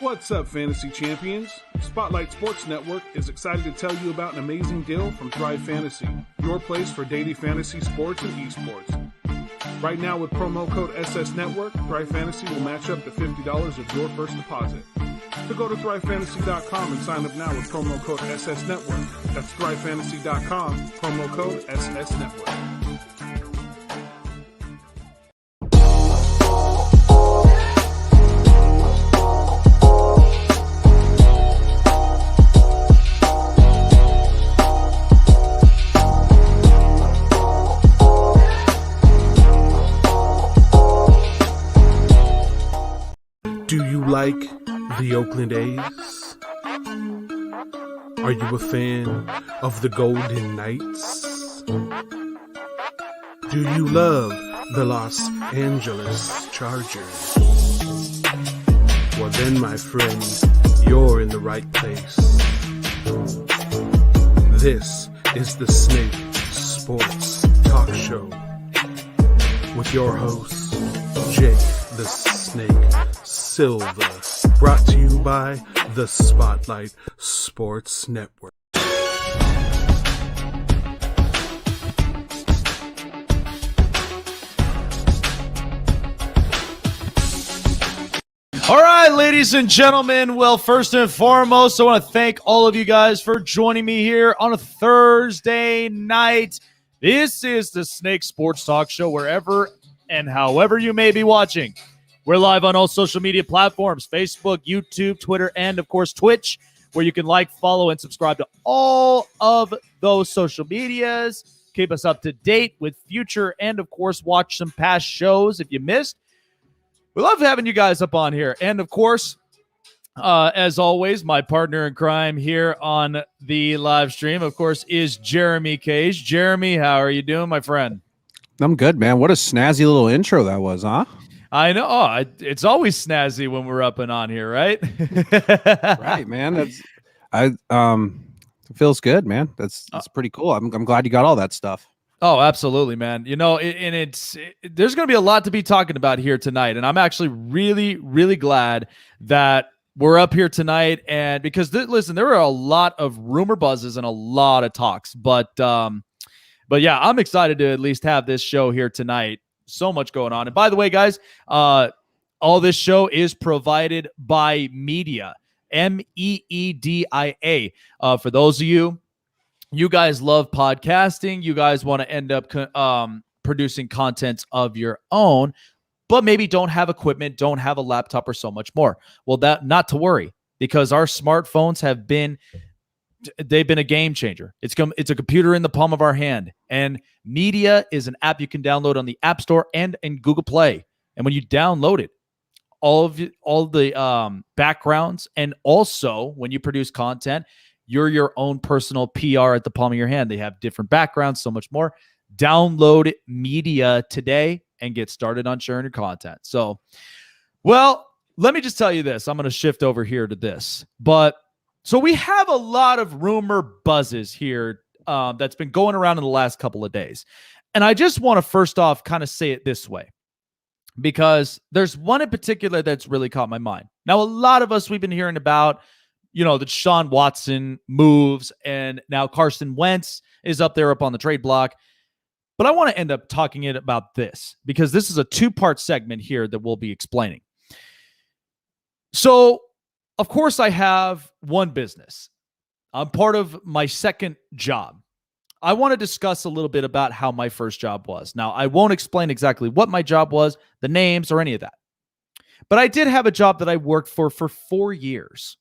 What's up, Fantasy Champions? Spotlight Sports Network is excited to tell you about an amazing deal from Thrive Fantasy, your place for daily fantasy sports and esports. Right now with promo code SS Network, Thrive Fantasy will match up to $50 of your first deposit. So go to thrivefantasy.com and sign up now with promo code SS Network. That's thrivefantasy.com, promo code SS Network. Do you like the Oakland A's? Are you a fan of the Golden Knights? Do you love the Los Angeles Chargers? Well then, my friend, you're in the right place. This is the Snake Sports Talk Show with your host, Jake the Snake SIlva, brought to you by the Spotlight Sports Network. All right, ladies and gentlemen, well, first and foremost, I want to thank all of you guys for joining me here on a Thursday night. This is the Snake Sports Talk Show, wherever and however you may be watching. We're live on all social media platforms, Facebook, YouTube, Twitter, and, of course, Twitch, where you can like, follow, and subscribe to all of those social medias. Keep us up to date with future and, of course, watch some past shows if you missed. We love having you guys up on here. And, of course, as always, my partner in crime here on the live stream, of course, is Jeremy Cage. Jeremy, how are you doing, my friend? I'm good, man. What a snazzy little intro that was, huh? I know. Oh, it's always snazzy when we're up and on here, right? Right, man. It feels good, man. That's pretty cool. I'm glad you got all that stuff. Oh, absolutely, man. You know, there's going to be a lot to be talking about here tonight, and I'm actually really, really glad that we're up here tonight. And because listen, there are a lot of rumor buzzes and a lot of talks, but yeah, I'm excited to at least have this show here tonight. So much going on. And by the way, guys, all this show is provided by Media, MEEDIA. For those of you guys love podcasting, you guys want to end up producing content of your own, but maybe don't have equipment, don't have a laptop or so much more. Well, that not to worry, because our smartphones they've been a game changer. It's a computer in the palm of our hand, and Media is an app you can download on the App Store and in Google Play. And when you download it, all the backgrounds, and also when you produce content, you're your own personal PR at the palm of your hand. They have different backgrounds, so much more. Download Media today and get started on sharing your content. So, well, let me just tell you this. I'm going to shift over here to this, so we have a lot of rumor buzzes here that's been going around in the last couple of days. And I just want to first off kind of say it this way, because there's one in particular that's really caught my mind. Now, a lot of us, we've been hearing about, the Deshaun Watson moves, and now Carson Wentz is up on the trade block. But I want to end up talking about this, because this is a two-part segment here that we'll be explaining. So, of course, I have one business. I'm part of my second job. I want to discuss a little bit about how my first job was. Now, I won't explain exactly what my job was, the names, or any of that. But I did have a job that I worked for 4 years.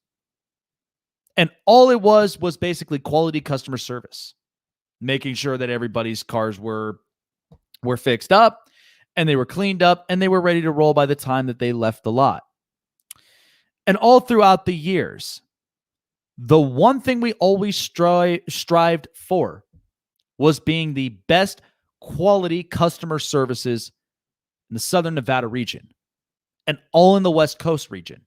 And all it was basically quality customer service, making sure that everybody's cars were fixed up, and they were cleaned up, and they were ready to roll by the time that they left the lot. And all throughout the years, the one thing we always strived for was being the best quality customer services in the Southern Nevada region and all in the West Coast region.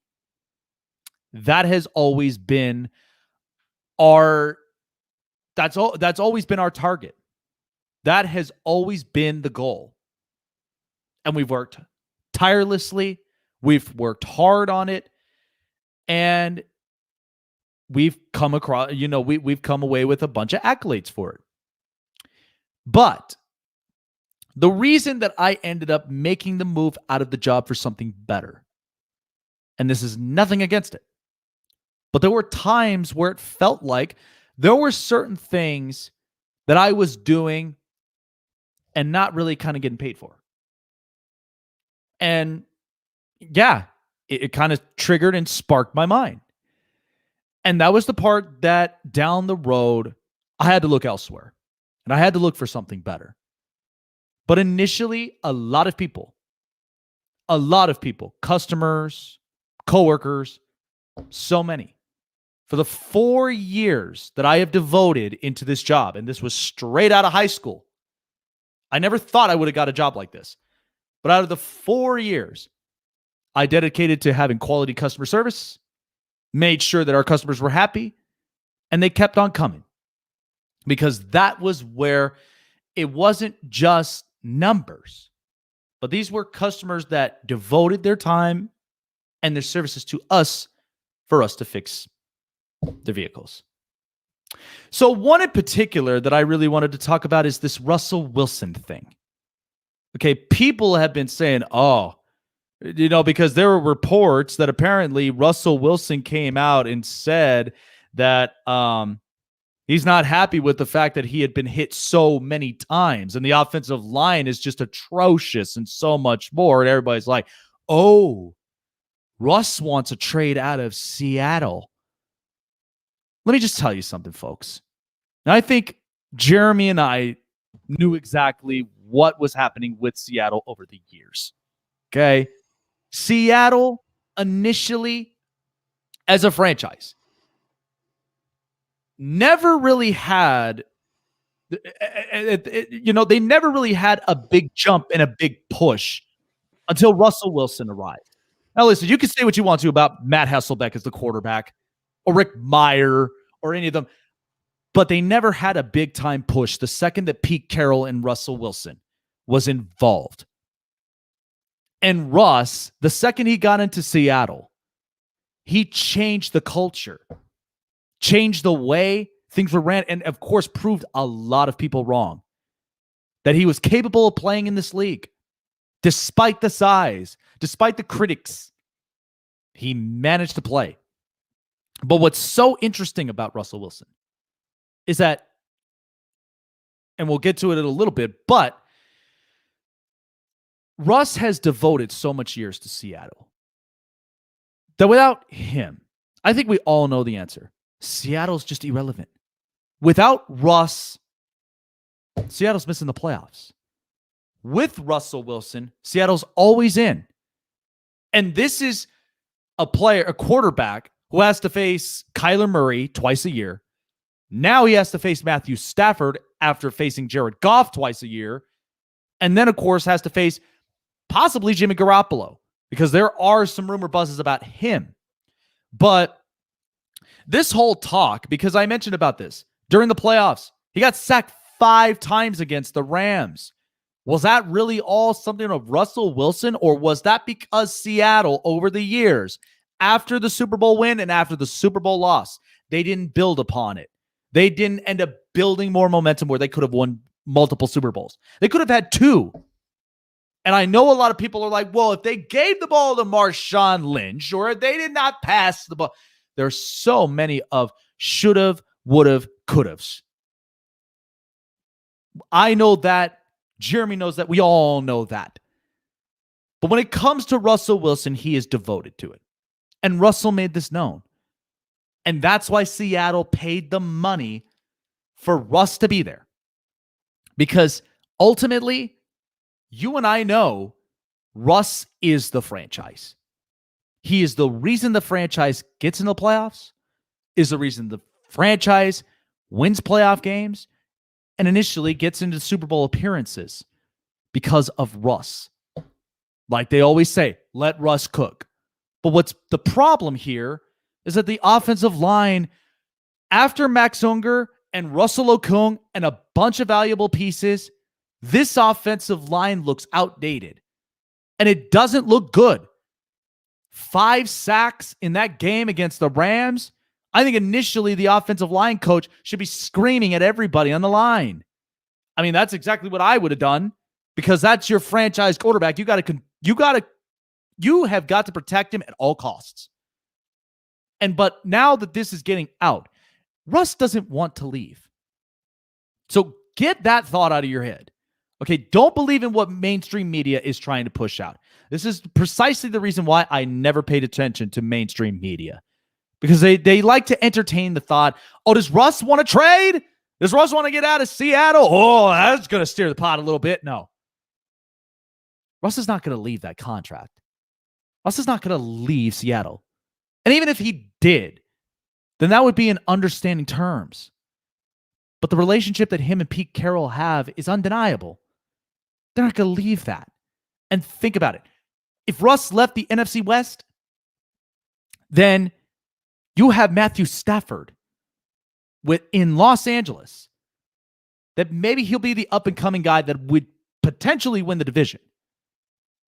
That has always been that's always been our target. That has always been the goal. And we've worked tirelessly. We've worked hard on it. And we've come across, we've come away with a bunch of accolades for it. But the reason that I ended up making the move out of the job for something better, and this is nothing against it, but there were times where it felt like there were certain things that I was doing and not really kind of getting paid for. And yeah, it kind of triggered and sparked my mind. And that was the part that down the road, I had to look elsewhere. And I had to look for something better. But initially, a lot of people, customers, coworkers, so many, for the 4 years that I have devoted into this job, and this was straight out of high school, I never thought I would have got a job like this. But out of the 4 years, I dedicated to having quality customer service, made sure that our customers were happy, and they kept on coming. Because that was where it wasn't just numbers, but these were customers that devoted their time and their services to us for us to fix their vehicles. So one in particular that I really wanted to talk about is this Russell Wilson thing. Okay, people have been saying, because there were reports that apparently Russell Wilson came out and said that he's not happy with the fact that he had been hit so many times and the offensive line is just atrocious and so much more. And everybody's like, oh, Russ wants a trade out of Seattle. Let me just tell you something, folks. Now, I think Jeremy and I knew exactly what was happening with Seattle over the years. Okay? Seattle initially, as a franchise, never really had, they never really had a big jump and a big push until Russell Wilson arrived. Now, listen, you can say what you want to about Matt Hasselbeck as the quarterback or Rick Meyer or any of them, but they never had a big-time push the second that Pete Carroll and Russell Wilson was involved. And Russ, the second he got into Seattle, he changed the culture, changed the way things were ran, and of course proved a lot of people wrong. That he was capable of playing in this league. Despite the size, despite the critics, he managed to play. But what's so interesting about Russell Wilson is that, and we'll get to it in a little bit, but Russ has devoted so much years to Seattle that without him, I think we all know the answer. Seattle's just irrelevant. Without Russ, Seattle's missing the playoffs. With Russell Wilson, Seattle's always in. And this is a quarterback who has to face Kyler Murray twice a year. Now he has to face Matthew Stafford after facing Jared Goff twice a year. And then, of course, has to face possibly Jimmy Garoppolo because there are some rumor buzzes about him. But this whole talk, because I mentioned about this during the playoffs, he got sacked 5 times against the Rams. Was that really all something of Russell Wilson, or was that because Seattle over the years, after the Super Bowl win and after the Super Bowl loss, they didn't build upon it? They didn't end up building more momentum where they could have won multiple Super Bowls. They could have had 2. And I know a lot of people are like, well, if they gave the ball to Marshawn Lynch or if they did not pass the ball, there's so many of should've, would've, could've's. I know that. Jeremy knows that. We all know that. But when it comes to Russell Wilson, he is devoted to it. And Russell made this known. And that's why Seattle paid the money for Russ to be there. Because ultimately, you and I know Russ is the franchise. He is the reason the franchise gets in the playoffs, is the reason the franchise wins playoff games, and initially gets into Super Bowl appearances because of Russ. Like they always say, let Russ cook. But what's the problem here is that the offensive line, after Max Unger and Russell Okung and a bunch of valuable pieces, this offensive line looks outdated. And it doesn't look good. 5 sacks in that game against the Rams. I think initially the offensive line coach should be screaming at everybody on the line. I mean, that's exactly what I would have done because that's your franchise quarterback. You have got to protect him at all costs. But now that this is getting out, Russ doesn't want to leave. So get that thought out of your head. Okay, don't believe in what mainstream media is trying to push out. This is precisely the reason why I never paid attention to mainstream media. Because they like to entertain the thought, oh, does Russ want to trade? Does Russ want to get out of Seattle? Oh, that's going to steer the pot a little bit. No. Russ is not going to leave that contract. Russ is not going to leave Seattle. And even if he did, then that would be in understanding terms. But the relationship that him and Pete Carroll have is undeniable. They're not going to leave that. And think about it. If Russ left the NFC West, then you have Matthew Stafford in Los Angeles. That maybe he'll be the up-and-coming guy that would potentially win the division.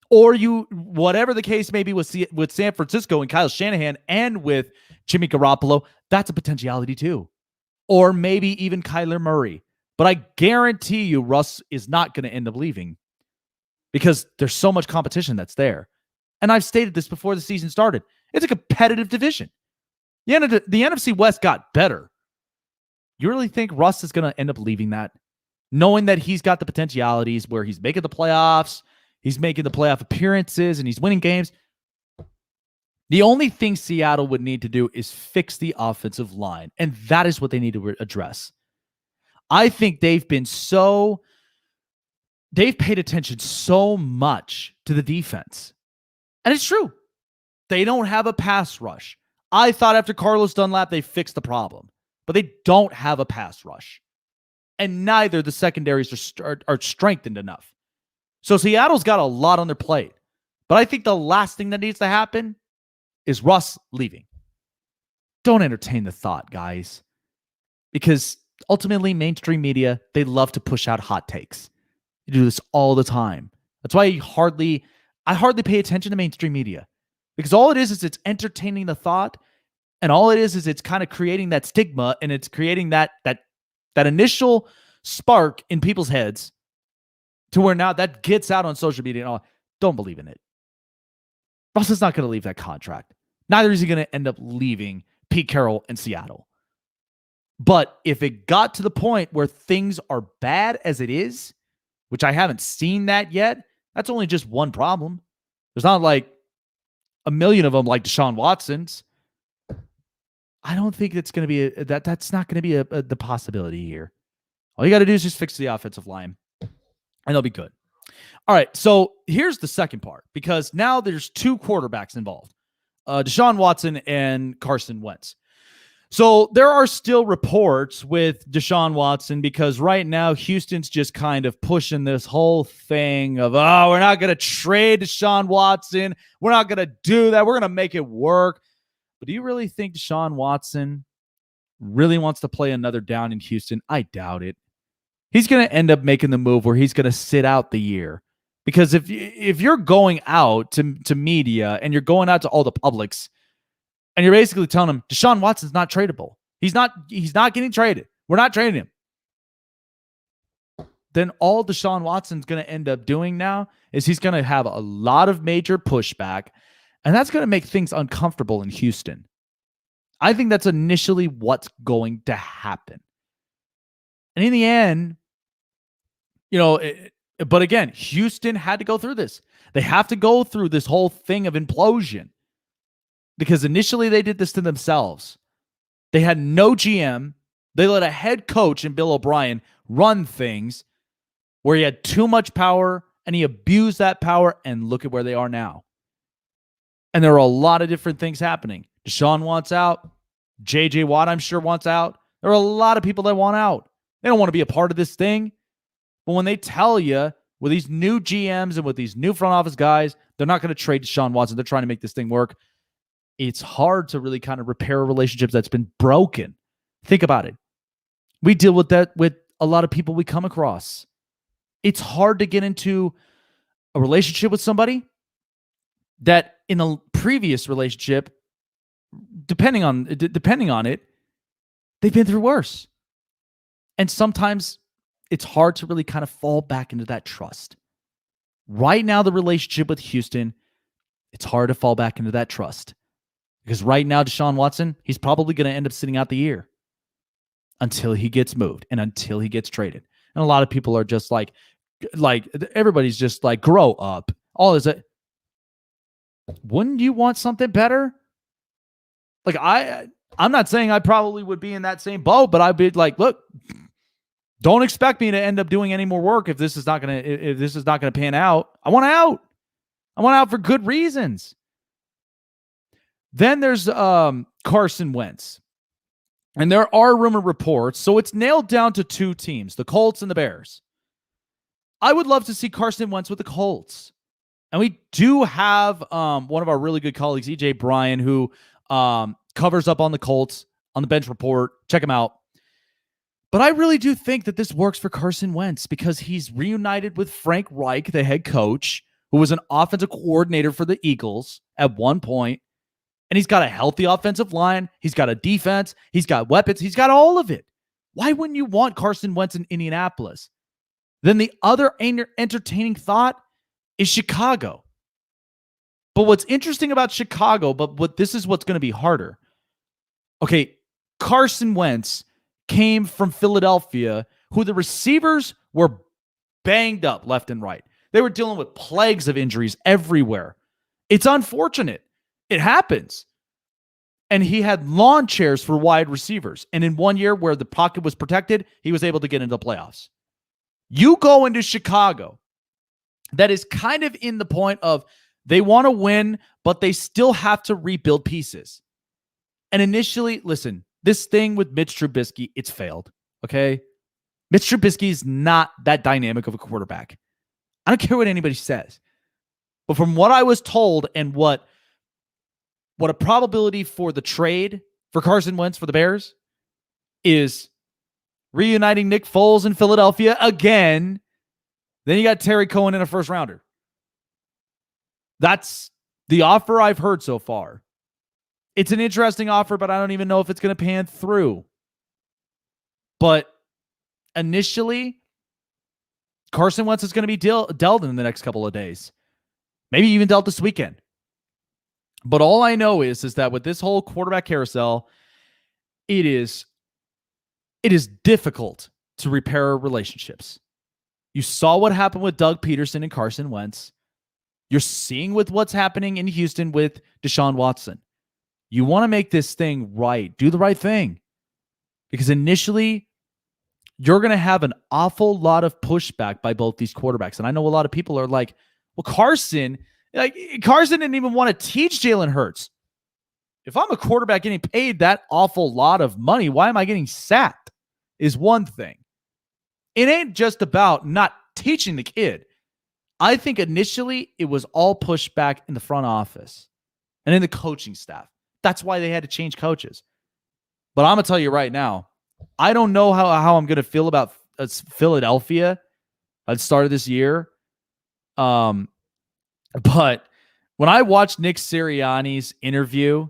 Or whatever the case may be with San Francisco and Kyle Shanahan and with Jimmy Garoppolo, that's a potentiality too. Or maybe even Kyler Murray. But I guarantee you Russ is not going to end up leaving because there's so much competition that's there. And I've stated this before the season started. It's a competitive division. The NFC West got better. You really think Russ is going to end up leaving that? Knowing that he's got the potentialities where he's making the playoffs, he's making the playoff appearances, and he's winning games. The only thing Seattle would need to do is fix the offensive line, and that is what they need to address. I think they've paid attention so much to the defense. And it's true. They don't have a pass rush. I thought after Carlos Dunlap, they fixed the problem. But they don't have a pass rush. And neither the secondaries are strengthened enough. So Seattle's got a lot on their plate. But I think the last thing that needs to happen is Russ leaving. Don't entertain the thought, guys. Because ultimately, mainstream media, they love to push out hot takes. They do this all the time. That's why I hardly pay attention to mainstream media. Because all it is it's entertaining the thought. And all it is it's kind of creating that stigma and it's creating that initial spark in people's heads to where now that gets out on social media and all. Don't believe in it. Russ is not going to leave that contract. Neither is he going to end up leaving Pete Carroll in Seattle. But if it got to the point where things are bad as it is, which I haven't seen that yet, that's only just one problem. There's not like a million of them like Deshaun Watson's. I don't think it's going to be that's not going to be the possibility here. All you got to do is just fix the offensive line, and they'll be good. All right, so here's the second part, because now there's 2 quarterbacks involved, Deshaun Watson and Carson Wentz. So there are still reports with Deshaun Watson because right now Houston's just kind of pushing this whole thing of, oh, we're not going to trade Deshaun Watson. We're not going to do that. We're going to make it work. But do you really think Deshaun Watson really wants to play another down in Houston? I doubt it. He's going to end up making the move where he's going to sit out the year. Because if you're going out to media and you're going out to all the publics and you're basically telling them Deshaun Watson's not tradable. He's not getting traded. We're not trading him. Then all Deshaun Watson's going to end up doing now is he's going to have a lot of major pushback, and that's going to make things uncomfortable in Houston. I think that's initially what's going to happen. And in the end, but again, Houston had to go through this. They have to go through this whole thing of implosion because initially they did this to themselves. They had no GM. They let a head coach in Bill O'Brien run things where he had too much power and he abused that power, and look at where they are now. And there are a lot of different things happening. Deshaun wants out. J.J. Watt, I'm sure, wants out. There are a lot of people that want out. They don't want to be a part of this thing. But when they tell you with these new GMs and with these new front office guys, they're not going to trade Deshaun Watson. They're trying to make this thing work. It's hard to really kind of repair a relationship that's been broken. Think about it. We deal with that with a lot of people we come across. It's hard to get into a relationship with somebody that in the previous relationship, depending on it, they've been through worse. And sometimes it's hard to really kind of fall back into that trust. Right now, the relationship with Houston, it's hard to fall back into that trust. Because right now, Deshaun Watson, he's probably going to end up sitting out the year until he gets moved and until he gets traded. And a lot of people are just like everybody's just like, grow up. All is it. Wouldn't you want something better? Like I'm not saying I probably would be in that same boat, but I'd be like, look, don't expect me to end up doing any more work if this is not gonna pan out. I want out. I want out for good reasons. Then there's Carson Wentz. And there are rumor reports, so it's nailed down to two teams, the Colts and the Bears. I would love to see Carson Wentz with the Colts. And we do have one of our really good colleagues, EJ Bryant, who covers up on the Colts on the Bench Report. Check him out. But I really do think that this works for Carson Wentz because he's reunited with Frank Reich, the head coach, who was an offensive coordinator for the Eagles at one point. And he's got a healthy offensive line. He's got a defense. He's got weapons. He's got all of it. Why wouldn't you want Carson Wentz in Indianapolis? Then the other entertaining thought is Chicago. But what's interesting about Chicago, this is what's going to be harder. Okay, Carson Wentz came from Philadelphia, who the receivers were banged up left and right. They were dealing with plagues of injuries everywhere. It's unfortunate. It happens. And he had lawn chairs for wide receivers. And in one year where the pocket was protected, he was able to get into the playoffs. You go into Chicago, that is kind of in the point of they want to win, but they still have to rebuild pieces. And initially, listen, this thing with Mitch Trubisky, it's failed. Okay? Mitch Trubisky is not that dynamic of a quarterback. I don't care what anybody says. But from what I was told and what a probability for the trade for Carson Wentz for the Bears is reuniting Nick Foles in Philadelphia again. Then you got Terry Cohen in a first rounder. That's the offer I've heard so far. It's an interesting offer, but I don't even know if it's going to pan through. But initially, Carson Wentz is going to be dealt in the next couple of days. Maybe even dealt this weekend. But all I know is that with this whole quarterback carousel, it is difficult to repair relationships. You saw what happened with Doug Peterson and Carson Wentz. You're seeing with what's happening in Houston with Deshaun Watson. You want to make this thing right. Do the right thing. Because initially, you're going to have an awful lot of pushback by both these quarterbacks. And I know a lot of people are like, well, Carson didn't even want to teach Jalen Hurts. If I'm a quarterback getting paid that awful lot of money, why am I getting sacked? Is one thing. It ain't just about not teaching the kid. I think initially it was all pushback in the front office and in the coaching staff. That's why they had to change coaches. But I'm going to tell you right now, I don't know how I'm going to feel about Philadelphia at the start of this year. But when I watched Nick Sirianni's interview,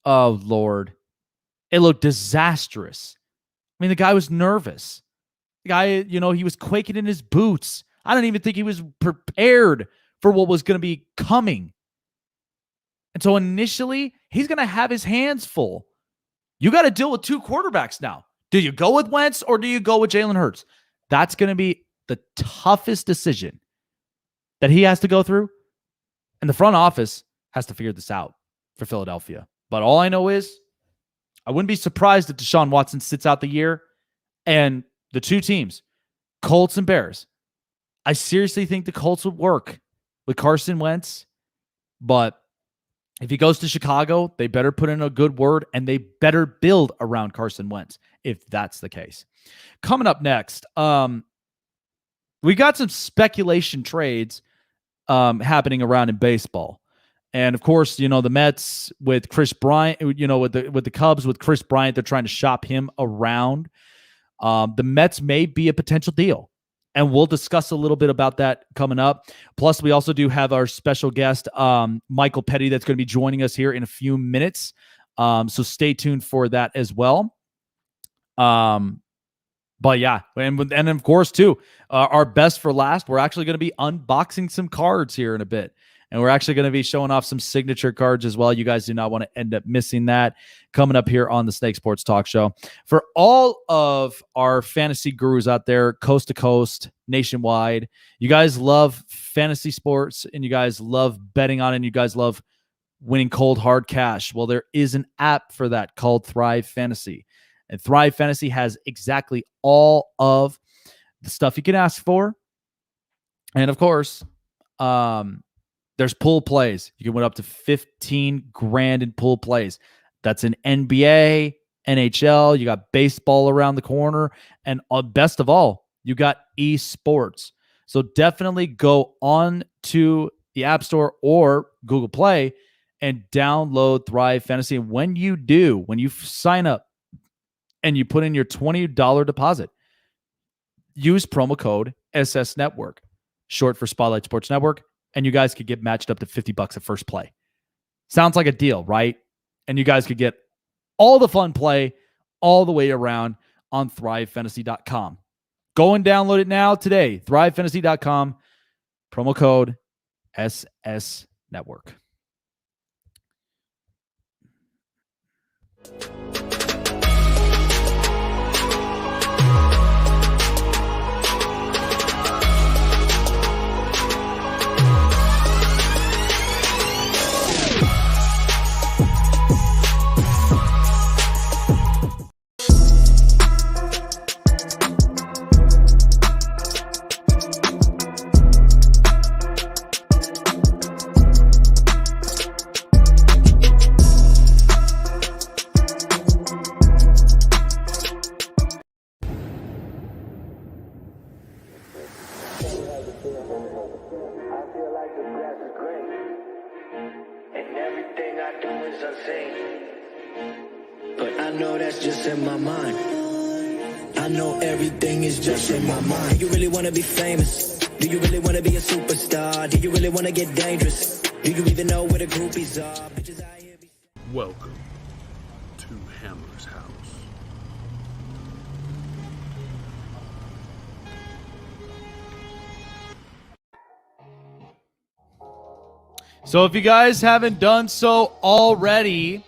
oh, Lord, it looked disastrous. I mean, the guy was nervous. The guy, he was quaking in his boots. I don't even think he was prepared for what was going to be coming. And so initially, he's going to have his hands full. You got to deal with two quarterbacks now. Do you go with Wentz or do you go with Jalen Hurts? That's going to be the toughest decision that he has to go through. And the front office has to figure this out for Philadelphia. But all I know is I wouldn't be surprised if Deshaun Watson sits out the year. And the two teams, Colts and Bears, I seriously think the Colts would work with Carson Wentz. But if he goes to Chicago, they better put in a good word and they better build around Carson Wentz if that's the case. Coming up next, we got some speculation trades happening around in baseball. And of course, the Mets with Kris Bryant, with the Cubs with Kris Bryant, they're trying to shop him around. The Mets may be a potential deal. And we'll discuss a little bit about that coming up. Plus, we also do have our special guest, Michael Petty, that's going to be joining us here in a few minutes. So stay tuned for that as well. But yeah, and of course, too, our best for last, we're actually going to be unboxing some cards here in a bit. And we're actually going to be showing off some signature cards as well. You guys do not want to end up missing that coming up here on the Snake Sports Talk Show. For all of our fantasy gurus out there, coast to coast, nationwide, you guys love fantasy sports and you guys love betting on it and you guys love winning cold, hard cash. Well, there is an app for that called Thrive Fantasy. And Thrive Fantasy has exactly all of the stuff you can ask for. And of course, there's pool plays. You can win up to 15 grand in pool plays. That's in NBA, NHL. You got baseball around the corner. And best of all, you got esports. So definitely go on to the App Store or Google Play and download Thrive Fantasy. And when you do, when you sign up and you put in your $20 deposit, use promo code SS Network, short for Spotlight Sports Network. And you guys could get matched up to $50 at first play. Sounds like a deal, right? And you guys could get all the fun play all the way around on thrivefantasy.com. Go and download it now today. thrivefantasy.com, promo code SS Network. Be famous? Do you really want to be a superstar? Do you really want to get dangerous? Do you even know where the groupies are? Bitches out here be... Welcome to Hammer's house. So if you guys haven't done so already,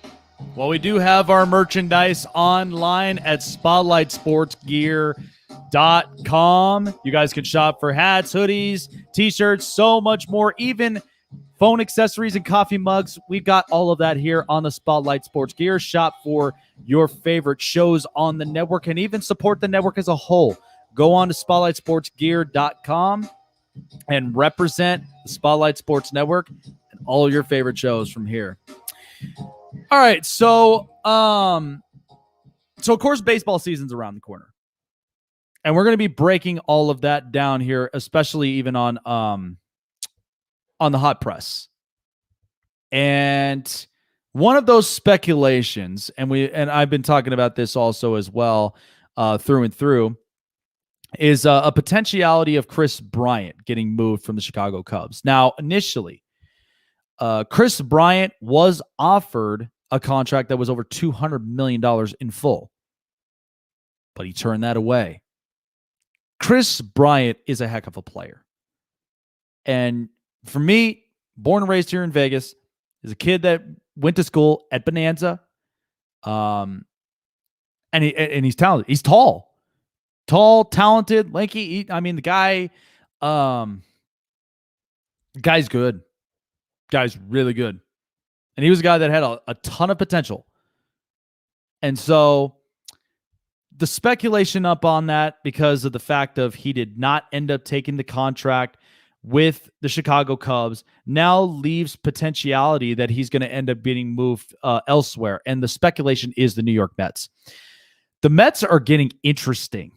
well, we do have our merchandise online at SpotlightSportsGear.com. You guys can shop for hats, hoodies, t-shirts, so much more, even phone accessories and coffee mugs. We've got all of that here on the Spotlight Sports Gear. Shop for your favorite shows on the network and even support the network as a whole. Go on to SpotlightSportsGear.com and represent the Spotlight Sports Network and all your favorite shows from here. All right, so of course baseball season's around the corner. And we're going to be breaking all of that down here, especially even on the hot press. And one of those speculations, and I've been talking about this also as well, through and through, is a potentiality of Kris Bryant getting moved from the Chicago Cubs. Now, initially, Kris Bryant was offered a contract that was over $200 million in full, but he turned that away. Kris Bryant is a heck of a player. And for me, born and raised here in Vegas, is a kid that went to school at Bonanza. And he's talented. He's tall, talented, lanky. The guy's good. Guy's really good. And he was a guy that had a ton of potential. And so the speculation up on that, because of the fact of he did not end up taking the contract with the Chicago Cubs, now leaves potentiality that he's going to end up getting moved elsewhere. And the speculation is the New York Mets. The Mets are getting interesting.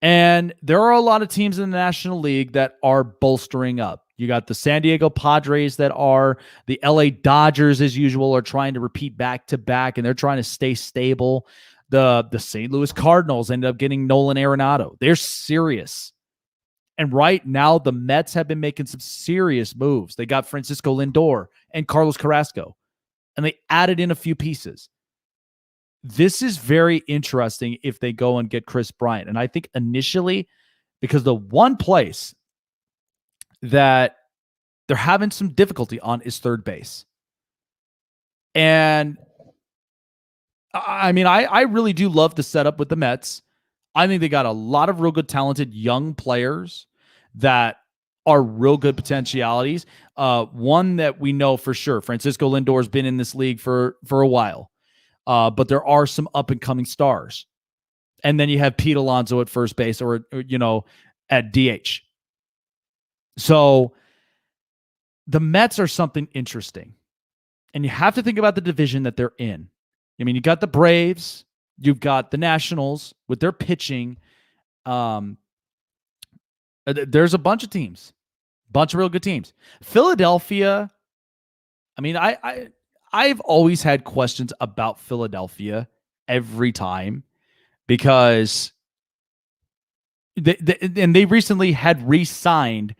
And there are a lot of teams in the National League that are bolstering up. You got the San Diego Padres that are, the LA Dodgers, as usual, are trying to repeat back-to-back, and they're trying to stay stable. The St. Louis Cardinals ended up getting Nolan Arenado. They're serious. And right now, the Mets have been making some serious moves. They got Francisco Lindor and Carlos Carrasco, and they added in a few pieces. This is very interesting if they go and get Kris Bryant. And I think initially, because the one place that they're having some difficulty on is third base. And I mean, I really do love the setup with the Mets. I think they got a lot of real good, talented young players that are real good potentialities. One that we know for sure, Francisco Lindor has been in this league for a while. But there are some up-and-coming stars. And then you have Pete Alonso at first base or at DH. So the Mets are something interesting. And you have to think about the division that they're in. I mean, you got the Braves, you've got the Nationals with their pitching. There's a bunch of teams, bunch of real good teams. Philadelphia, I mean, I've always had questions about Philadelphia every time because they recently had re-signed.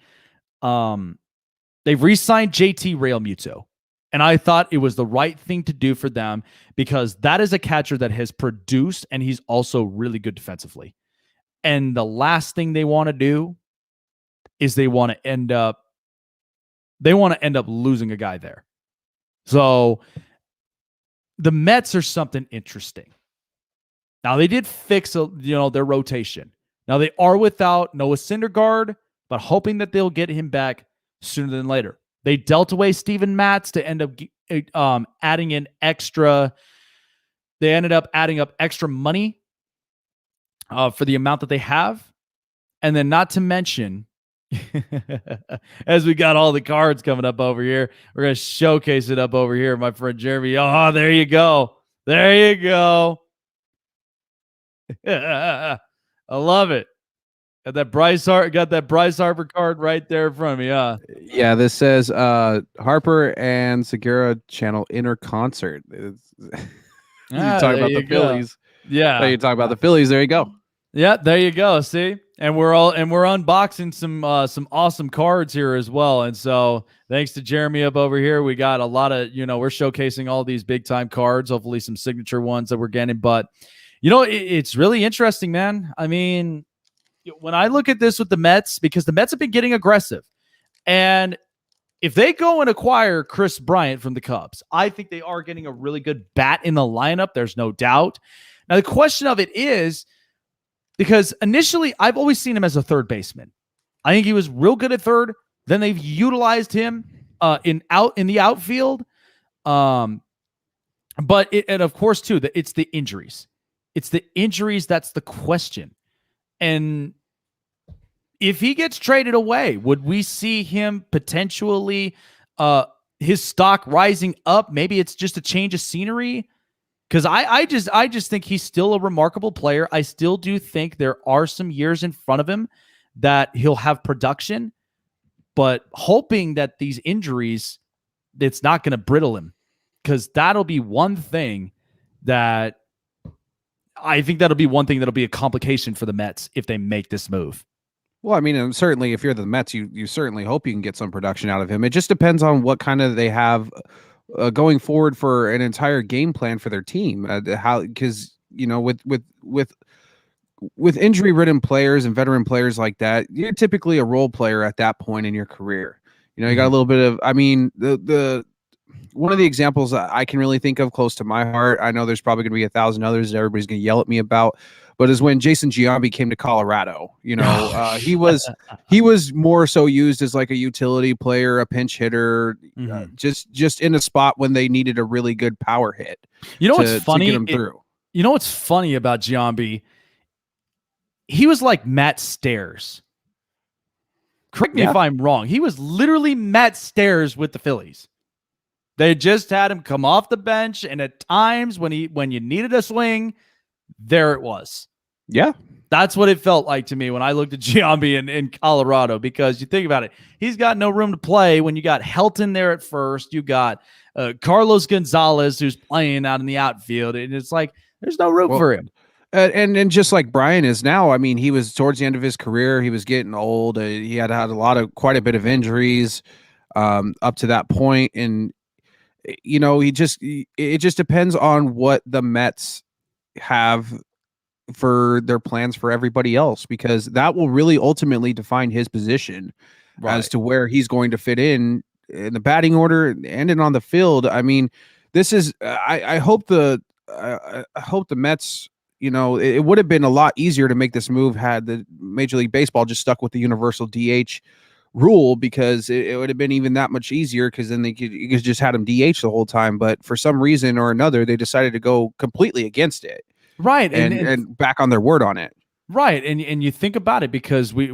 They've re-signed JT Realmuto. And I thought it was the right thing to do for them because that is a catcher that has produced and he's also really good defensively. And the last thing they want to do is they want to end up losing a guy there. So the Mets are something interesting. Now they did fix their rotation. Now they are without Noah Syndergaard, but hoping that they'll get him back sooner than later. They dealt away Steven Matz to end up adding in extra. They ended up adding up extra money for the amount that they have. And then not to mention, as we got all the cards coming up over here, we're going to showcase it up over here, my friend Jeremy. Oh, there you go. There you go. I love it. Got that Bryce Harper card right there in front of me. Yeah, this says Harper and Segura channel inner concert. You talk about the Phillies. Yeah. You talk about the Phillies. There you go. Yeah, there you go. See? And we're unboxing some awesome cards here as well. And so thanks to Jeremy up over here. We got a lot of, we're showcasing all these big time cards, hopefully some signature ones that we're getting. But it's really interesting, man. I mean, when I look at this with the Mets, because the Mets have been getting aggressive, and if they go and acquire Kris Bryant from the Cubs, I think they are getting a really good bat in the lineup. There's no doubt. Now, the question of it is, because initially I've always seen him as a third baseman. I think he was real good at third. Then they've utilized him in the outfield. And of course, too, it's the injuries. It's the injuries that's the question. And if he gets traded away, would we see him potentially his stock rising up? Maybe it's just a change of scenery. Because I just think he's still a remarkable player. I still do think there are some years in front of him that he'll have production, but hoping that these injuries, it's not going to brittle him. Because that'll be one thing that I think that'll be a complication for the Mets if they make this move. Well, I mean, and certainly if you're the Mets, you certainly hope you can get some production out of him. It just depends on what kind of they have going forward for an entire game plan for their team. Because with injury-ridden players and veteran players like that, you're typically a role player at that point in your career. You got a little bit of. I mean, the one of the examples I can really think of close to my heart, I know there's probably going to be 1,000 others that everybody's going to yell at me about, but is when Jason Giambi came to Colorado. He was more so used as like a utility player, a pinch hitter, just in a spot when they needed a really good power hit. What's funny? To get him through. What's funny about Giambi? He was like Matt Stairs. Correct me if I'm wrong. He was literally Matt Stairs with the Phillies. They just had him come off the bench, and at times when you needed a swing, there it was. Yeah. That's what it felt like to me when I looked at Giambi in Colorado, because you think about it, he's got no room to play when you got Helton there at first. You got Carlos Gonzalez who's playing out in the outfield, and it's like There's no room for him. And just like Bryant is now, I mean, he was towards the end of his career. He was getting old. He had quite a bit of injuries up to that point, and it just depends on what the Mets have for their plans for everybody else, because that will really ultimately define his position as to where he's going to fit in the batting order and on the field. I mean, this is I hope the Mets, it would have been a lot easier to make this move had the Major League Baseball just stuck with the universal DH rule, because it would have been even that much easier, because then you could just had him DH the whole time. But for some reason or another, they decided to go completely against it. Right. And back on their word on it. Right. And you think about it, because we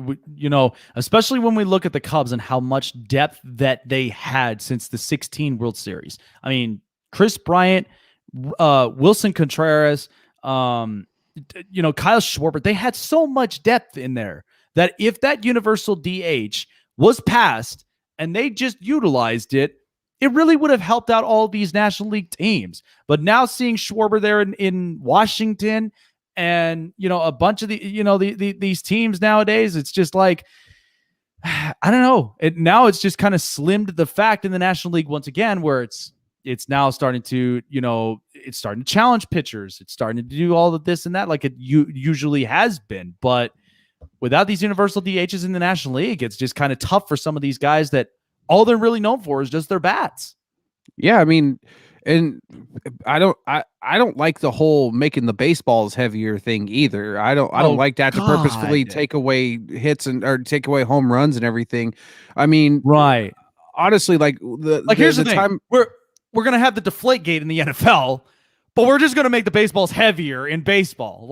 especially when we look at the Cubs and how much depth that they had since the 16 World Series. I mean, Kris Bryant, Wilson Contreras, Kyle Schwarber, they had so much depth in there that if that universal DH was passed and they just utilized it, it really would have helped out all these National League teams. But now seeing Schwarber there in Washington, and a bunch of these teams nowadays, it's just like, I don't know. Now it's just kind of slimmed the fact in the National League once again, where it's now starting to it's starting to challenge pitchers. It's starting to do all of this and that, like it usually has been. But without these universal DHs in the National League, it's just kind of tough for some of these guys that all they're really known for is just their bats. Yeah, I mean, and I don't like the whole making the baseballs heavier thing either. I don't like that to purposefully take away hits or take away home runs and everything. I mean, right. Honestly, here's the thing. Time we're gonna have the deflate gate in the NFL, but we're just gonna make the baseballs heavier in baseball.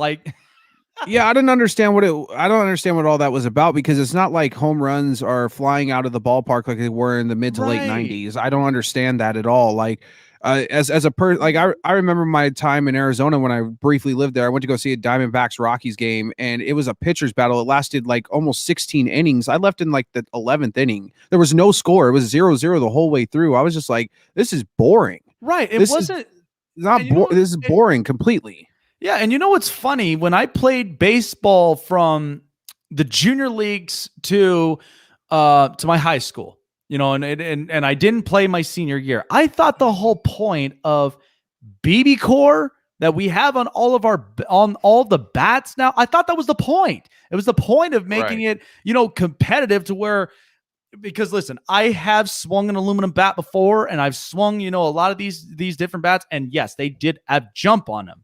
Yeah, I don't understand what all that was about, because it's not like home runs are flying out of the ballpark like they were in the mid to late 90s. I don't understand that at all. I remember my time in Arizona when I briefly lived there. I went to go see a Diamondbacks Rockies game, and it was a pitcher's battle. It lasted almost 16 innings. I left in the 11th inning. There was no score. It was 0-0 the whole way through. I was just like, this is boring. Right. This is boring completely. Yeah, and what's funny? When I played baseball from the junior leagues to my high school, and I didn't play my senior year, I thought the whole point of BB core that we have on all the bats now, I thought that was the point. It was the point of making it, competitive to where, because listen, I have swung an aluminum bat before, and I've swung, a lot of these different bats, and yes, they did have jump on them.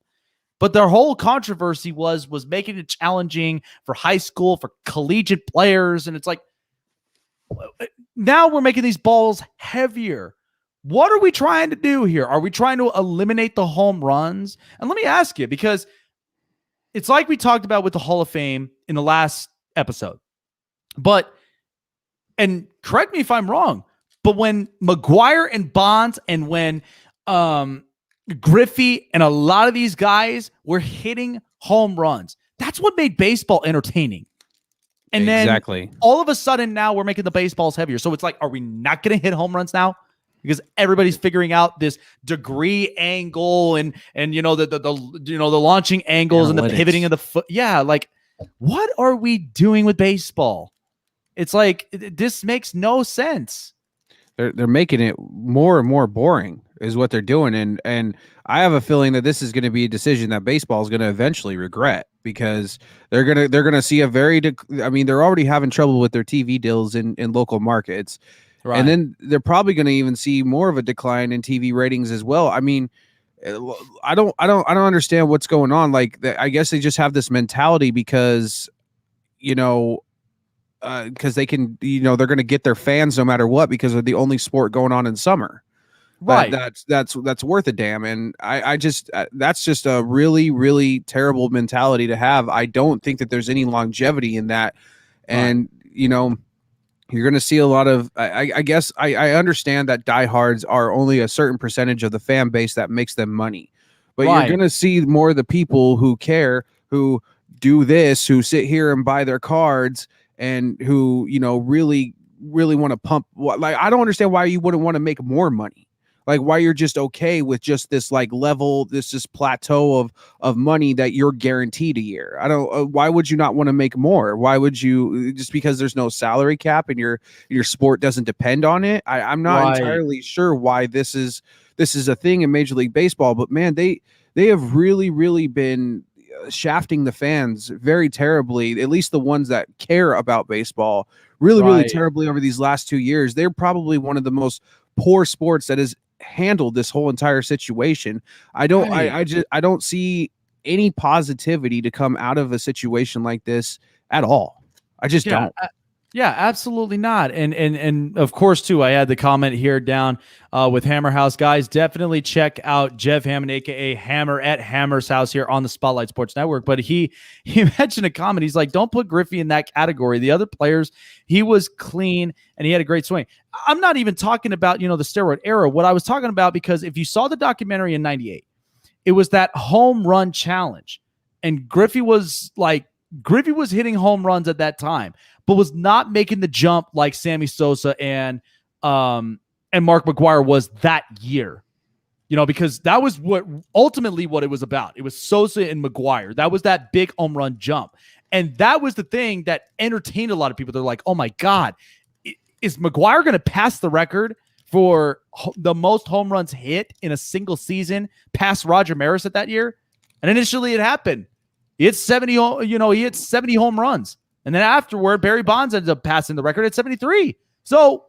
But their whole controversy was making it challenging for high school, for collegiate players. And it's like, now we're making these balls heavier. What are we trying to do here? Are we trying to eliminate the home runs? And let me ask you, because it's like we talked about with the Hall of Fame in the last episode. And correct me if I'm wrong, but when McGuire and Bonds and when Griffey and a lot of these guys were hitting home runs, that's what made baseball entertaining. And then all of a sudden now we're making the baseballs heavier. So it's like, are we not going to hit home runs now? Because everybody's figuring out this degree angle and the launching angles and the pivoting of the foot. Yeah, what are we doing with baseball? It's like, this makes no sense. They're making it more and more boring is what they're doing. And I have a feeling that this is going to be a decision that baseball is going to eventually regret, because they're going to see they're already having trouble with their TV deals in local markets. Right. And then they're probably going to even see more of a decline in TV ratings as well. I mean, I don't understand what's going on. I guess they just have this mentality because they can, they're going to get their fans no matter what, because they're the only sport going on in summer. Right. That's worth a damn. And I just, that's just a really, really terrible mentality to have. I don't think that there's any longevity in that. And, you're going to see a lot of, I guess I understand that diehards are only a certain percentage of the fan base that makes them money, but you're going to see more of the people who care, who do this, who sit here and buy their cards, and who, really, really want to pump. I don't understand why you wouldn't want to make more money. like why you're just okay with just this like level, this plateau of money that you're guaranteed a year. I don't. Why would you not want to make more? Why would you, just because there's no salary cap and your sport doesn't depend on it? I'm not entirely sure why this is a thing in Major League Baseball. But man, they have really been shafting the fans very terribly, at least the ones that care about baseball, really terribly over these last 2 years. They're probably one of the most poor sports that has handled this whole entire situation. I don't see any positivity to come out of a situation like this at all. I just don't. Yeah, absolutely not. And of course, too, I had the comment here down with Hammer House. Guys, definitely check out Jeff Hammond, a.k.a. Hammer at Hammer's House here on the Spotlight Sports Network. But he mentioned a comment. He's like, don't put Griffey in that category. The other players, he was clean and he had a great swing. I'm not even talking about, the steroid era. What I was talking about, because if you saw the documentary in 98, it was that home run challenge. And Griffey was hitting home runs at that time, but was not making the jump like Sammy Sosa and Mark McGwire was that year. Because that was ultimately what it was about. It was Sosa and McGwire. That was that big home run jump. And that was the thing that entertained a lot of people. They're like, oh my God, is McGwire going to pass the record for the most home runs hit in a single season past Roger Maris at that year? And initially it happened. He hit 70, he hit 70 home runs. And then afterward, Barry Bonds ended up passing the record at 73. So,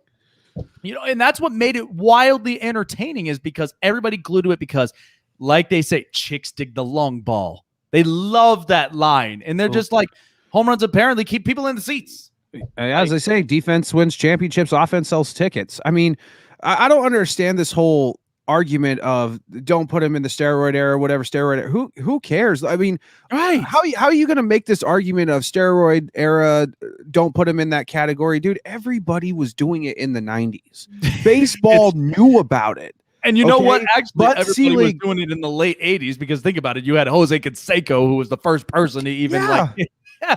and that's what made it wildly entertaining, is because everybody glued to it because, like they say, chicks dig the long ball. They love that line. And they're just like, home runs apparently keep people in the seats. As I say, defense wins championships, offense sells tickets. I mean, I don't understand this whole argument of don't put him in the steroid era, whatever steroid era. Who cares? I mean, how are you going to make this argument of steroid era? Don't put him in that category, dude. Everybody was doing it in the 90s. Baseball knew about it. And you know what? Actually, everybody was doing it in the late 80s, because think about it. You had Jose Canseco, who was the first person to even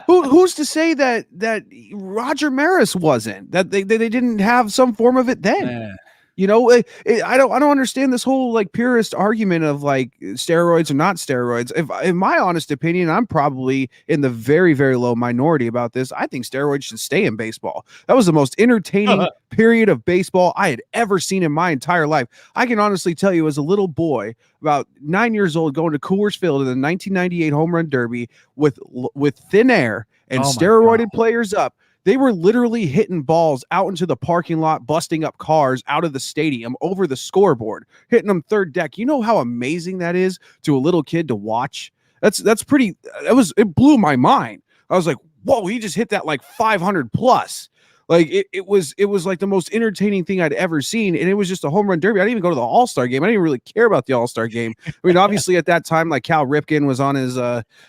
Who's to say that Roger Maris wasn't, that they didn't have some form of it then? I don't understand this whole like purist argument of like steroids or not steroids. In my honest opinion, I'm probably in the very, very low minority about this. I think steroids should stay in baseball. That was the most entertaining period of baseball I had ever seen in my entire life. I can honestly tell you, as a little boy, about 9 years old, going to Coors Field in the 1998 Home Run Derby with thin air and steroided players up. They were literally hitting balls out into the parking lot, busting up cars out of the stadium over the scoreboard, hitting them third deck. You know how amazing that is to a little kid to watch? It blew my mind. I was like, whoa, he just hit that like 500 plus. Like it was like the most entertaining thing I'd ever seen. And it was just a home run derby. I didn't even go to the All-Star game. I didn't even really care about the All-Star game. I mean, obviously at that time, like Cal Ripken was on his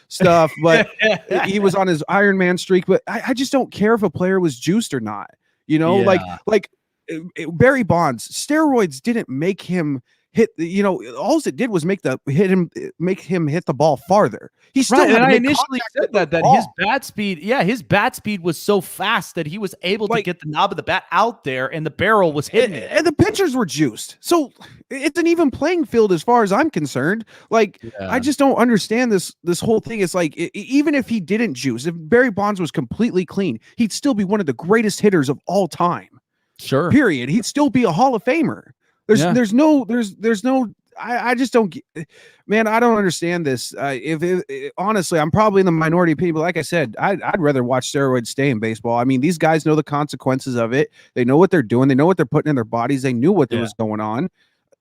stuff, but he was on his Iron Man streak. But I just don't care if a player was juiced or not. Like Barry Bonds, steroids didn't make him hit, all it did was make him hit the ball farther. He still and I initially said that his bat speed was so fast that he was able to get the knob of the bat out there and the barrel was hitting it. And the pitchers were juiced. So it's an even playing field as far as I'm concerned. I just don't understand this whole thing. It's like, even if he didn't juice, if Barry Bonds was completely clean, he'd still be one of the greatest hitters of all time. Sure. Period. He'd still be a Hall of Famer. There's no, I just don't, man, I don't understand this. Honestly, I'm probably in the minority of people. Like I said, I'd rather watch steroids stay in baseball. I mean, these guys know the consequences of it. They know what they're doing. They know what they're putting in their bodies. They knew what was going on.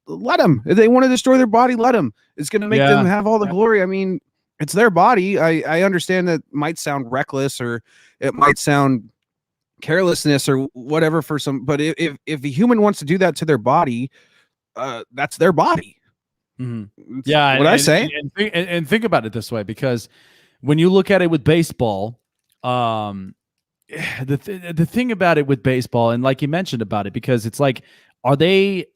Let them. If they want to destroy their body, let them. It's going to make them have all the glory. I mean, it's their body. I understand that might sound reckless, or it might sound carelessness or whatever for some, but if a human wants to do that to their body, that's their body. Mm-hmm. Yeah, what I say. And think about it this way, because when you look at it with baseball, the thing about it with baseball, and like you mentioned about it, because it's like, are they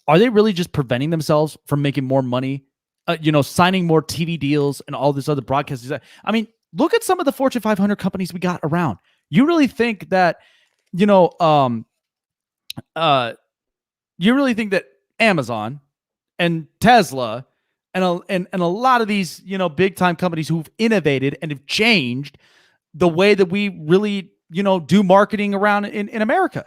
really just preventing themselves from making more money, signing more TV deals and all this other broadcasting? I mean, look at some of the Fortune 500 companies we got around. You really think that, you really think that Amazon and Tesla and a lot of these, big time companies who've innovated and have changed the way that we really, do marketing around in America.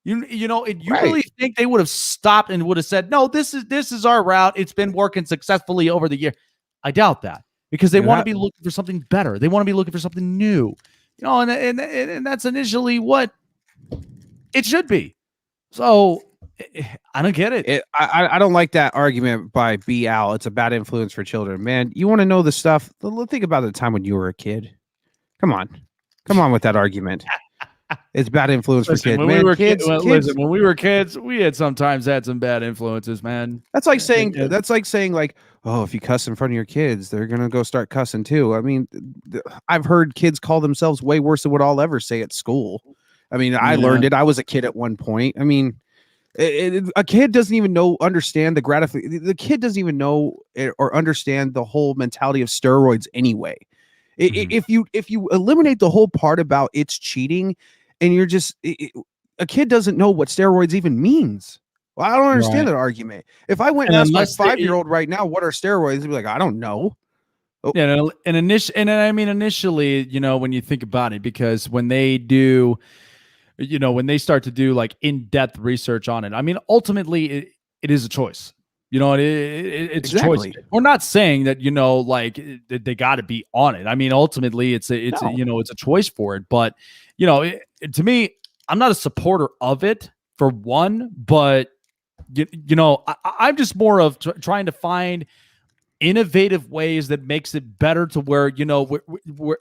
You Right. really think they would have stopped and would have said, no, this is our route. It's been working successfully over the year. I doubt that, because they want to be looking for something better. They want to be looking for something new, and that's initially what it should be. So I don't get it. I don't like that argument by B. Al. It's a bad influence for children. Man, you want to know the stuff? Think about the time when you were a kid. Come on with that argument. It's bad influence for kids. When Man, we were kids, kids, listen, when we were kids, we had sometimes had some bad influences, man. That's like saying like, oh, if you cuss in front of your kids, they're gonna go start cussing too. I mean, I've heard kids call themselves way worse than what I'll ever say at school. I mean, I learned it. I was a kid at one point. I mean, a kid doesn't even understand the gratification. The kid doesn't even know or understand the whole mentality of steroids anyway. If you eliminate the whole part about it's cheating, and you're just a kid doesn't know what steroids even means. Well, I don't understand that argument. If I went and asked my 5-year-old right now what are steroids, they'd be like, I don't know. Oh. Yeah, and initially, when you think about it, because when they do, when they start to do like in-depth research on it, I mean, ultimately it is a choice. It's exactly. a choice. We're not saying that, like they got to be on it. I mean, ultimately it's a choice for it. But, to me, I'm not a supporter of it for one, but I'm just more of trying to find innovative ways that makes it better to where,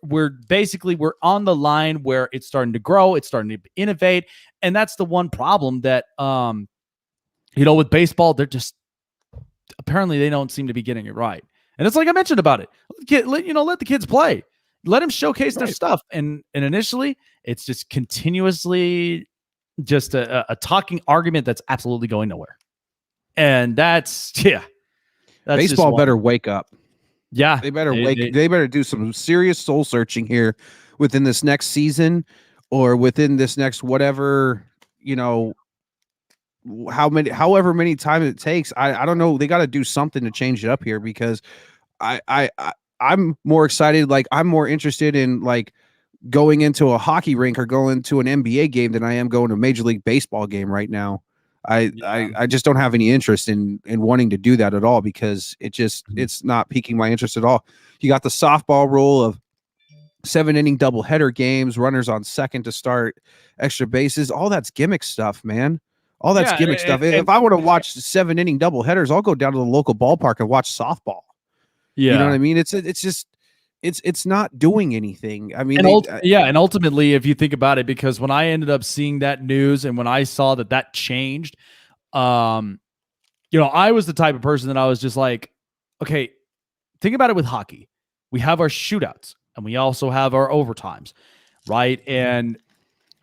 we're basically on the line where it's starting to grow, it's starting to innovate. And that's the one problem that, with baseball, they're just, apparently they don't seem to be getting it right. And it's like I mentioned about it. Let the kids play. Let them showcase their stuff. And initially, it's just continuously just a talking argument that's absolutely going nowhere. And that's baseball better wake up. Yeah. They better they better do some serious soul searching here within this next season or within this next whatever, however many times it takes. I don't know. They got to do something to change it up here, because I'm more excited. Like, I'm more interested in like going into a hockey rink or going to an NBA game than I am going to a Major League Baseball game right now. I just don't have any interest in wanting to do that at all, because it's not piquing my interest at all. You got the softball rule of 7-inning doubleheader games, runners on second to start, extra bases. All that's gimmick stuff, man. All that's gimmick stuff. If I want to watch 7-inning doubleheaders, I'll go down to the local ballpark and watch softball. Yeah, you know what I mean? It's not doing anything. I mean, and ultimately, if you think about it, because when I ended up seeing that news and when I saw that changed, I was the type of person that I was just like, okay, think about it with hockey. We have our shootouts and we also have our overtimes, right? And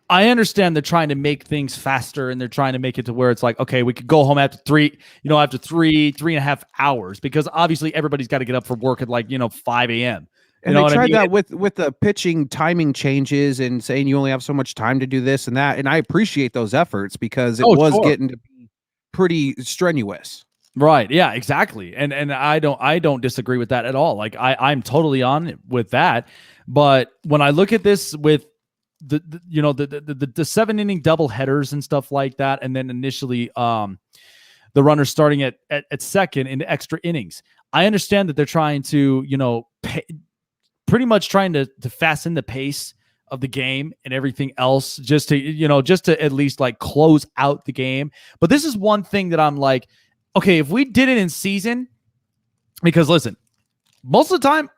I understand they're trying to make things faster and they're trying to make it to where it's like, okay, we could go home after three and a half hours, because obviously everybody's got to get up for work at 5 a.m. And they tried that with the pitching timing changes and saying you only have so much time to do this and that. And I appreciate those efforts, because it was getting to be pretty strenuous. Right. Yeah, exactly. And I don't disagree with that at all. Like I'm totally on with that. But when I look at this with the 7-inning double headers and stuff like that, and then initially the runner starting at second in extra innings, I understand that they're trying to pretty much trying to fasten the pace of the game and everything else, just to at least like close out the game. But this is one thing that I'm like, okay, if we did it in season, because listen, most of the time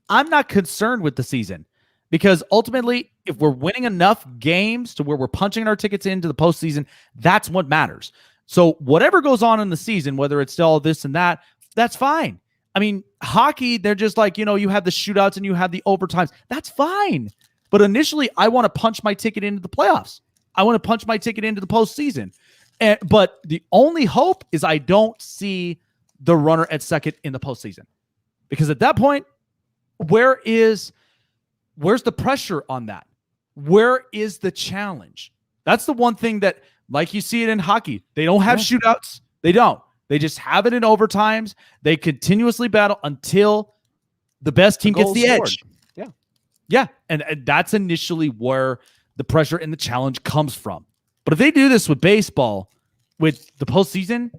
I'm not concerned with the season, because ultimately, if we're winning enough games to where we're punching our tickets into the postseason, that's what matters. So whatever goes on in the season, whether it's all this and that, that's fine. I mean, hockey, they're just like, you have the shootouts and you have the overtimes. That's fine. But initially, I want to punch my ticket into the playoffs. I want to punch my ticket into the postseason. But the only hope is I don't see the runner at second in the postseason. Because at that point, where's the pressure on that? Where is the challenge? That's the one thing that, like you see it in hockey, they don't have shootouts. They don't. They just have it in overtimes. They continuously battle until the best team gets the edge. Yeah. And that's initially where the pressure and the challenge comes from. But if they do this with baseball, with the postseason,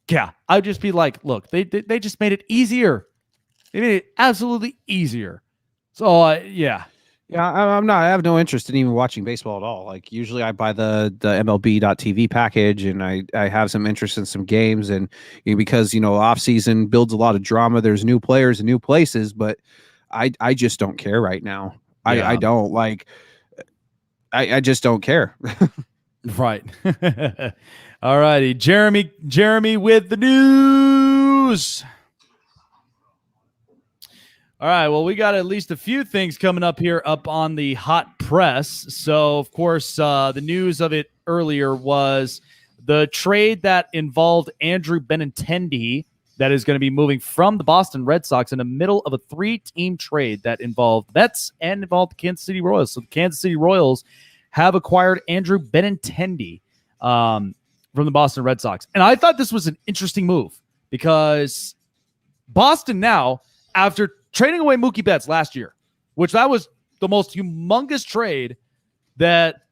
yeah, I'd just be like, look, they just made it easier. They made it absolutely easier. So, yeah. Yeah, I have no interest in even watching baseball at all. Like usually I buy the MLB.TV package and I have some interest in some games and because, off season builds a lot of drama. There's new players and new places, but I just don't care right now. Yeah. I don't like, I just don't care. Right. All righty. Jeremy with the news. All right, well, we got at least a few things coming up here up on the hot press. So, of course, the news of it earlier was the trade that involved Andrew Benintendi that is going to be moving from the Boston Red Sox in the middle of a 3-team trade that involved Mets and involved the Kansas City Royals. So the Kansas City Royals have acquired Andrew Benintendi from the Boston Red Sox. And I thought this was an interesting move because Boston now, after trading away Mookie Betts last year, which that was the most humongous trade that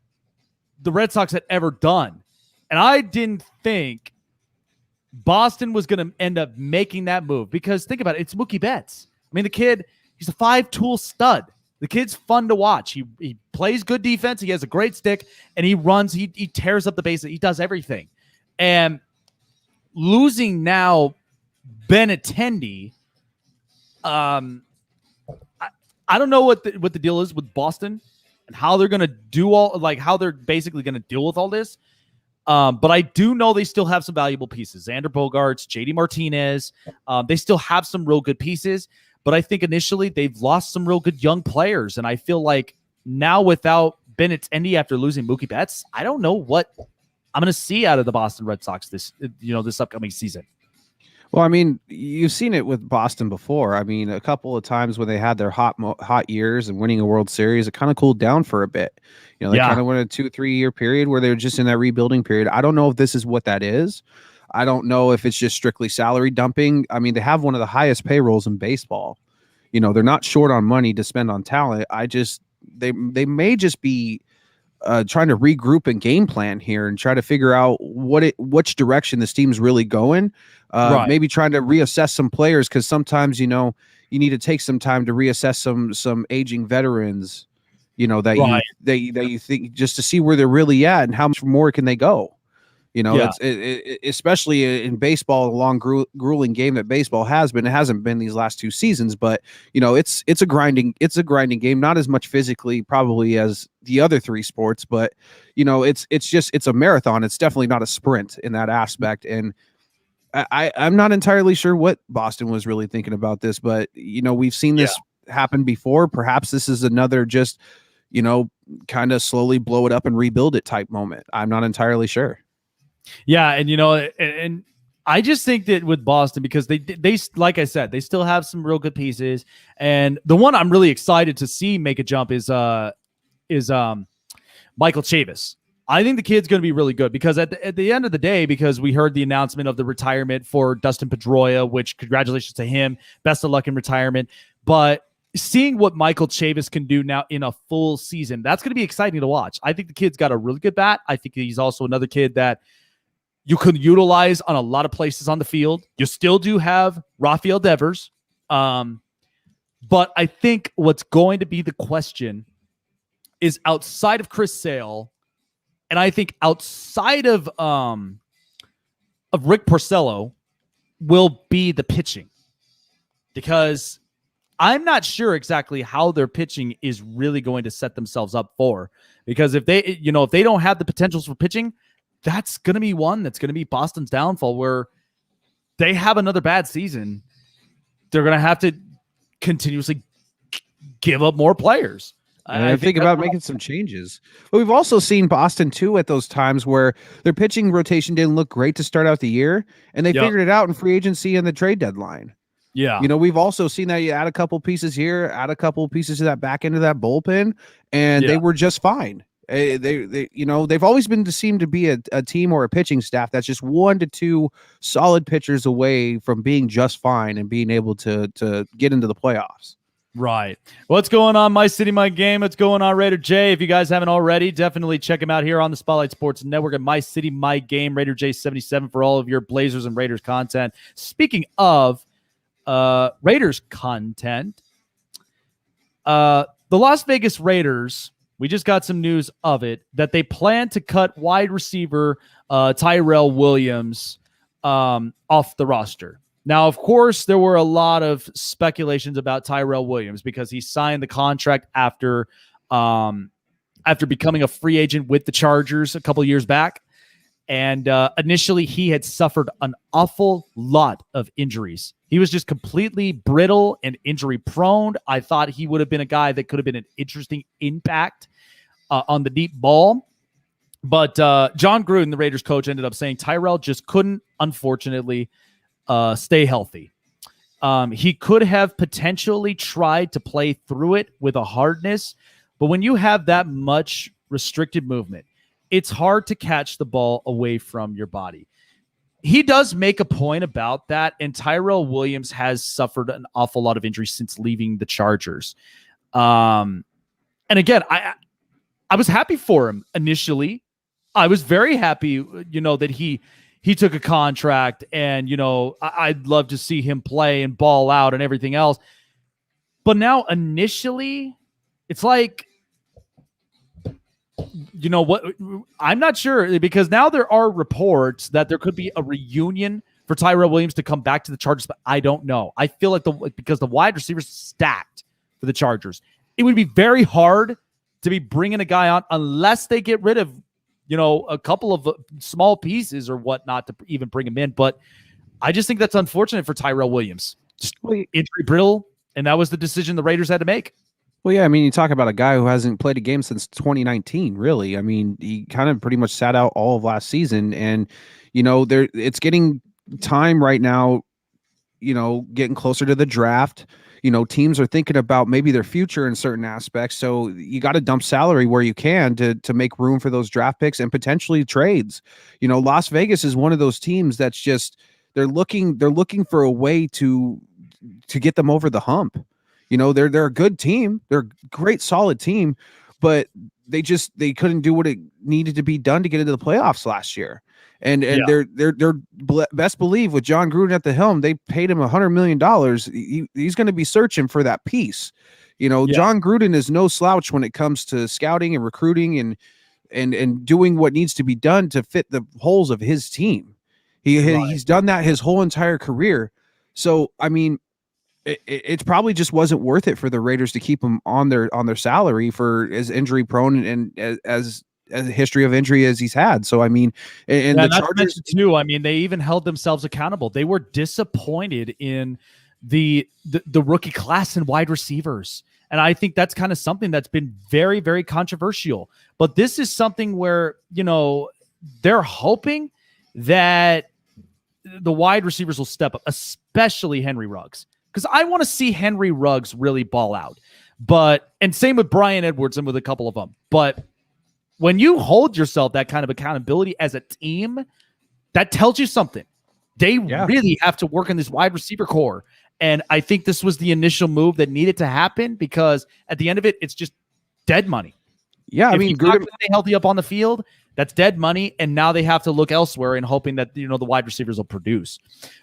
the Red Sox had ever done. And I didn't think Boston was going to end up making that move because think about it. It's Mookie Betts. I mean, the kid, he's a 5-tool stud. The kid's fun to watch. He plays good defense. He has a great stick and he runs. He tears up the base. He does everything. And losing now Benintendi, I don't know what the deal is with Boston and how they're going to do how they're basically going to deal with all this. But I do know they still have some valuable pieces. Xander Bogaerts, JD Martinez. They still have some real good pieces, but I think initially they've lost some real good young players. And I feel like now without Benintendi after losing Mookie Betts, I don't know what I'm going to see out of the Boston Red Sox this upcoming season. Well, I mean, you've seen it with Boston before. I mean, a couple of times when they had their hot years and winning a World Series, it kind of cooled down for a bit. They kind of went a 2-3 year period where they were just in that rebuilding period. I don't know if this is what that is. I don't know if it's just strictly salary dumping. I mean, they have one of the highest payrolls in baseball. They're not short on money to spend on talent. They may just be trying to regroup and game plan here and try to figure out which direction this team's really going. Right. Maybe trying to reassess some players because sometimes you need to take some time to reassess some aging veterans. That you think just to see where they're really at and how much more can they go. That's especially in baseball, a long grueling game that baseball has been. It hasn't been these last 2 seasons, but it's a grinding game. Not as much physically probably as the other 3 sports, but it's a marathon. It's definitely not a sprint in that aspect. And I'm not entirely sure what Boston was really thinking about this, but we've seen this happen before. Perhaps this is another just kind of slowly blow it up and rebuild it type moment. I'm not entirely sure. Yeah, and and I just think that with Boston, because they like I said, they still have some real good pieces, and the one I'm really excited to see make a jump is Michael Chavis. I think the kid's going to be really good because at the end of the day, because we heard the announcement of the retirement for Dustin Pedroia, which congratulations to him, best of luck in retirement. But seeing what Michael Chavis can do now in a full season, that's going to be exciting to watch. I think the kid's got a really good bat. I think he's also another kid that you could utilize on a lot of places on the field. You still do have Rafael Devers. But I think what's going to be the question is outside of Chris Sale, and I think outside of Rick Porcello, will be the pitching. Because I'm not sure exactly how their pitching is really going to set themselves up for. Because if they don't have the potentials for pitching, that's going to be one that's going to be Boston's downfall, where they have another bad season. They're going to have to continuously give up more players. I think about making some changes. But we've also seen Boston too at those times where their pitching rotation didn't look great to start out the year, and they figured it out in free agency and the trade deadline. Yeah. We've also seen that you add a couple pieces here, add a couple pieces to that back end of that bullpen, and they were just fine. They've always been seem to be a team or a pitching staff that's just 1 to 2 solid pitchers away from being just fine and being able to get into the playoffs. Right. What's going on, My City, My Game? What's going on, Raider J? If you guys haven't already, definitely check him out here on the Spotlight Sports Network at My City, My Game, Raider J77 for all of your Blazers and Raiders content. Speaking of Raiders content, the Las Vegas Raiders, we just got some news of it, that they plan to cut wide receiver Tyrell Williams off the roster. Now, of course, there were a lot of speculations about Tyrell Williams because he signed the contract after becoming a free agent with the Chargers a couple of years back. And initially, he had suffered an awful lot of injuries. He was just completely brittle and injury prone. I thought he would have been a guy that could have been an interesting impact on the deep ball. But John Gruden, the Raiders coach, ended up saying Tyrell just couldn't, unfortunately, stay healthy. He could have potentially tried to play through it with a hardness, but when you have that much restricted movement, it's hard to catch the ball away from your body. He does make a point about that, and Tyrell Williams has suffered an awful lot of injuries since leaving the Chargers. And again, I was happy for him initially. I was very happy, that he took a contract, and, I'd love to see him play and ball out and everything else. But now initially, it's like, what? I'm not sure, because now there are reports that there could be a reunion for Tyrell Williams to come back to the Chargers, but I don't know. I feel like because the wide receivers stacked for the Chargers, it would be very hard to be bringing a guy on unless they get rid of a couple of small pieces or whatnot to even bring him in. But I just think that's unfortunate for Tyrell Williams. Just injury brittle, and that was the decision the Raiders had to make. Well, yeah, I mean, you talk about a guy who hasn't played a game since 2019, really. I mean, he kind of pretty much sat out all of last season, and, it's getting time right now, getting closer to the draft. Teams are thinking about maybe their future in certain aspects. So you got to dump salary where you can to make room for those draft picks and potentially trades. Las Vegas is one of those teams that's just, they're looking for a way to get them over the hump. They're a good team. They're a great, solid team, but they couldn't do what it needed to be done to get into the playoffs last year. And they're best believe with John Gruden at the helm, they paid him $100 million. He's going to be searching for that piece. John Gruden is no slouch when it comes to scouting and recruiting and doing what needs to be done to fit the holes of his team. He's done that his whole entire career. So, I mean, it probably just wasn't worth it for the Raiders to keep him on their salary for as injury prone and as a history of injury as he's had. So, I mean, and the Chargers too, I mean, they even held themselves accountable. They were disappointed in the rookie class and wide receivers. And I think that's kind of something that's been very, very controversial. But this is something where, they're hoping that the wide receivers will step up, especially Henry Ruggs. Because I want to see Henry Ruggs really ball out. And same with Bryant Edwards and with a couple of them. But when you hold yourself that kind of accountability as a team, that tells you something. They really have to work on this wide receiver core. And I think this was the initial move that needed to happen, because at the end of it, it's just dead money. Yeah, I mean, Gruden stay healthy up on the field, that's dead money. And now they have to look elsewhere and hoping that, the wide receivers will produce.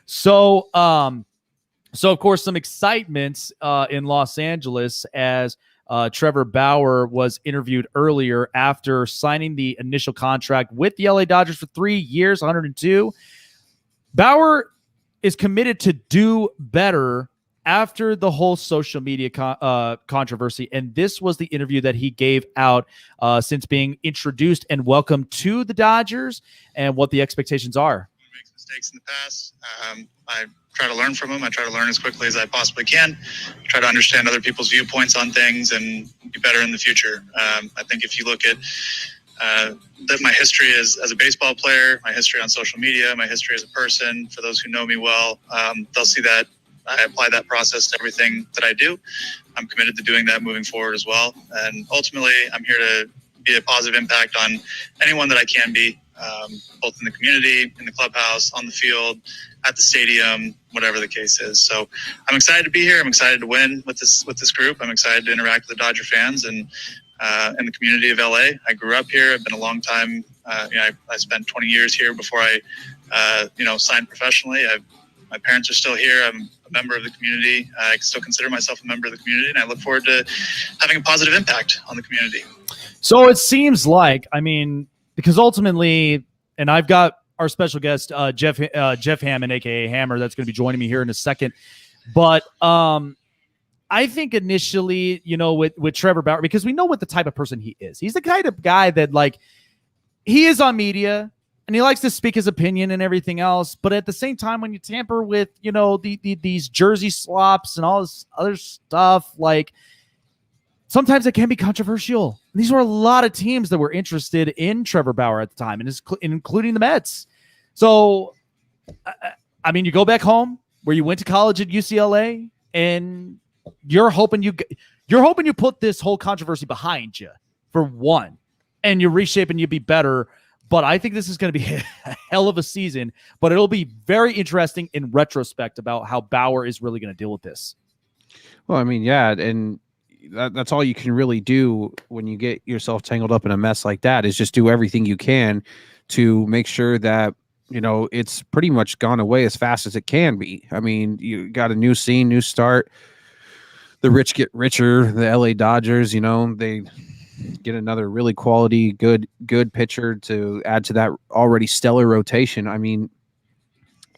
So of course, some excitement in Los Angeles as Trevor Bauer was interviewed earlier after signing the initial contract with the LA Dodgers for 3 years, 102. Bauer is committed to do better after the whole social media controversy. And this was the interview that he gave out since being introduced and welcomed to the Dodgers, and what the expectations are. Makes mistakes in the past. I try to learn from them. I try to learn as quickly as I possibly can. Try to understand other people's viewpoints on things and be better in the future. I think if you look at that my history as a baseball player, my history on social media, my history as a person, for those who know me well, they'll see that I apply that process to everything that I do. I'm committed to doing that moving forward as well. And ultimately, I'm here to be a positive impact on anyone that I can be, both in the community, in the clubhouse, on the field, at the stadium, whatever the case is. So I'm excited to be here. I'm excited to win with this group. I'm excited to interact with the Dodger fans and in the community of LA. I grew up here. I've been a long time. I spent 20 years here before I, signed professionally. My parents are still here. I'm a member of the community. I still consider myself a member of the community, and I look forward to having a positive impact on the community. So it seems like, because ultimately, and I've got our special guest, Jeff Hammond, a.k.a. Hammer, that's going to be joining me here in a second. But I think initially, with Trevor Bauer, because we know what the type of person he is. He's the kind of guy that, he is on media, and he likes to speak his opinion and everything else. But at the same time, when you tamper with, these jersey swaps and all this other stuff, sometimes it can be controversial. These were a lot of teams that were interested in Trevor Bauer at the time, and including the Mets. So, you go back home where you went to college at UCLA, and you're hoping you put this whole controversy behind you, for one, and you reshape and you be better. But I think this is going to be a hell of a season, but it'll be very interesting in retrospect about how Bauer is really going to deal with this. Well, and that's all you can really do when you get yourself tangled up in a mess like that, is just do everything you can to make sure that, it's pretty much gone away as fast as it can be. You got a new scene, new start. The rich get richer. The LA Dodgers, they get another really quality, good pitcher to add to that already stellar rotation.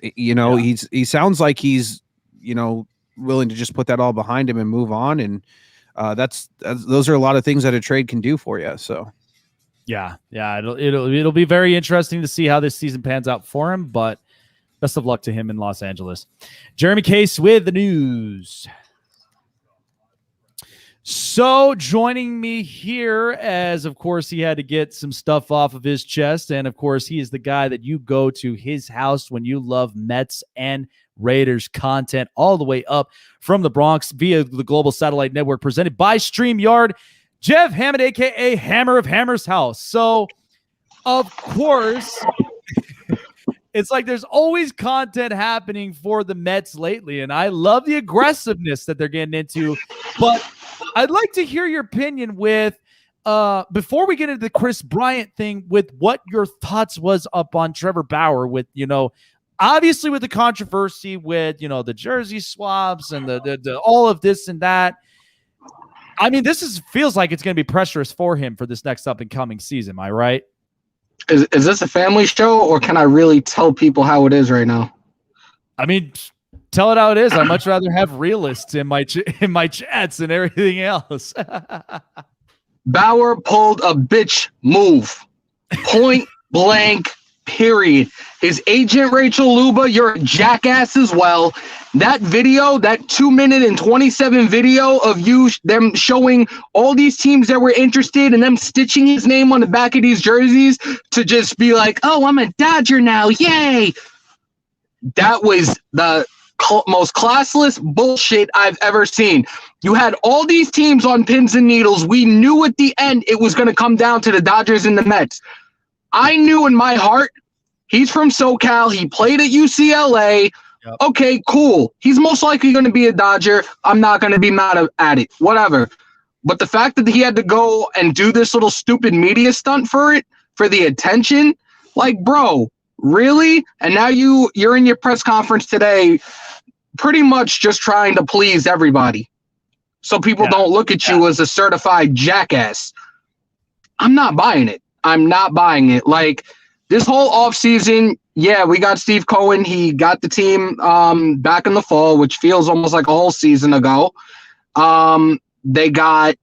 He sounds like he's, willing to just put that all behind him and move on. And those are a lot of things that a trade can do for you. So, yeah, it'll be very interesting to see how this season pans out for him. But best of luck to him in Los Angeles. Jeremy Case with the news. So joining me here, as of course he had to get some stuff off of his chest, and of course he is the guy that you go to his house when you love Mets and Raiders content all the way up from the Bronx via the Global Satellite Network, presented by StreamYard. Jeff Hammond, a.k.a. Hammer of Hammer's House. So, of course, it's like there's always content happening for the Mets lately, and I love the aggressiveness that they're getting into. But I'd like to hear your opinion with, before we get into the Kris Bryant thing, with what your thoughts was up on Trevor Bauer with, obviously with the controversy with, the jersey swaps and the all of this and that. This feels like it's going to be pressurous for him for this next up and coming season. Am I right? Is this a family show, or can I really tell people how it is right now? Tell it how it is. I'd much rather have realists in my chats and everything else. Bauer pulled a bitch move. Point blank, period. His agent, Rachel Luba, you're a jackass as well. That video, that 2 minute and 27 video of them showing all these teams that were interested and them stitching his name on the back of these jerseys to just be like, oh, I'm a Dodger now. Yay. That was the most classless bullshit I've ever seen. You had all these teams on pins and needles. We knew at the end it was going to come down to the Dodgers and the Mets. I knew in my heart, he's from SoCal. He played at UCLA. Yep. Okay, cool. He's most likely going to be a Dodger. I'm not going to be mad at it. Whatever. But the fact that he had to go and do this little stupid media stunt for the attention, bro, really? And now you're in your press conference today pretty much just trying to please everybody so people don't look at you as a certified jackass. I'm not buying it. I'm not buying it. This whole offseason, we got Steve Cohen. He got the team back in the fall, which feels almost like a whole season ago. They got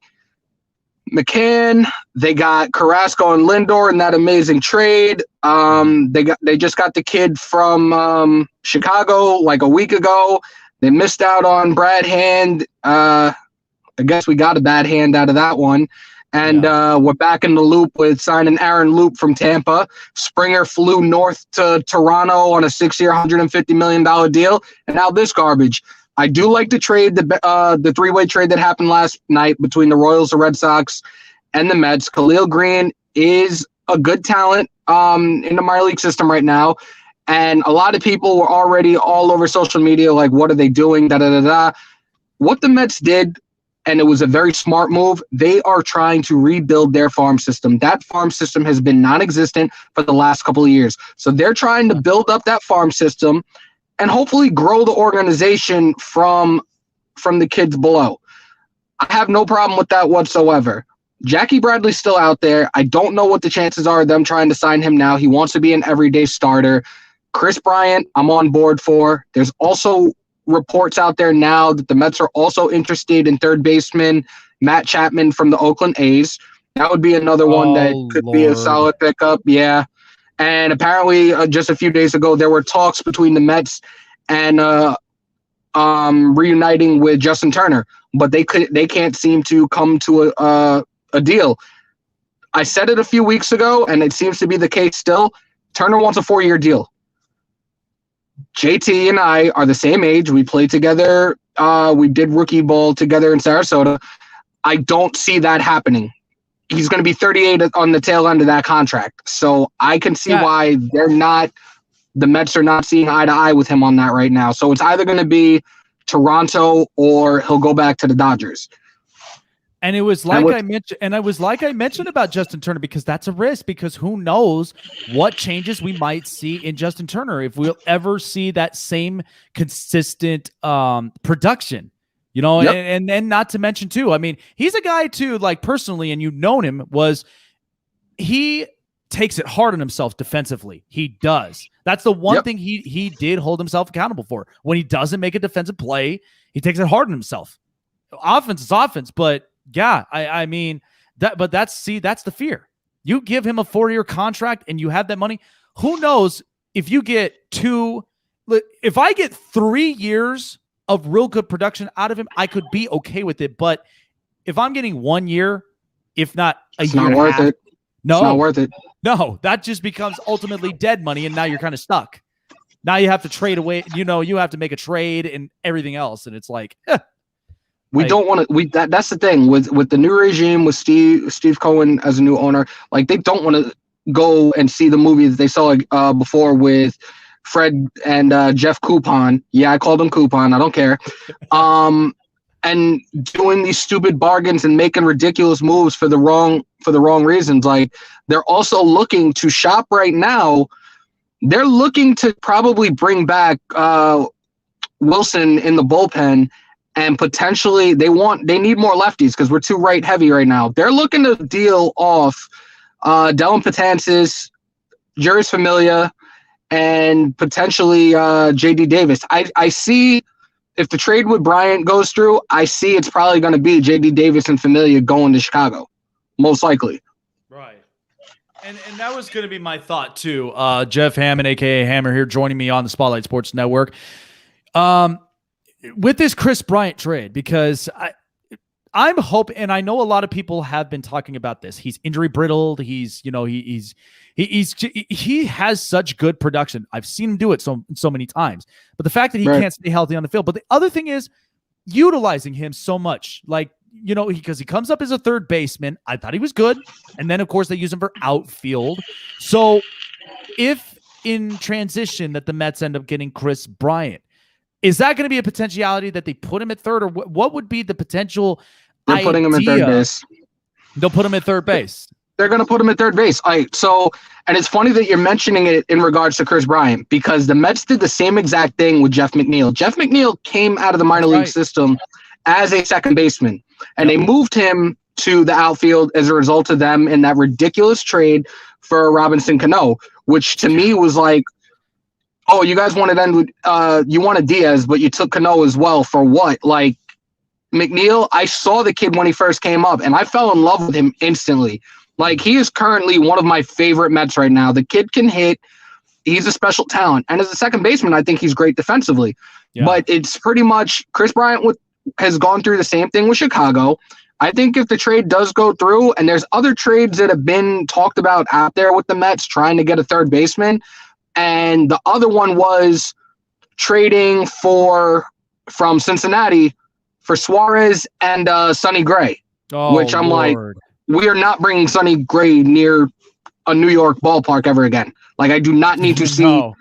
McCann. They got Carrasco and Lindor in that amazing trade. They just got the kid from Chicago like a week ago. They missed out on Brad Hand. I guess we got a bad hand out of that one. And we're back in the loop with signing Aaron Loop from Tampa. Springer flew north to Toronto on a 6-year, $150 million deal. And now this garbage. I do like the trade, the three-way trade that happened last night between the Royals, the Red Sox, and the Mets. Khalil Green is a good talent in the minor league system right now. And a lot of people were already all over social media like, what are they doing? Da-da-da-da. What the Mets did, and it was a very smart move, they are trying to rebuild their farm system. That farm system has been non-existent for the last couple of years. So they're trying to build up that farm system and hopefully grow the organization from the kids below. I have no problem with that whatsoever. Jackie Bradley's still out there. I don't know what the chances are of them trying to sign him now. He wants to be an everyday starter. Kris Bryant, I'm on board for. There's also reports out there now that the Mets are also interested in third baseman Matt Chapman from the Oakland A's. That would be another one that could be a solid pickup. Yeah. And apparently just a few days ago, there were talks between the Mets and reuniting with Justin Turner, but they can't seem to come to a deal. I said it a few weeks ago, and it seems to be the case still. Turner wants a 4-year deal. JT and I are the same age. We played together. We did rookie ball together in Sarasota. I don't see that happening. He's going to be 38 on the tail end of that contract. So I can see why the Mets are not seeing eye to eye with him on that right now. So it's either going to be Toronto or he'll go back to the Dodgers. And it was like I mentioned about Justin Turner, because that's a risk, because who knows what changes we might see in Justin Turner if we'll ever see that same consistent production, you know. Yep. And then not to mention too, I mean, he's a guy too, like personally, and you've known him, he takes it hard on himself defensively. He does. That's the one thing he did hold himself accountable for. When he doesn't make a defensive play, he takes it hard on himself. Offense is offense, but yeah, I mean that's the fear. You give him a 4-year contract and you have that money. Who knows if you get if I get 3 years of real good production out of him, I could be okay with it. But if I'm getting 1 year, if not a year, not worth it. No, it's not worth it. No, that just becomes ultimately dead money, and now you're kind of stuck. Now you have to trade away. You know, you have to make a trade and everything else, and it's like. We don't want to. That's the thing with the new regime, with Steve Cohen as a new owner. Like, they don't want to go and see the movie that they saw before with Fred and Jeff Coupon. Yeah, I called him Coupon. I don't care. And doing these stupid bargains and making ridiculous moves for the wrong reasons. Like, they're also looking to shop right now. They're looking to probably bring back Wilson in the bullpen. And potentially they need more lefties because we're too right heavy right now. They're looking to deal off Dellin Betances, Juris Familia, and potentially JD Davis. I see, if the trade with Bryant goes through, I see it's probably going to be JD Davis and Familia going to Chicago, most likely. Right. And that was going to be my thought too. Jeff Hammond, aka Hammer, here joining me on the Spotlight Sports Network. With this Kris Bryant trade, because I'm hoping, and I know a lot of people have been talking about this. He's injury brittled. He's, you know, he has such good production. I've seen him do it so many times. But the fact that he can't stay healthy on the field. But the other thing is utilizing him so much, like, you know, because he comes up as a third baseman. I thought he was good, and then of course they use him for outfield. So if in transition that the Mets end up getting Kris Bryant, is that going to be a potentiality that they put him at third, or what would be the potential? They're putting him at third base. They'll put him at third base. They're going to put him at third base. All right. So, and it's funny that you're mentioning it in regards to Kris Bryant, because the Mets did the same exact thing with Jeff McNeil. Jeff McNeil came out of the minor league system as a second baseman, and they moved him to the outfield as a result of them in that ridiculous trade for Robinson Cano, which to me was like, oh, you guys wanted you wanted Diaz, but you took Cano as well for what? Like, McNeil, I saw the kid when he first came up, and I fell in love with him instantly. Like, he is currently one of my favorite Mets right now. The kid can hit. He's a special talent. And as a second baseman, I think he's great defensively. Yeah. But it's pretty much Kris Bryant has gone through the same thing with Chicago. I think if the trade does go through, and there's other trades that have been talked about out there with the Mets trying to get a third baseman, and the other one was trading from Cincinnati for Suarez and Sonny Gray, which I'm Lord. we are not bringing Sonny Gray near a New York ballpark ever again. Like, I do not need to see. No.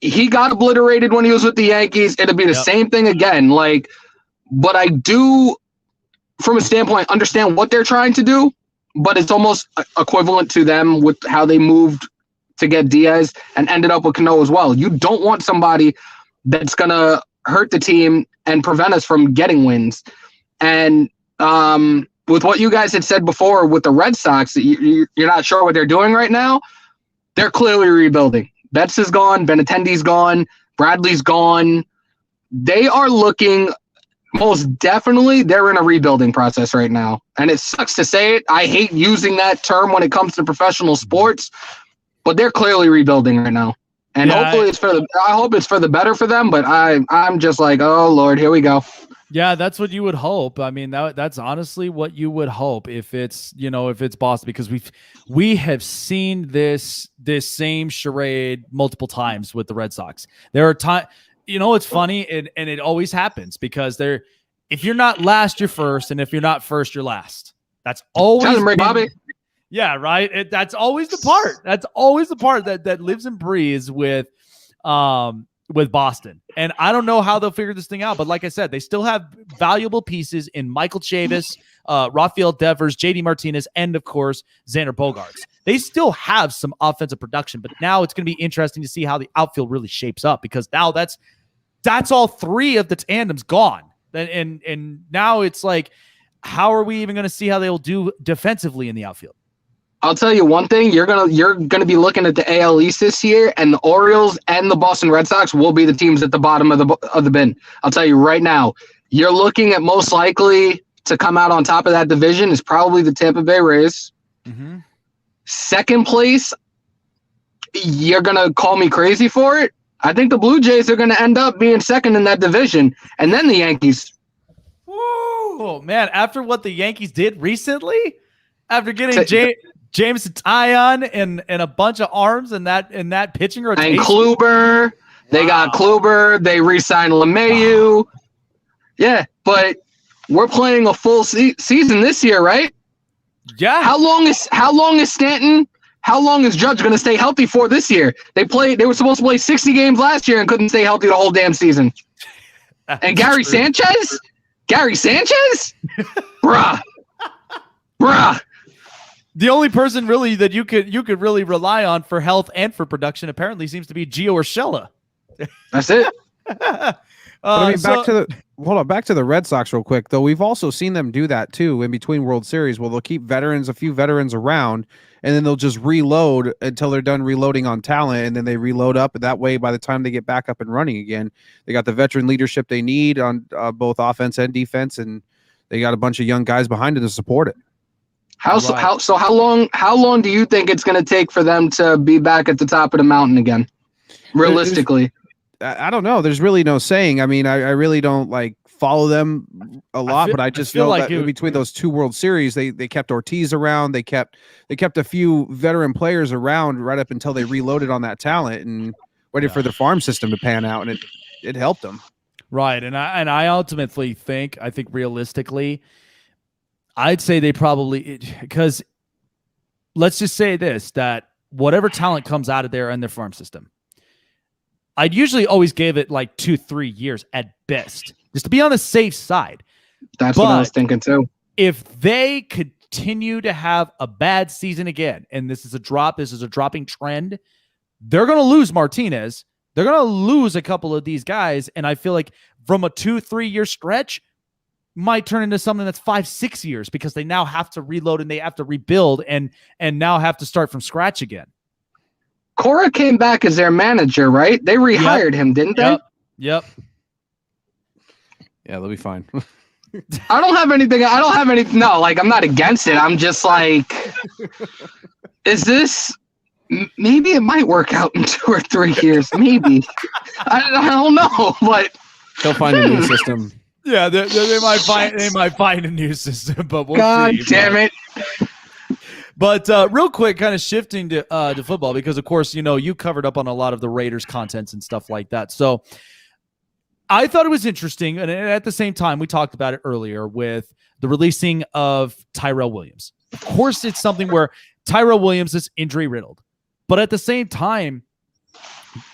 He got obliterated when he was with the Yankees. It'll be the same thing again. Like, but I do, from a standpoint, understand what they're trying to do, but it's almost equivalent to them with how they moved to get Diaz and ended up with Cano as well. You don't want somebody that's going to hurt the team and prevent us from getting wins. And with what you guys had said before with the Red Sox, you're not sure what they're doing right now. They're clearly rebuilding. Betts is gone. Benintendi's gone. Bradley's gone. They are looking, most definitely, they're in a rebuilding process right now. And it sucks to say it. I hate using that term when it comes to professional sports, but they're clearly rebuilding right now. And hopefully I hope it's for the better for them, but I'm just like, oh Lord, here we go. Yeah, that's what you would hope. I mean, that's honestly what you would hope if it's Boston, because we have seen this same charade multiple times with the Red Sox. There are times, it's funny, and it always happens because if you're not last, you're first, and if you're not first, you're last. That's always Bobby. Yeah, right. That's always the part. That's always the part that lives and breathes with Boston. And I don't know how they'll figure this thing out, but like I said, they still have valuable pieces in Michael Chavis, Rafael Devers, JD Martinez, and of course, Xander Bogaerts. They still have some offensive production, but now it's going to be interesting to see how the outfield really shapes up, because now that's all three of the tandems gone. And now it's like, how are we even going to see how they will do defensively in the outfield? I'll tell you one thing, you're gonna be looking at the AL East this year, and the Orioles and the Boston Red Sox will be the teams at the bottom of the bin. I'll tell you right now, you're looking at most likely to come out on top of that division is probably the Tampa Bay Rays. Mm-hmm. Second place, you're gonna call me crazy for it, I think the Blue Jays are gonna end up being second in that division, and then the Yankees. Oh man, after what the Yankees did recently, after getting Jameson Taillon and a bunch of arms in that pitching rotation. And Kluber. They got Kluber. They re-signed LeMahieu. Wow. Yeah, but we're playing a full season this year, right? Yeah. How long is Stanton? How long is Judge going to stay healthy for this year? They were supposed to play 60 games last year and couldn't stay healthy the whole damn season. And Gary Sanchez? Bruh. The only person really that you could really rely on for health and for production apparently seems to be Gio Urshela. That's it. Back to the Red Sox real quick, though. We've also seen them do that too in between World Series. Well, they'll keep a few veterans around, and then they'll just reload until they're done reloading on talent, and then they reload up. And that way, by the time they get back up and running again, they got the veteran leadership they need on both offense and defense, and they got a bunch of young guys behind it to support it. How long do you think it's going to take for them to be back at the top of the mountain again? Realistically, I don't know. There's really no saying. I mean, I really don't follow them a lot, but I just know that between those two World Series, they kept Ortiz around. They kept a few veteran players around right up until they reloaded on that talent and waited for the farm system to pan out, and it helped them. Right, and I ultimately think realistically, I'd say they probably, because let's just say this, that whatever talent comes out of there in their farm system, I'd usually always give it 2-3 years at best, just to be on the safe side. That's what I was thinking too. If they continue to have a bad season again, and this is a dropping trend, they're going to lose Martinez. They're going to lose a couple of these guys. And I feel like from a 2-3 year stretch, might turn into something that's 5-6 years, because they now have to reload and they have to rebuild and now have to start from scratch again. Cora came back as their manager, right? They rehired him, didn't they? Yep. Yeah, they'll be fine. I don't have anything. No, I'm not against it. I'm just is this, maybe it might work out in 2 or 3 years. Maybe. I don't know, but they'll find a new system. Yeah, they might find a new system, but we'll see. God damn it. But real quick, kind of shifting to football, because of course, you covered up on a lot of the Raiders contents and stuff like that. So I thought it was interesting, and at the same time, we talked about it earlier with the releasing of Tyrell Williams. Of course, it's something where Tyrell Williams is injury riddled, but at the same time,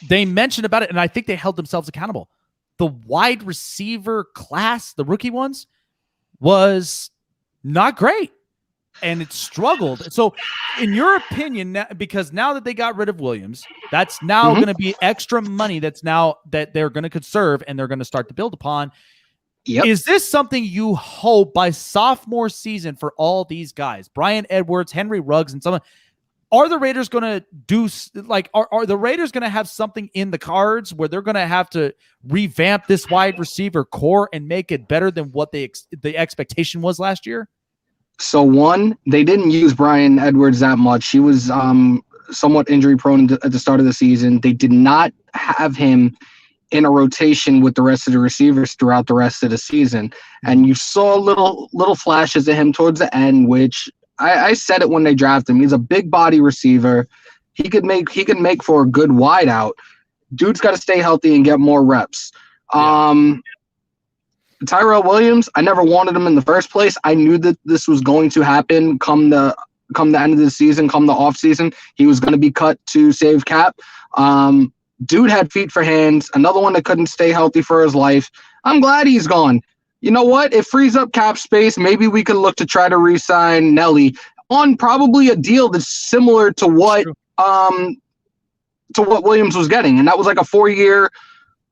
they mentioned about it, and I think they held themselves accountable. The wide receiver class, the rookie ones, was not great, and it struggled. So, in your opinion, because now that they got rid of Williams, that's now going to be extra money that's now that they're going to conserve and they're going to start to build upon. Yep. Is this something you hope by sophomore season for all these guys, Bryant Edwards, Henry Ruggs, and someone? Are the Raiders going to do like, are the Raiders going to have something in the cards where they're going to have to revamp this wide receiver core and make it better than what the expectation was last year? So one, they didn't use Brian Edwards that much. He was somewhat injury prone at the start of the season. They did not have him in a rotation with the rest of the receivers throughout the rest of the season. And you saw little flashes of him towards the end, which I said it when they drafted him. He's a big body receiver. He could make for a good wideout. Dude's got to stay healthy and get more reps. Yeah. Tyrell Williams, I never wanted him in the first place. I knew that this was going to happen come the end of the season, come the off season. He was going to be cut to save cap. Dude had feet for hands. Another one that couldn't stay healthy for his life. I'm glad he's gone. You know what? It frees up cap space. Maybe we could look to try to re-sign Nelly on probably a deal that's similar to what Williams was getting, and that was like a 4-year,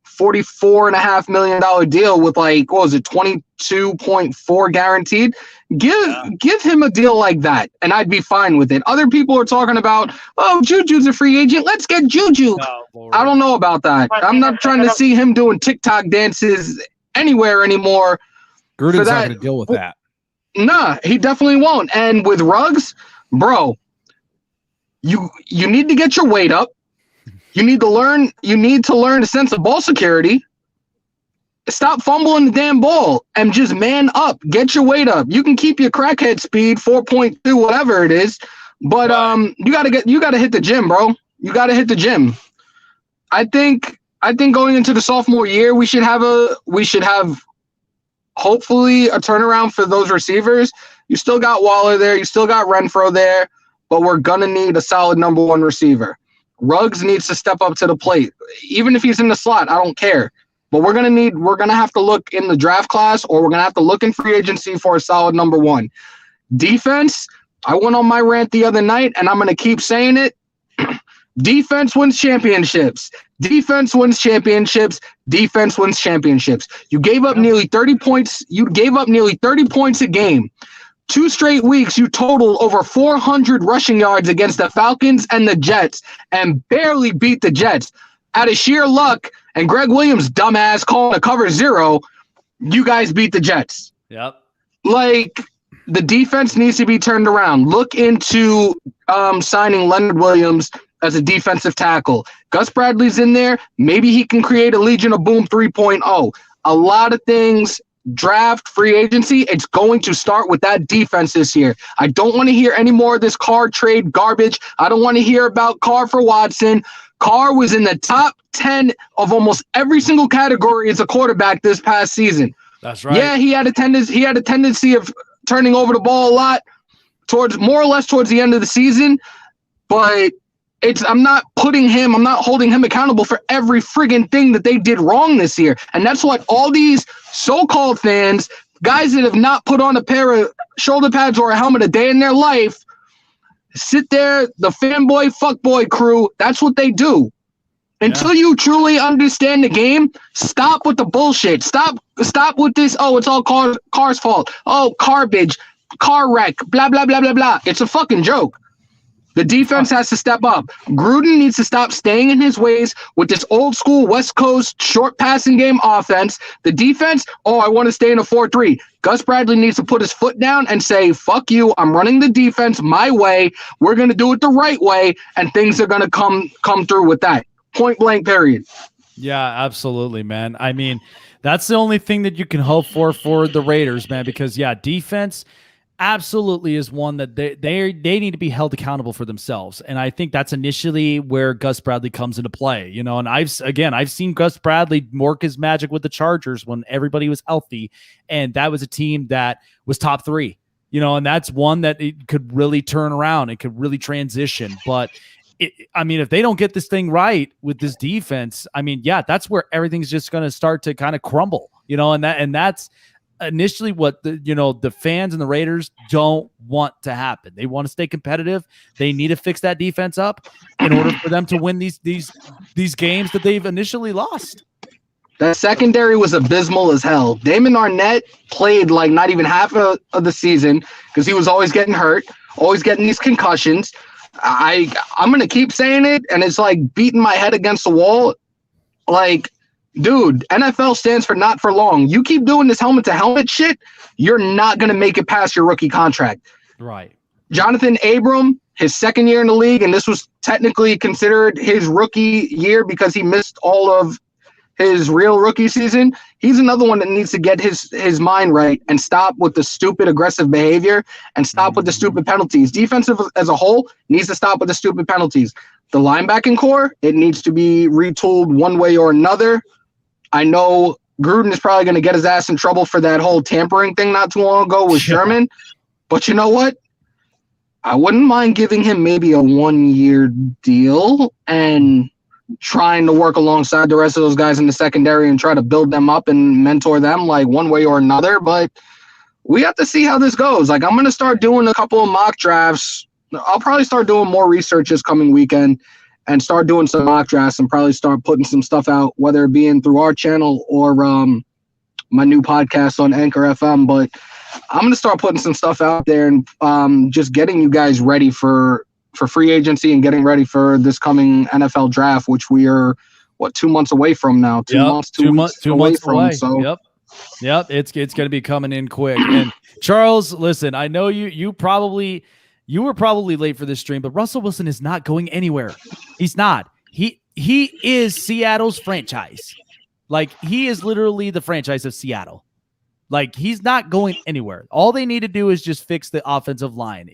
$44.5 million deal with like, what was it, 22.4 guaranteed. Give him a deal like that, and I'd be fine with it. Other people are talking about, oh, Juju's a free agent. Let's get Juju. Oh, I don't know about that. I'm not trying to see him doing TikTok dances anywhere anymore. Gruden's not going to deal with that. Nah, he definitely won't. And with Ruggs, bro, you need to get your weight up. You need to learn a sense of ball security. Stop fumbling the damn ball and just man up. Get your weight up. You can keep your crackhead speed 4.2, whatever it is, but you gotta hit the gym, bro. You gotta hit the gym. I think going into the sophomore year, we should have hopefully a turnaround for those receivers. You still got Waller there, you still got Renfro there, but we're gonna need a solid number one receiver. Ruggs needs to step up to the plate. Even if he's in the slot, I don't care. But we're gonna have to look in the draft class, or we're gonna have to look in free agency for a solid number one. Defense, I went on my rant the other night, and I'm gonna keep saying it. Defense wins championships. Defense wins championships. Defense wins championships. You gave up nearly 30 points. You gave up nearly 30 points a game. 2 straight weeks, you totaled over 400 rushing yards against the Falcons and the Jets and barely beat the Jets. Out of sheer luck and Greg Williams' dumbass calling a cover 0, you guys beat the Jets. Yep. Like, the defense needs to be turned around. Look into signing Leonard Williams as a defensive tackle. Gus Bradley's in there. Maybe he can create a Legion of Boom 3.0. A lot of things. Draft, free agency, it's going to start with that defense this year. I don't want to hear any more of this Carr trade garbage. I don't want to hear about Carr for Watson. Carr was in the top 10 of almost every single category as a quarterback this past season. That's right. Yeah, he had a tendency of turning over the ball a lot more or less towards the end of the season, but I'm not holding him accountable for every friggin' thing that they did wrong this year. And that's what all these so-called fans, guys that have not put on a pair of shoulder pads or a helmet a day in their life, sit there, the fanboy, fuckboy crew, that's what they do. Until you truly understand the game, stop with the bullshit. Stop with this, oh, it's all Carr's fault. Oh, garbage, car wreck, blah, blah, blah, blah, blah. It's a fucking joke. The defense has to step up. Gruden needs to stop staying in his ways with this old school West Coast short passing game offense. The defense, I want to stay in a 4-3. Gus Bradley needs to put his foot down and say, fuck you, I'm running the defense my way. We're going to do it the right way, and things are going to come through with that. Point blank, period. Yeah, absolutely, man. I mean, that's the only thing that you can hope for the Raiders, man, because, defense – absolutely is one that they need to be held accountable for themselves. And I think that's initially where Gus Bradley comes into play, you know, and I've seen Gus Bradley work his magic with the Chargers when everybody was healthy. And that was a team that was top 3, you know, and that's one that it could really turn around. It could really transition. But I mean, if they don't get this thing right with this defense, I mean, yeah, that's where everything's just going to start to kind of crumble, you know, and that's initially what the fans and the Raiders don't want to happen. They want to stay competitive. They need to fix that defense up in order for them to win these games that they've initially lost. That secondary was abysmal as hell. Damon Arnett played like not even half of the season because he was always getting hurt, always getting these concussions. I'm going to keep saying it, and it's like beating my head against the wall. Like, dude, NFL stands for not for long. You keep doing this helmet-to-helmet shit, you're not going to make it past your rookie contract. Right. Jonathan Abram, his second year in the league, and this was technically considered his rookie year because he missed all of his real rookie season. He's another one that needs to get his mind right and stop with the stupid aggressive behavior and stop with the stupid penalties. Defensive as a whole needs to stop with the stupid penalties. The linebacking core, it needs to be retooled one way or another. I know Gruden is probably going to get his ass in trouble for that whole tampering thing not too long ago with Sherman. But you know what? I wouldn't mind giving him maybe a 1-year deal and trying to work alongside the rest of those guys in the secondary and try to build them up and mentor them like one way or another. But we have to see how this goes. Like, I'm going to start doing a couple of mock drafts. I'll probably start doing more research this coming weekend and start doing some mock drafts and probably start putting some stuff out, whether it be in through our channel or my new podcast on Anchor FM. But I'm going to start putting some stuff out there and just getting you guys ready for free agency and getting ready for this coming NFL draft, which we are, 2 months away from now? 2 months, 2 weeks away from. So Yep. It's going to be coming in quick. And Charles, listen, I know you were probably late for this stream, but Russell Wilson is not going anywhere. He's not. He is Seattle's franchise. Like, he is literally the franchise of Seattle. Like, he's not going anywhere. All they need to do is just fix the offensive line.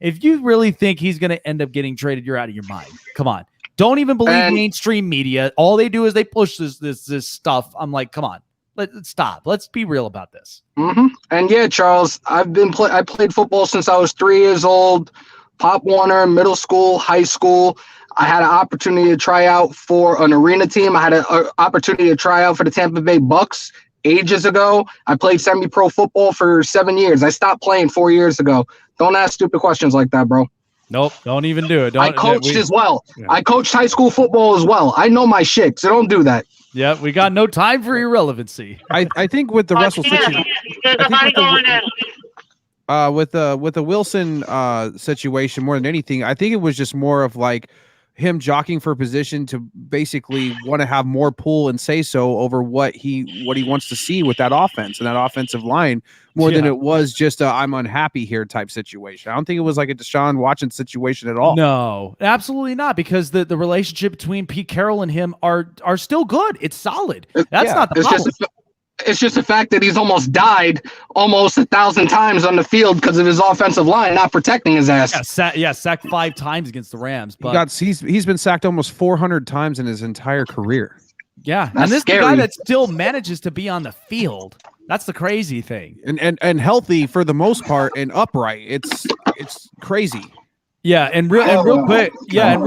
If you really think he's going to end up getting traded, you're out of your mind. Come on. Don't even believe mainstream media. All they do is they push this stuff. I'm like, come on. Let's stop. Let's be real about this. Mm-hmm. And yeah, Charles, I played football since I was 3 years old. Pop Warner, middle school, high school. I had an opportunity to try out for an arena team. I had an opportunity to try out for the Tampa Bay Bucks ages ago. I played semi-pro football for 7 years. I stopped playing 4 years ago. Don't ask stupid questions like that, bro. Nope, don't even do it. I coached as well. Yeah. I coached high school football as well. I know my shit, so don't do that. Yeah, we got no time for irrelevancy. I think with the Russell situation, with the Wilson situation more than anything, I think it was just more of like him jockeying for position to basically want to have more pull and say so over what he wants to see with that offense and that offensive line more than it was just a I'm unhappy here type situation. I don't think it was like a Deshaun Watson situation at all. No, absolutely not, because the relationship between Pete Carroll and him are still good. It's solid. That's not the problem. It's just the fact that he's almost died almost 1,000 times on the field because of his offensive line not protecting his ass. Sacked 5 times against the Rams. But he's been sacked almost 400 times in his entire career. Yeah, and this is the guy that still manages to be on the field. That's the crazy thing. And healthy for the most part and upright. It's crazy. Yeah, and real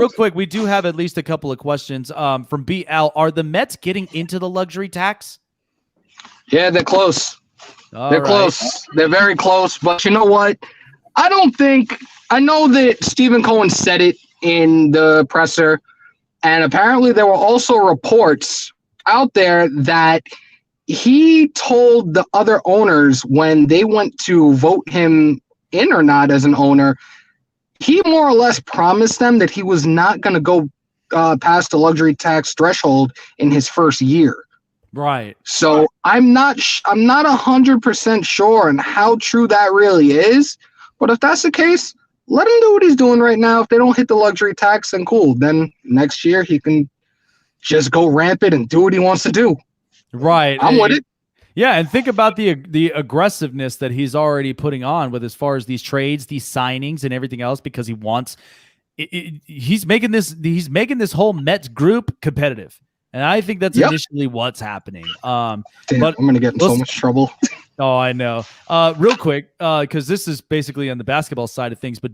quick, we do have at least a couple of questions from BL. Are the Mets getting into the luxury tax? Yeah, they're close. They're close. They're very close. But you know what? I know that Stephen Cohen said it in the presser, and apparently there were also reports out there that he told the other owners when they went to vote him in or not as an owner, he more or less promised them that he was not going to go past the luxury tax threshold in his first year. Right. So I'm not 100% sure on how true that really is. But if that's the case, let him do what he's doing right now. If they don't hit the luxury tax, then cool. Then next year he can just go rampant and do what he wants to do. Right. I'm with it. Yeah, and think about the aggressiveness that he's already putting on with as far as these trades, these signings, and everything else because he wants. He's making this whole Mets group competitive, and I think that's initially what's happening. Damn, but I'm gonna get in so much trouble. Oh, I know. Real quick, because this is basically on the basketball side of things, but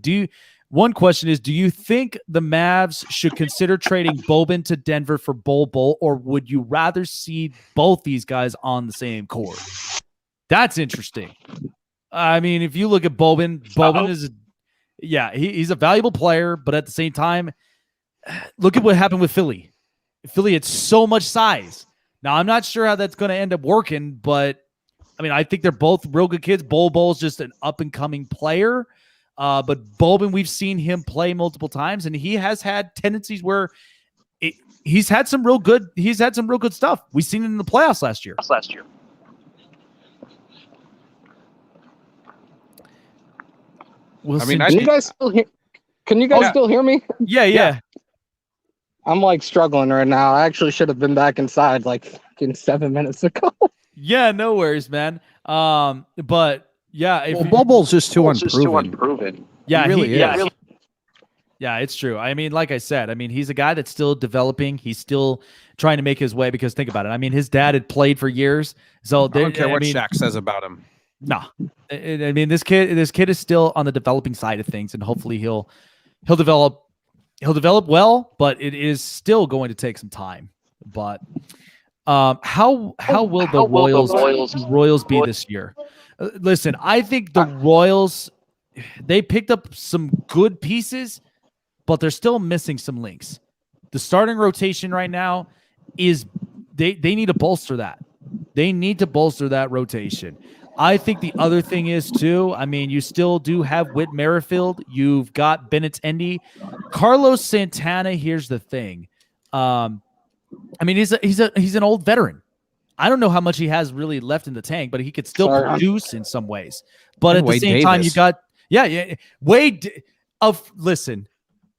one question is, do you think the Mavs should consider trading Boban to Denver for Bol, or would you rather see both these guys on the same court? That's interesting. I mean, if you look at Boban is, he's a valuable player, but at the same time, look at what happened with Philly. Philly had so much size. Now, I'm not sure how that's going to end up working, but I mean, I think they're both real good kids. Bol's just an up-and-coming player. But Boban, we've seen him play multiple times, and he has had tendencies where he's had some real good stuff. We've seen it in the playoffs last year. Can you guys still hear? Can you guys still hear me? Yeah. I'm like struggling right now. I actually should have been back inside like fucking 7 minutes ago. Yeah, no worries, man. But yeah, Bol's just too unproven. Yeah, he really is. Yeah, it's true. I mean, like I said, he's a guy that's still developing. He's still trying to make his way because think about it. I mean, his dad had played for years, so I don't care what Shaq says about him. No, I mean this kid is still on the developing side of things, and hopefully he'll develop well, but it is still going to take some time. But how will the Royals be this year? Listen, I think the Royals, they picked up some good pieces, but they're still missing some links. The starting rotation right now is they need to bolster that. They need to bolster that rotation. I think the other thing is too, I mean, you still do have Whit Merrifield. You've got Bennett Endy. Carlos Santana, here's the thing. I mean, he's an old veteran. I don't know how much he has really left in the tank, but he could still produce in some ways. But at the same time, you got Wade. Listen,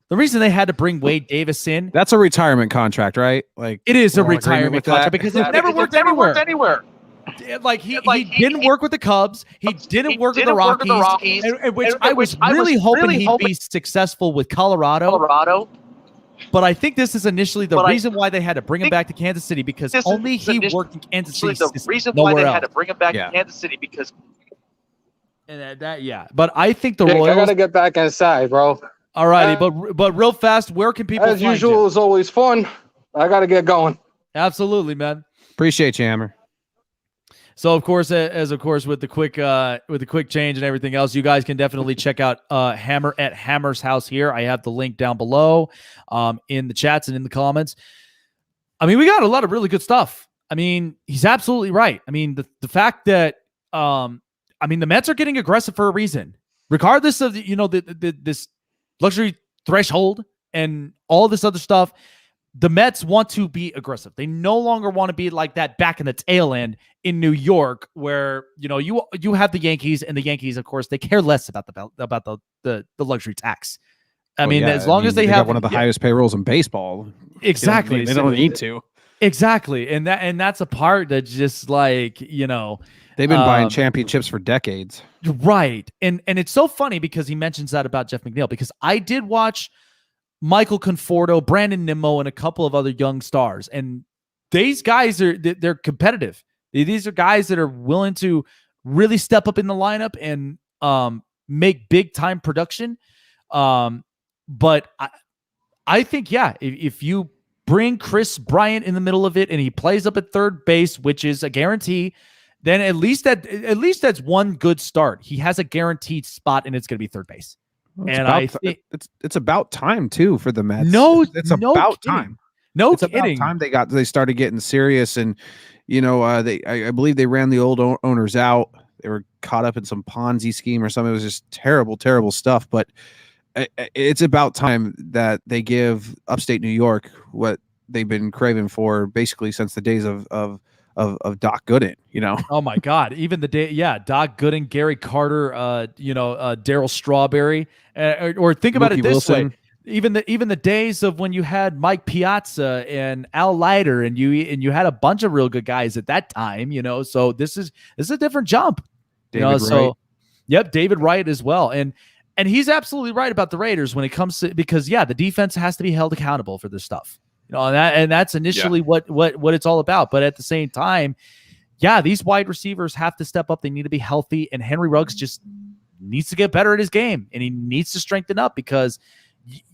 the reason they had to bring Wade Davis in, that's a retirement contract, right? Like it is a retirement contract because it never worked anywhere. Like he didn't work with the Cubs. He didn't work with the Rockies, which I was really hoping he'd be successful with Colorado. But I think this is initially the reason why they had to bring him back to Kansas City because only he worked in Kansas City. The reason why they had to bring him back to Kansas City because. And but I think the Royals. I gotta get back inside, bro. All righty, but real fast, where can people? As usual, it's always fun. I gotta get going. Absolutely, man. Appreciate you, Hammer. So of course, with the quick change and everything else, you guys can definitely check out Hammer at Hammer's house here. I have the link down below in the chats and in the comments. I mean, we got a lot of really good stuff. I mean, he's absolutely right. I mean, the fact that the Mets are getting aggressive for a reason, regardless of this luxury threshold and all this other stuff. The Mets want to be aggressive. They no longer want to be like that back in the tail end in New York, where you have the Yankees, and the Yankees, of course, they care less about the luxury tax. As long as they have one of the highest payrolls in baseball, exactly, they don't need to. Exactly, and that's a part that just like they've been buying championships for decades, right? And it's so funny because he mentions that about Jeff McNeil because I did watch Michael Conforto, Brandon Nimmo, and a couple of other young stars. And these guys they're competitive. These are guys that are willing to really step up in the lineup and make big time production. But I think, if you bring Kris Bryant in the middle of it and he plays up at third base, which is a guarantee, then at least that's one good start. He has a guaranteed spot and it's going to be third base. It's about time too for the Mets. It's about time. It's about time they started getting serious, and I believe they ran the old owners out. They were caught up in some Ponzi scheme or something. It was just terrible stuff. But it's about time that they give upstate New York what they've been craving for basically since the days of Doc Gooden, Oh my God. Even the day, Doc Gooden, Gary Carter, Darryl Strawberry, or think about Mookie it this Wilson. way. even the days of when you had Mike Piazza and Al Leiter, and you had a bunch of real good guys at that time, so this is a different jump. David So Wright. yep, David Wright as well. And he's absolutely right about the Raiders when it comes to, because the defense has to be held accountable for this stuff. And that's initially what it's all about. But at the same time, these wide receivers have to step up. They need to be healthy, and Henry Ruggs just needs to get better at his game, and he needs to strengthen up, because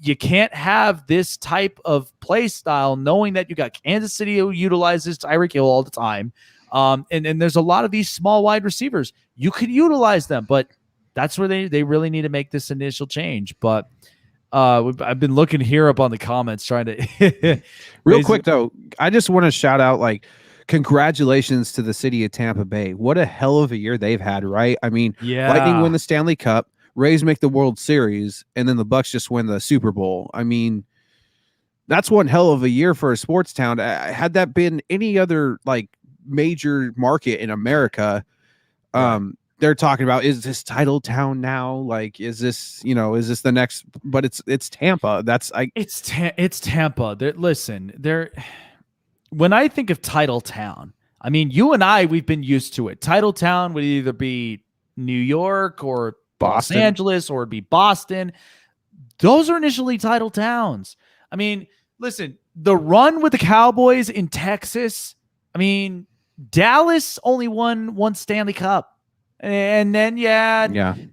you can't have this type of play style knowing that you got Kansas City who utilizes Tyreek Hill all the time. And there's a lot of these small wide receivers. You could utilize them, but that's where they really need to make this initial change. But I've been looking here up on the comments trying to real quick though. I just want to shout out, like, congratulations to the city of Tampa Bay. What a hell of a year they've had, right? I mean, Lightning win the Stanley Cup, Rays make the World Series, and then the Bucks just win the Super Bowl. I mean, that's one hell of a year for a sports town. Had that been any other like major market in America, they're talking about, is this title town now? Like, is this the next? But it's Tampa. It's Tampa. When I think of title town, I mean, you and I, we've been used to it. Title town would either be New York or Boston. Los Angeles, or it'd be Boston. Those are initially title towns. I mean, listen, the run with the Cowboys in Texas, I mean, Dallas only won one Stanley Cup. And then, and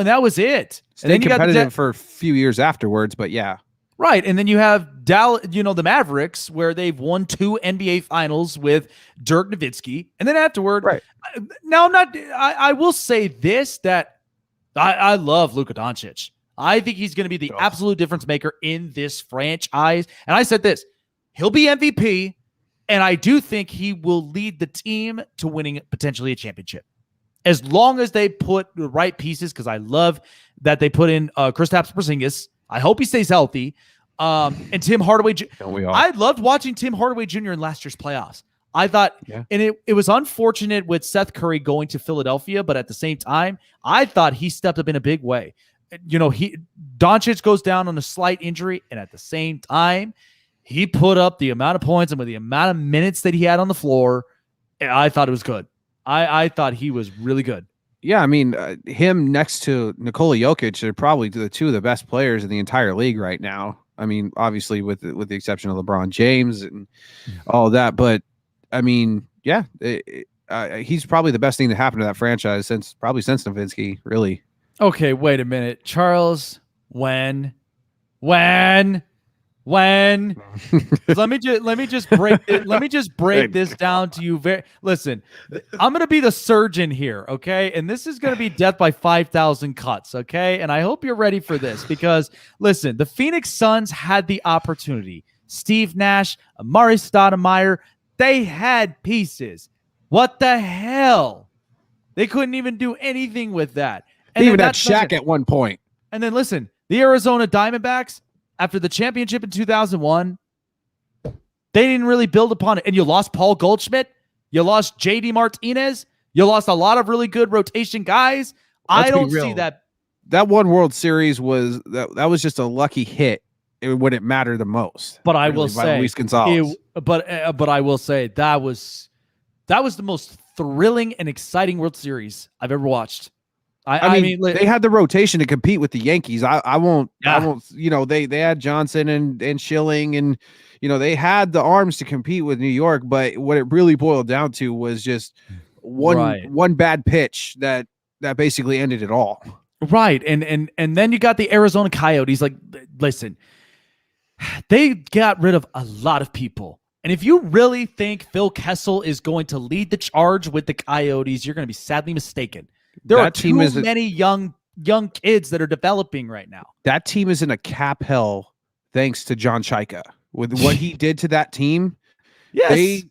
that was it. Stay and then competitive for a few years afterwards, but right. And then you have Dallas, the Mavericks, where they've won 2 NBA finals with Dirk Nowitzki. And then afterward, right. Now I will say this, that I love Luka Doncic. I think he's going to be the absolute difference maker in this franchise. And I said this, he'll be MVP, and I do think he will lead the team to winning potentially a championship, as long as they put the right pieces, because I love that they put in Kristaps Porzingis. I hope he stays healthy. And Tim Hardaway. I loved watching Tim Hardaway Jr. in last year's playoffs. I thought, and it was unfortunate with Seth Curry going to Philadelphia, but at the same time, I thought he stepped up in a big way. Doncic goes down on a slight injury, and at the same time, he put up the amount of points and with the amount of minutes that he had on the floor, I thought it was good. I thought he was really good. Yeah, I mean, him next to Nikola Jokic are probably the two of the best players in the entire league right now. I mean, obviously with the exception of LeBron James and all of that, but I mean, he's probably the best thing to happen to that franchise since Nowitzki, really. Okay, wait a minute, Charles. When? let me just break this down to you. Listen, I'm gonna be the surgeon here, okay? And this is gonna be death by 5,000 cuts, okay? And I hope you're ready for this, because listen, the Phoenix Suns had the opportunity. Steve Nash, Amari Stoudemire, they had pieces. What the hell? They couldn't even do anything with that. And they even had Shaq at one point. And then listen, the Arizona Diamondbacks, after the championship in 2001, they didn't really build upon it. And you lost Paul Goldschmidt. You lost J.D. Martinez. You lost a lot of really good rotation guys. I don't see that. That one World Series was just a lucky hit when it mattered the most. But I will say, Luis Gonzalez. But I will say that was the most thrilling and exciting World Series I've ever watched. I mean, they had the rotation to compete with the Yankees. I won't. They had Johnson and Schilling, and they had the arms to compete with New York. But what it really boiled down to was just one bad pitch that basically ended it all. Right, and then you got the Arizona Coyotes. Like, listen, they got rid of a lot of people. And if you really think Phil Kessel is going to lead the charge with the Coyotes, you're going to be sadly mistaken. There are too many young kids that are developing right now. That team is in a cap hell thanks to John Chaika. With what he did to that team, yes,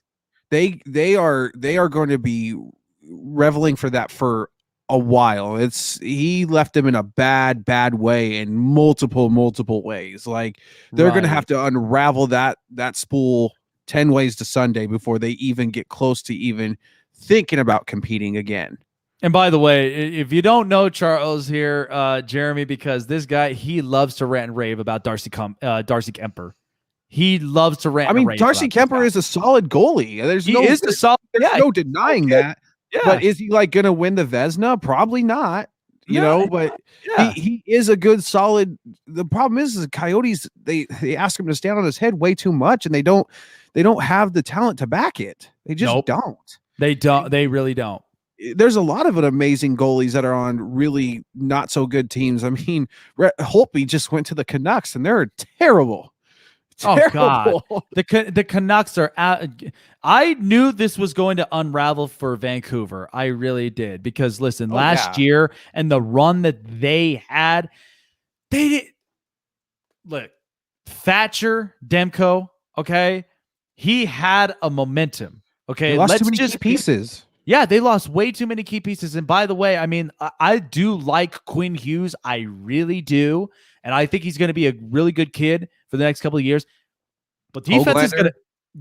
they are going to be reveling for that for a while. He left them in a bad way in multiple ways. Like, they're going to have to unravel that spool 10 ways to Sunday before they even get close to even thinking about competing again. And by the way, if you don't know Charles here, Jeremy, because this guy, he loves to rant and rave about Darcy Kemper. He loves to rant. I mean, and rave Darcy about Kemper is a solid goalie. There's no denying that. Yeah. But is he like going to win the Vezina? Probably not. You know, but he is a good, solid. The problem is the Coyotes, they ask him to stand on his head way too much, and they don't have the talent to back it. They just don't. They don't. They really don't. There's a lot of amazing goalies that are on really not so good teams. I mean, Holtby just went to the Canucks, and they're terrible. Oh God, the Canucks are out. I knew this was going to unravel for Vancouver. I really did, because listen, last year and the run that they had, they did. Look, Thatcher, Demko. Okay, he had a momentum. Okay, they lost too many key pieces. Yeah, they lost way too many key pieces. And by the way, I mean, I do like Quinn Hughes. I really do. And I think he's going to be a really good kid for the next couple of years. But defense is going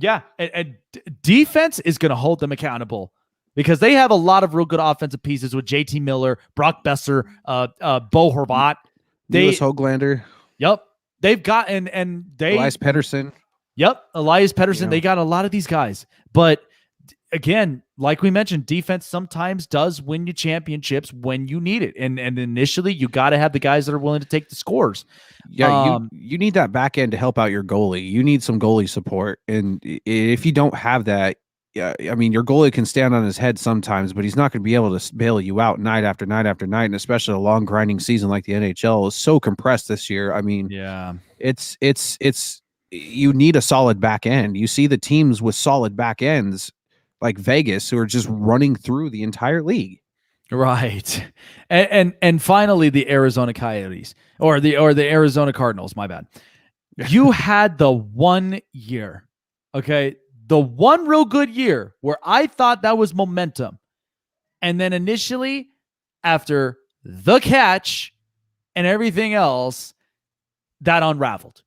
to, and defense is going to hold them accountable, because they have a lot of real good offensive pieces with JT Miller, Brock Besser, Bo Horvat. Lewis Hoglander. Yep. They've got, and Elias Pettersson. Yep. Elias Pettersson. Yeah. They got a lot of these guys. But again, like we mentioned, defense sometimes does win you championships when you need it. And initially, you got to have the guys that are willing to take the scores. Yeah, you need that back end to help out your goalie. You need some goalie support. And if you don't have that, I mean, your goalie can stand on his head sometimes, but he's not going to be able to bail you out night after night after night. And especially a long grinding season like the NHL is so compressed this year. I mean, it's you need a solid back end. You see the teams with solid back ends like Vegas, who are just running through the entire league. Right. And finally, the Arizona Coyotes or the Arizona Cardinals, my bad. You had the 1 year, okay? The one real good year where I thought that was momentum. And then initially, after the catch and everything else, that unraveled.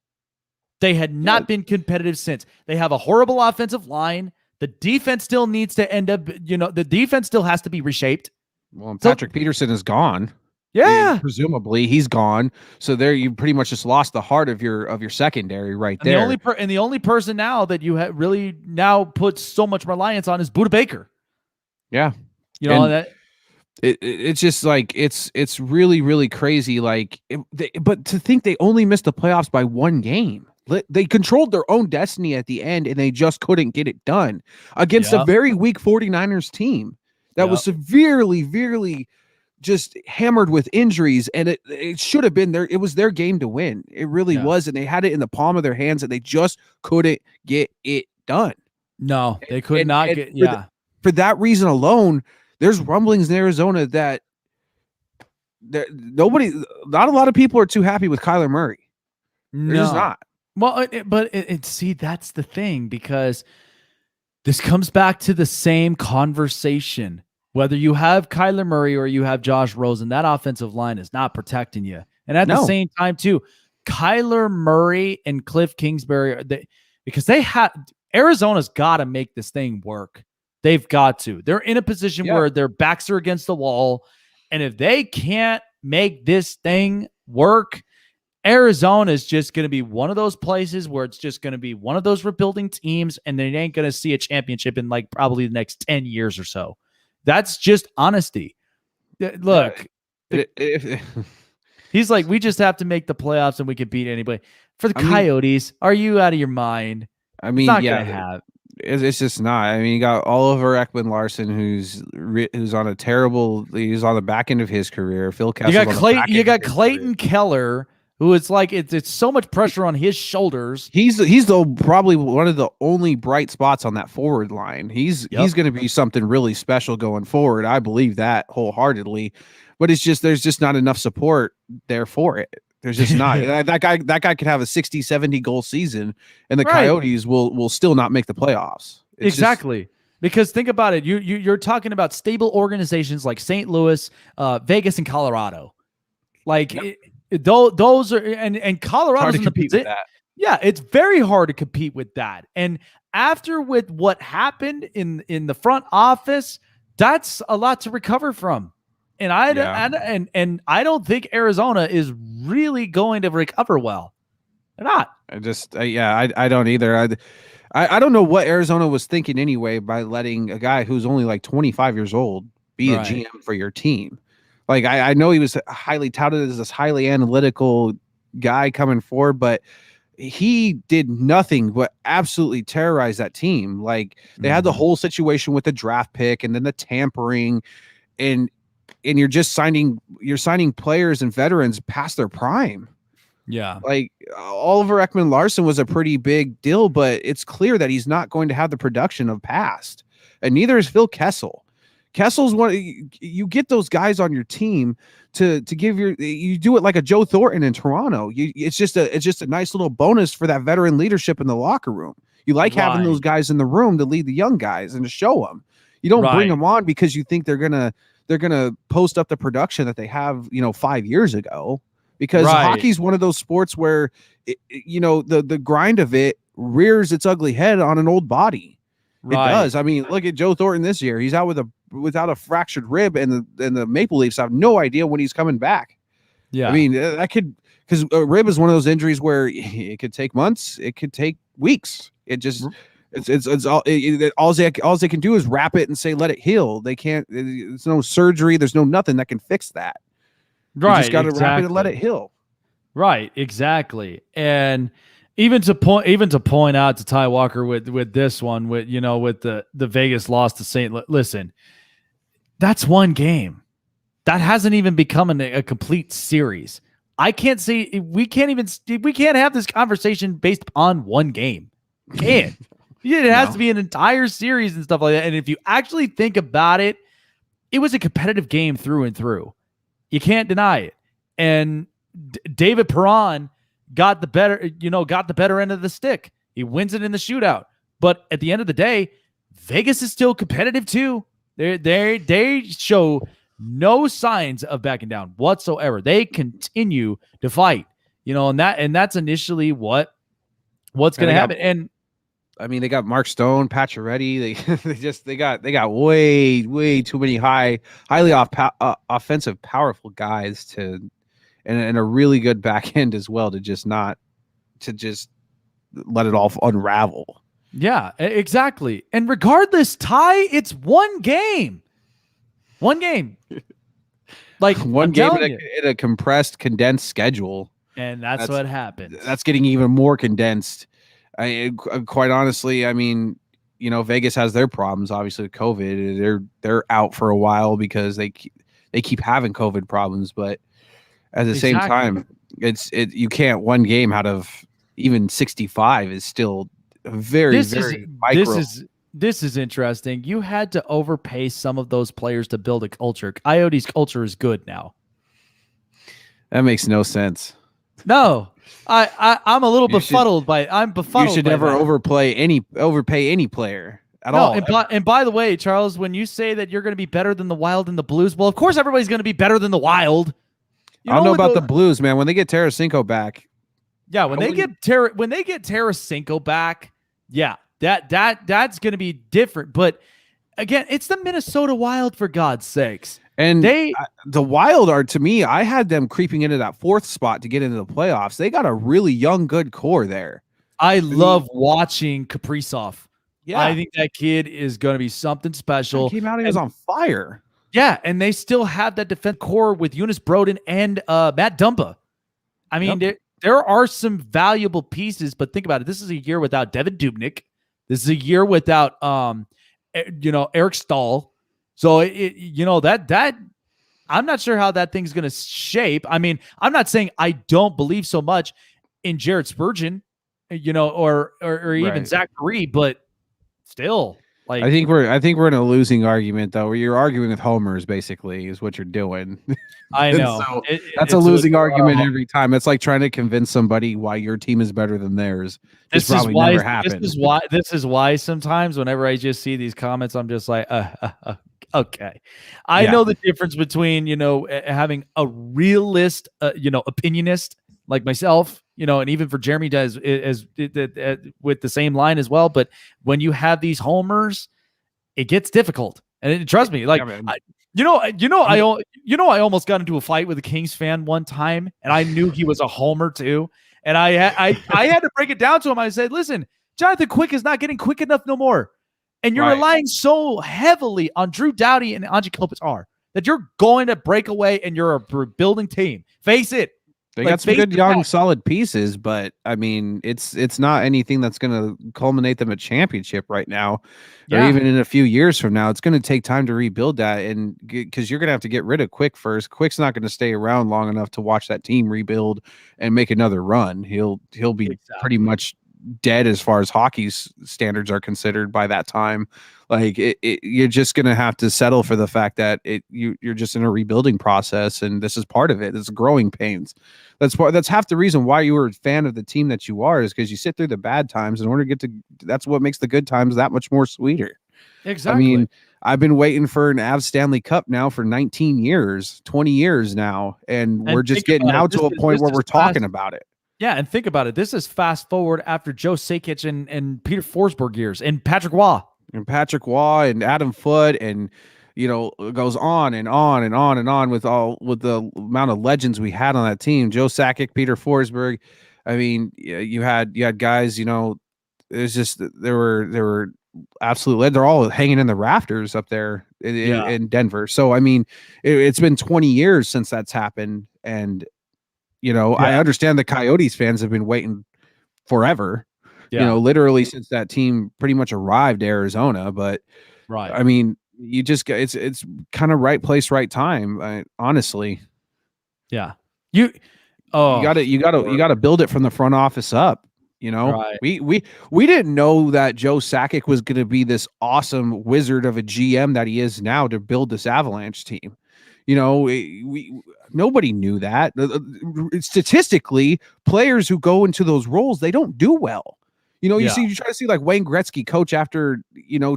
They had not been competitive since. They have a horrible offensive line. The defense still needs to end up, the defense still has to be reshaped. Well, Patrick Peterson is gone. Yeah. Presumably he's gone. So there you pretty much just lost the heart of your secondary right there. The only person now that you have really now put so much reliance on is Budda Baker. Yeah. That it's just like it's really, really crazy. Like, but to think they only missed the playoffs by one game. They controlled their own destiny at the end, and they just couldn't get it done against a very weak 49ers team that was severely just hammered with injuries. And it should have been it was their game to win. It really was. And they had it in the palm of their hands, and they just couldn't get it done. No, they could not get. For that reason alone, there's rumblings in Arizona that not a lot of people are too happy with Kyler Murray. They're just not. Well, see, that's the thing, because this comes back to the same conversation. Whether you have Kyler Murray or you have Josh Rosen, that offensive line is not protecting you. And at the same time, too, Kyler Murray and Cliff Kingsbury, because Arizona's got to make this thing work. They've got to. They're in a position where their backs are against the wall. And if they can't make this thing work, Arizona is just going to be one of those places where it's just going to be one of those rebuilding teams, and they ain't going to see a championship in like probably the next 10 years or so. That's just honesty. Look, he's like, we just have to make the playoffs and we can beat anybody. For the Coyotes, are you out of your mind? I mean, it's just not. I mean, you got Oliver Ekman-Larsson, who's on a terrible. He's on the back end of his career. Phil Kessel. You got Clayton Keller, who it's like it's so much pressure on his shoulders. He's probably one of the only bright spots on that forward line. He's going to be something really special going forward. I believe that wholeheartedly, but it's just there's just not enough support there for it. There's just not. that guy could have a 60, 70 goal season, and the Coyotes will still not make the playoffs. Exactly. Because think about it. You're talking about stable organizations like St. Louis, Vegas, and Colorado. Like those are and Colorado's in the position. Yeah, it's very hard to compete with that. And with what happened in the front office, that's a lot to recover from. And I don't think Arizona is really going to recover well. They're not. I don't either. I don't know what Arizona was thinking anyway by letting a guy who's only like 25 years old be a GM for your team. Like I know he was highly touted as this highly analytical guy coming forward, but he did nothing but absolutely terrorize that team. Like they had the whole situation with the draft pick and then the tampering, and you're just signing players and veterans past their prime. Yeah. Like Oliver Ekman-Larsson was a pretty big deal, but it's clear that he's not going to have the production of past, and neither is Phil Kessel. Kessel's one. You get those guys on your team to give you do it like a Joe Thornton in Toronto. It's just a nice little bonus for that veteran leadership in the locker room. You like having those guys in the room to lead the young guys and to show them. You don't bring them on because you think they're gonna post up the production that they have 5 years ago. Because hockey's one of those sports where the grind of it rears its ugly head on an old body. It does. I mean, look at Joe Thornton this year. He's out without a fractured rib, and the Maple Leafs have no idea when he's coming back. Yeah, I mean because a rib is one of those injuries where it could take months, it could take weeks. It just all they can do is wrap it and say let it heal. They can't. There's no surgery. There's no nothing that can fix that. You just got to wrap it and let it heal. Right, exactly. And even to point out to Ty Walker with this one, with the Vegas loss to St. Listen, that's one game. That hasn't even become a complete series. I can't say we can't have this conversation based on one game. It has to be an entire series and stuff like that. And if you actually think about it, it was a competitive game through and through. You can't deny it. And David Perron got the better end of the stick. He wins it in the shootout. But at the end of the day, Vegas is still competitive too. They show no signs of backing down whatsoever. They continue to fight. And that's initially what's going to happen. And I mean, they got Mark Stone, Pacioretty. They got way too many highly offensive, powerful guys and a really good back end as well to just let it all unravel. Yeah, exactly. And regardless, Ty, it's one game. Like one game in a compressed, condensed schedule. And that's what happened. That's getting even more condensed. Quite honestly, I mean, Vegas has their problems. Obviously, with COVID, they're out for a while because they keep having COVID problems. But at the same time, you can't. One game out of even 65 is still very micro. This is interesting. You had to overpay some of those players to build a culture. Coyotes' culture is good now. That makes no sense. No. I'm a little befuddled by. I'm befuddled. You should never overpay any player at all. And by the way, Charles, when you say that you're going to be better than the Wild and the Blues, well, of course everybody's going to be better than the Wild. I don't know about the Blues, man. When they get Tarasenko back, when they get Tarasenko back, that's going to be different. But again, it's the Minnesota Wild, for God's sakes. And the Wild are, to me, I had them creeping into that fourth spot to get into the playoffs. They got a really young, good core there. I love watching Kaprizov. Yeah, I think that kid is going to be something special. He came out, he was on fire. Yeah, and they still have that defense core with Eunice Brodin and Matt Dumba. I mean, there are some valuable pieces, but think about it. This is a year without Devin Dubnyk. This is a year without Eric Stahl. So that I'm not sure how that thing's going to shape. I mean, I'm not saying I don't believe so much in Jared Spurgeon, or even Zach Gree, but still, like, I think we're in a losing argument though, where you're arguing with homers. Basically, is what you're doing. I know. So that's a losing argument every time. It's like trying to convince somebody why your team is better than theirs. This probably never happened. This is why sometimes whenever I just see these comments, I'm just like, okay. I know the difference between, having a realist, opinionist like myself, and even for Jeremy does as with the same line as well. But when you have these homers, it gets difficult. And trust me, like Yeah, man. I almost got into a fight with a Kings fan one time, and I knew he was a homer too. And I had to break it down to him. I said, "Listen, Jonathan Quick is not getting quick enough no more, and you're Right. relying so heavily on Drew Doughty and Anji Klobuchar that you're going to break away, and you're a rebuilding team. Face it." They Like, got some face good the young, fact. solid pieces, but I mean, it's not anything that's going to culminate them a championship right now, or Yeah. even in a few years from now. It's going to take time to rebuild that, and because you're going to have to get rid of Quick first. Quick's not going to stay around long enough to watch that team rebuild and make another run. He'll be pretty much dead as far as hockey's standards are considered by that time. Like you're just going to have to settle for the fact that you're just in a rebuilding process, and this is part of it. It's growing pains. That's half the reason why you were a fan of the team that you are, is because you sit through the bad times in order to get to. That's what makes the good times that much more sweeter. Exactly. I mean, I've been waiting for an Avs Stanley Cup now for 19 years, 20 years now, and we're just getting now to a point where we're talking about it. Yeah, and think about it. This is fast forward after Joe Sakic and Peter Forsberg years and Patrick Waugh. And Patrick Waugh and Adam Foote, and it goes on and on and on and on with the amount of legends we had on that team. Joe Sakic, Peter Forsberg. I mean, you had guys. It's just there were absolutely. They're all hanging in the rafters up there in Denver. So I mean, it's been 20 years since that's happened, and I understand the Coyotes fans have been waiting forever. Yeah. Literally since that team pretty much arrived to Arizona. But Right. I mean, you just it's kind of right place, right time. Honestly, Yeah. you got to build it from the front office up. Right. We didn't know that Joe Sakic was going to be this awesome wizard of a GM that he is now to build this Avalanche team. Nobody knew that. Statistically, players who go into those roles, they don't do well. You try to see like Wayne Gretzky coach after,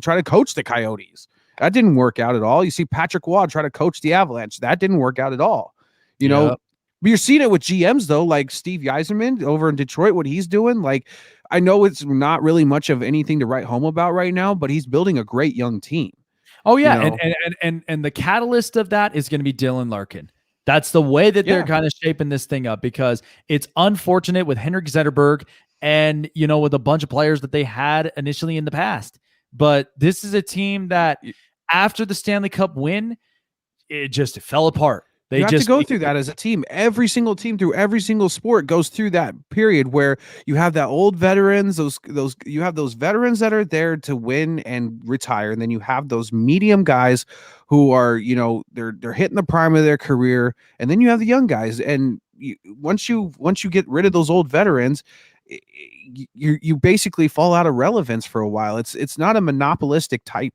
try to coach the Coyotes. That didn't work out at all. You see Patrick Waugh try to coach the Avalanche. That didn't work out at all. But you're seeing it with GMs though, like Steve Yzerman over in Detroit, what he's doing. Like, I know it's not really much of anything to write home about right now, but he's building a great young team. Oh yeah. And the catalyst of that is going to be Dylan Larkin. That's the way that they're kind of shaping this thing up, because it's unfortunate with Henrik Zetterberg and, with a bunch of players that they had initially in the past. But this is a team that after the Stanley Cup win, it just fell apart. They have to go through that as a team. Every single team through every single sport goes through that period where you have that old veterans, you have those veterans that are there to win and retire, and then you have those medium guys who are, they're hitting the prime of their career, and then you have the young guys. And once you get rid of those old veterans, you basically fall out of relevance for a while. It's not a monopolistic type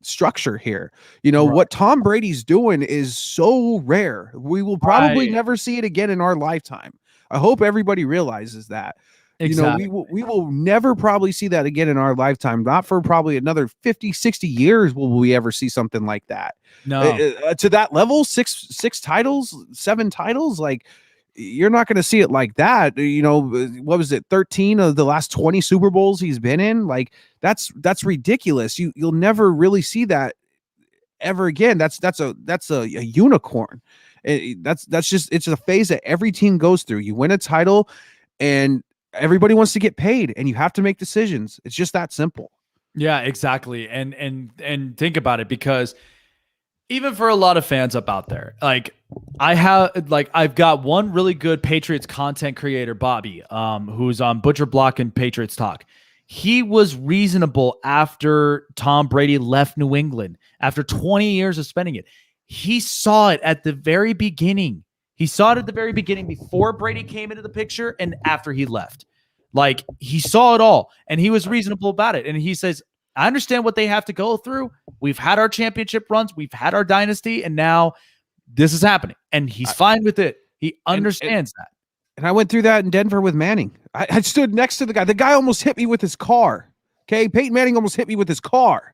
structure here. What Tom Brady's doing is so rare. We will probably never see it again in our lifetime. I hope everybody realizes that. Exactly. We will never probably see that again in our lifetime. Not for probably another 50, 60 years will we ever see something like that. No. To that level, six titles, 7 titles, like you're not going to see it like that. What was it? 13 of the last 20 Super Bowls he's been in. Like that's ridiculous. You'll never really see that ever again. That's a unicorn. That's just, it's a phase that every team goes through. You win a title and everybody wants to get paid, and you have to make decisions. It's just that simple. Yeah, exactly. And think about it, because even for a lot of fans up out there, I've got one really good Patriots content creator, Bobby, who's on Butcher Block and Patriots Talk. He was reasonable after Tom Brady left New England, after 20 years of spending it. He saw it at the very beginning. He saw it at the very beginning before Brady came into the picture and after he left. Like, he saw it all, and he was reasonable about it. And he says, I understand what they have to go through. We've had our championship runs. We've had our dynasty, and now this is happening. And he's fine with it. He understands that. And I went through that in Denver with Manning. I stood next to the guy. The guy almost hit me with his car. Okay, Peyton Manning almost hit me with his car.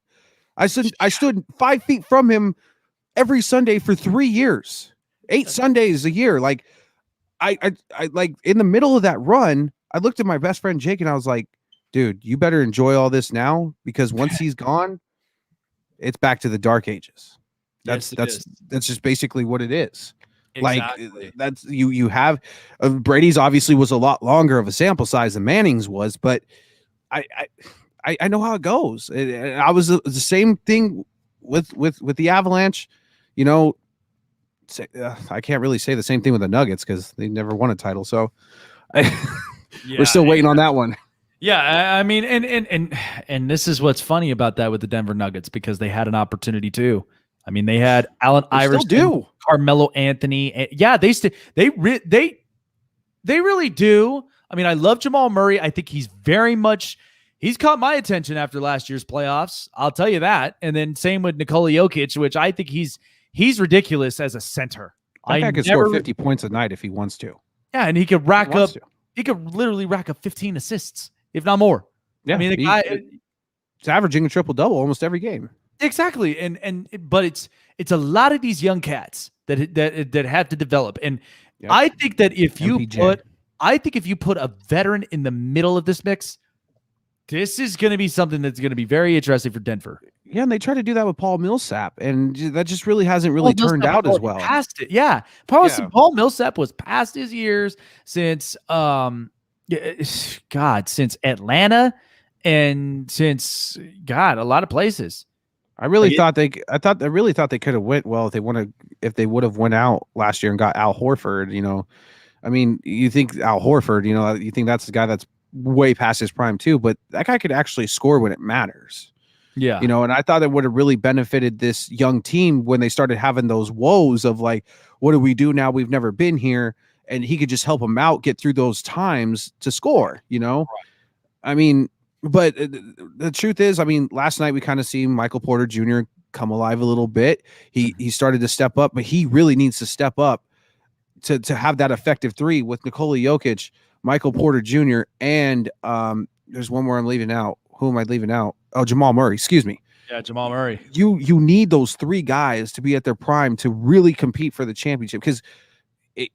I stood 5 feet from him every Sunday for 3 years, 8 Sundays a year. Like, I like in the middle of that run, I looked at my best friend Jake and I was like, dude, you better enjoy all this now, because once he's gone, it's back to the dark ages. Yes, That's just basically what it is. Exactly. Like that's you have Brady's obviously was a lot longer of a sample size than Manning's was, but I know how it goes. I was the same thing with the Avalanche. You know, I can't really say the same thing with the Nuggets because they never won a title. So we're still waiting on that one. Yeah, I mean, and this is what's funny about that with the Denver Nuggets because they had an opportunity too. I mean, they had Allen Iverson, Carmelo Anthony. Yeah, they really do. I mean, I love Jamal Murray. I think he's caught my attention after last year's playoffs. I'll tell you that. And then same with Nikola Jokic, which I think he's ridiculous as a center. That guy could score 50 points a night if he wants to. Yeah, and he could he could literally rack up 15 assists, if not more. Yeah, I mean, the guy it's averaging a triple-double almost every game. Exactly. But it's a lot of these young cats that have to develop. And yep. I think that if you put a veteran in the middle of this mix, this is going to be something that's going to be very interesting for Denver. Yeah, and they try to do that with Paul Millsap, and that just really hasn't turned out as well. Past it, yeah. Paul Millsap was past his years since since Atlanta and since a lot of places. I really thought they could have went well if they would have went out last year and got Al Horford. You know, I mean, you think Al Horford, you know, you think that's the guy that's way past his prime too, but that guy could actually score when it matters. Yeah, you know, and I thought it would have really benefited this young team when they started having those woes of like, what do we do now? We've never been here, and he could just help them out get through those times to score. You know, right. I mean. But the truth is, I mean, last night we kind of seen Michael Porter Jr. come alive a little bit. He started to step up, but he really needs to step up to have that effective three with Nikola Jokic, Michael Porter Jr., and there's one more I'm leaving out. Who am I leaving out? Oh, Jamal Murray. Excuse me. Yeah, Jamal Murray. You need those three guys to be at their prime to really compete for the championship because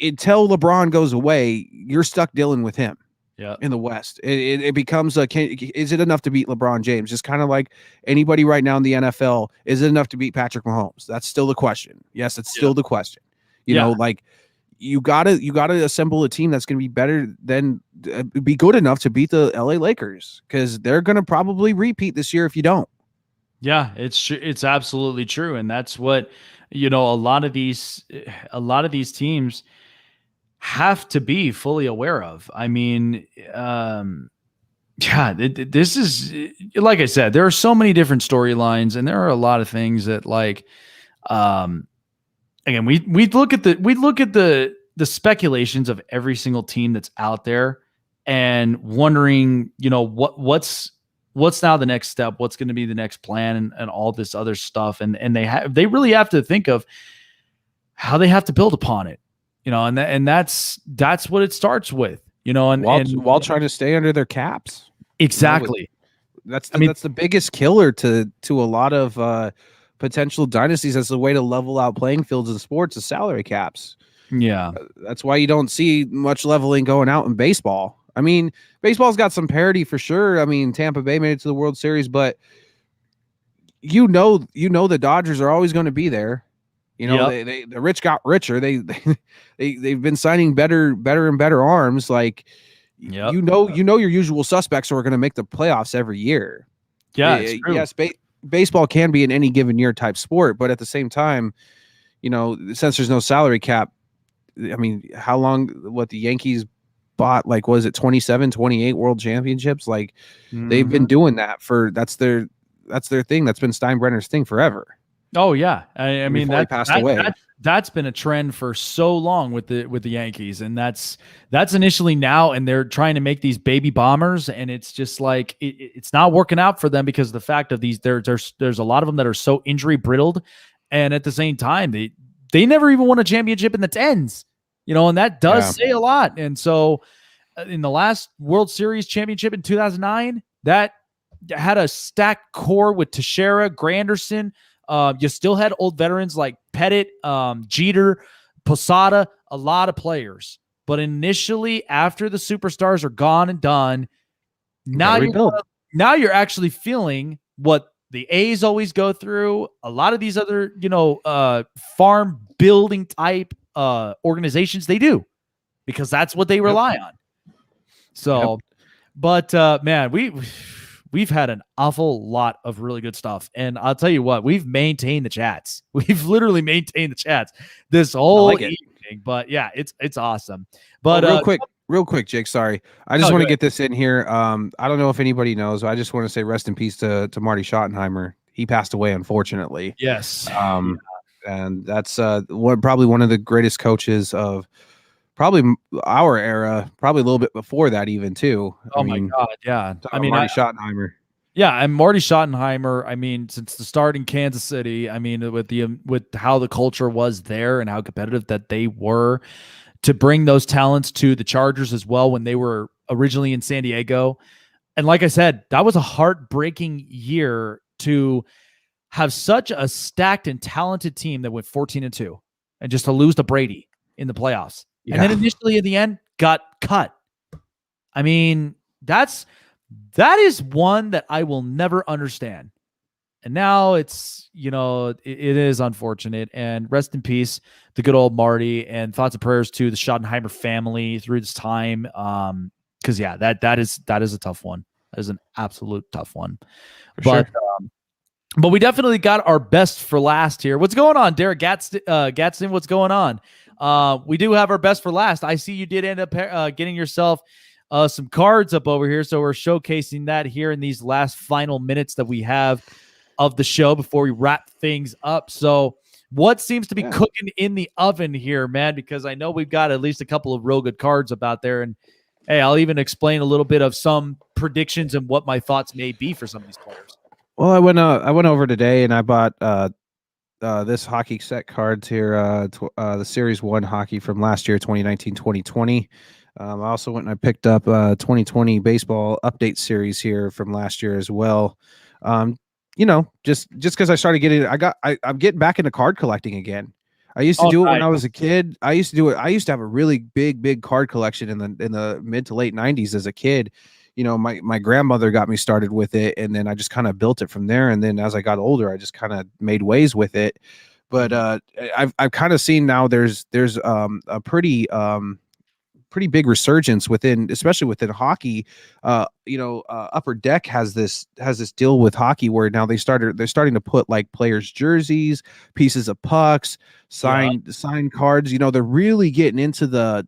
until LeBron goes away, you're stuck dealing with him. Yeah, in the West, it becomes is it enough to beat LeBron James? Just kind of like anybody right now in the NFL, is it enough to beat Patrick Mahomes? That's still the question. Yes, it's still the question. You know, like you gotta assemble a team that's going to be better than be good enough to beat the LA Lakers because they're going to probably repeat this year if you don't. Yeah, it's absolutely true, and that's what a lot of these teams have to be fully aware of. I mean, this is, like I said, there are so many different storylines, and there are a lot of things that, like, again, we look at the speculations of every single team that's out there, and wondering, what's now the next step, what's going to be the next plan, and all this other stuff, and they really have to think of how they have to build upon it. And that's what it starts with, and while trying to stay under their caps. Exactly. That's the biggest killer to a lot of potential dynasties as a way to level out playing fields in sports is salary caps. Yeah. That's why you don't see much leveling going out in baseball. I mean, baseball's got some parity for sure. I mean, Tampa Bay made it to the World Series, but the Dodgers are always going to be there. The rich got richer. They've been signing better and better arms. Like, your usual suspects are going to make the playoffs every year. Yeah, it's true. Yes, baseball can be an any given year type sport, but at the same time, since there's no salary cap, I mean, how long? What the Yankees bought? Like, was it 27, 28 World Championships? Like, they've been doing that that's their thing. That's been Steinbrenner's thing forever. Oh yeah, I mean that's been a trend for so long with the Yankees, and that's initially now, and they're trying to make these baby bombers, and it's just like it's not working out for them because of the fact of these there's a lot of them that are so injury brittled, and at the same time they never even won a championship in the tens, and that does say a lot. And so in the last World Series championship in 2009, that had a stacked core with Teixeira, Granderson. You still had old veterans like Pettit, Jeter, Posada, a lot of players. But initially, after the superstars are gone and done, now you're actually feeling what the A's always go through, a lot of these other, farm building type organizations, they do, because that's what they rely on. So, but man, we've had an awful lot of really good stuff, and I'll tell you what, we've maintained the chats. We've literally maintained the chats this whole evening. But yeah, it's awesome. But real quick, Jake. Sorry, I just want to get this in here. I don't know if anybody knows. I just want to say rest in peace to Marty Schottenheimer. He passed away, unfortunately. Yes. And that's probably one of the greatest coaches of probably our era, probably a little bit before that even too. My God, yeah. Marty Schottenheimer. Yeah, and Marty Schottenheimer, I mean, since the start in Kansas City, I mean, with how the culture was there and how competitive that they were, to bring those talents to the Chargers as well when they were originally in San Diego. And like I said, that was a heartbreaking year to have such a stacked and talented team that went 14-2 and just to lose to Brady in the playoffs. Yeah. And then initially in the end got cut. I mean, that is one that I will never understand. And now it's, it is unfortunate, and rest in peace, the good old Marty, and thoughts and prayers to the Schottenheimer family through this time. Cause yeah, that is a tough one. That is an absolute tough one. But we definitely got our best for last here. What's going on, Derek Gadsden? What's going on? We do have our best for last. I see you did end up getting yourself some cards up over here. So we're showcasing that here in these last final minutes that we have of the show before we wrap things up. So what seems to be cooking in the oven here, man? Because I know we've got at least a couple of real good cards up out there. And hey, I'll even explain a little bit of some predictions and what my thoughts may be for some of these players. Well, I went over today and I bought this hockey set cards here, the Series 1 hockey from last year, 2019-2020. I also went and I picked up 2020 baseball update series here from last year as well. Just because I started getting, I'm getting back into card collecting again. I used to do it when I was a kid. I used to do it. I used to have a really big card collection in the mid to late 90s as a kid. My grandmother got me started with it, and then I just kind of built it from there. And then as I got older, I just kind of made ways with it. But I've kind of seen now there's a pretty big resurgence especially within hockey. Upper Deck has this deal with hockey where now they're starting to put like players' jerseys, pieces of pucks, signed cards. They're really getting into the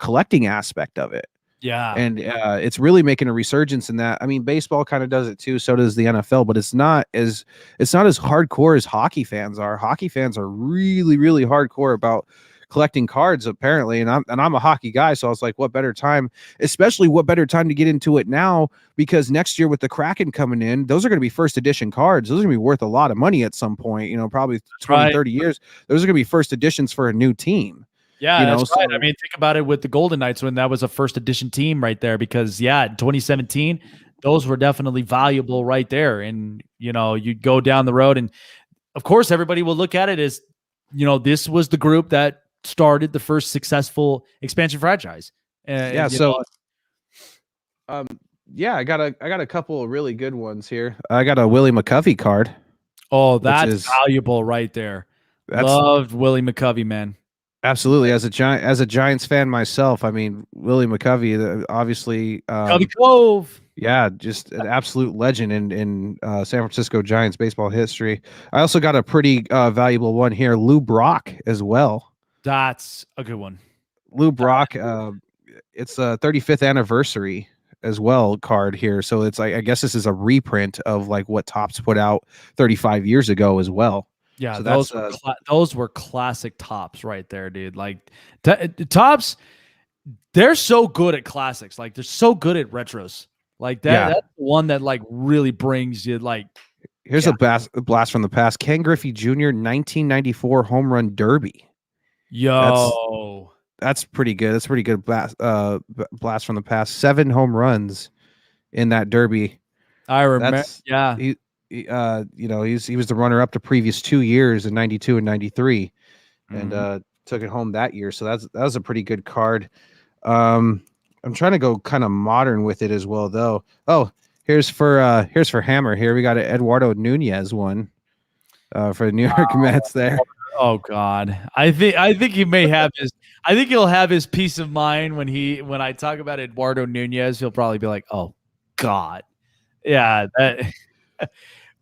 collecting aspect of it. Yeah. And it's really making a resurgence in that. I mean, baseball kind of does it too. So does the NFL, but it's not as hardcore as hockey fans are. Hockey fans are really, really hardcore about collecting cards, apparently. And I'm a hockey guy. So I was like, what better time to get into it now? Because next year with the Kraken coming in, those are going to be first edition cards. Those are going to be worth a lot of money at some point, probably 20, 30 years. Those are going to be first editions for a new team. Yeah, that's right. I mean, think about it with the Golden Knights when that was a first edition team right there, because in 2017, those were definitely valuable right there. And, you go down the road and of course everybody will look at it as, this was the group that started the first successful expansion franchise. I got a couple of really good ones here. I got a Willie McCovey card. Oh, that's valuable right there. Loved Willie McCovey, man. Absolutely. As a Giants fan myself, I mean, Willie McCovey, obviously, Covey Cove. Yeah, just an absolute legend in San Francisco Giants baseball history. I also got a pretty valuable one here, Lou Brock as well. That's a good one. Lou Brock, it's a 35th anniversary as well card here. So it's like, I guess this is a reprint of like what Topps put out 35 years ago as well. Yeah, so those were classic Topps right there, dude. Like Topps, they're so good at classics. Like they're so good at retros. Like that. Yeah. That's one that like really brings you like. Here's a blast from the past. Ken Griffey Jr. 1994 home run derby. Yo, that's pretty good. That's a pretty good blast from the past. 7 home runs in that derby. I remember. He was the runner up the previous 2 years in 92 and 93, and took it home that year. So that was a pretty good card. I'm trying to go kind of modern with it as well, though. Oh, Here's for Hammer. Here we got an Eduardo Nunez one for the New York Mets there. Oh God, I think he may have his. I think he'll have his peace of mind when I talk about Eduardo Nunez. He'll probably be like, "Oh God, yeah." That,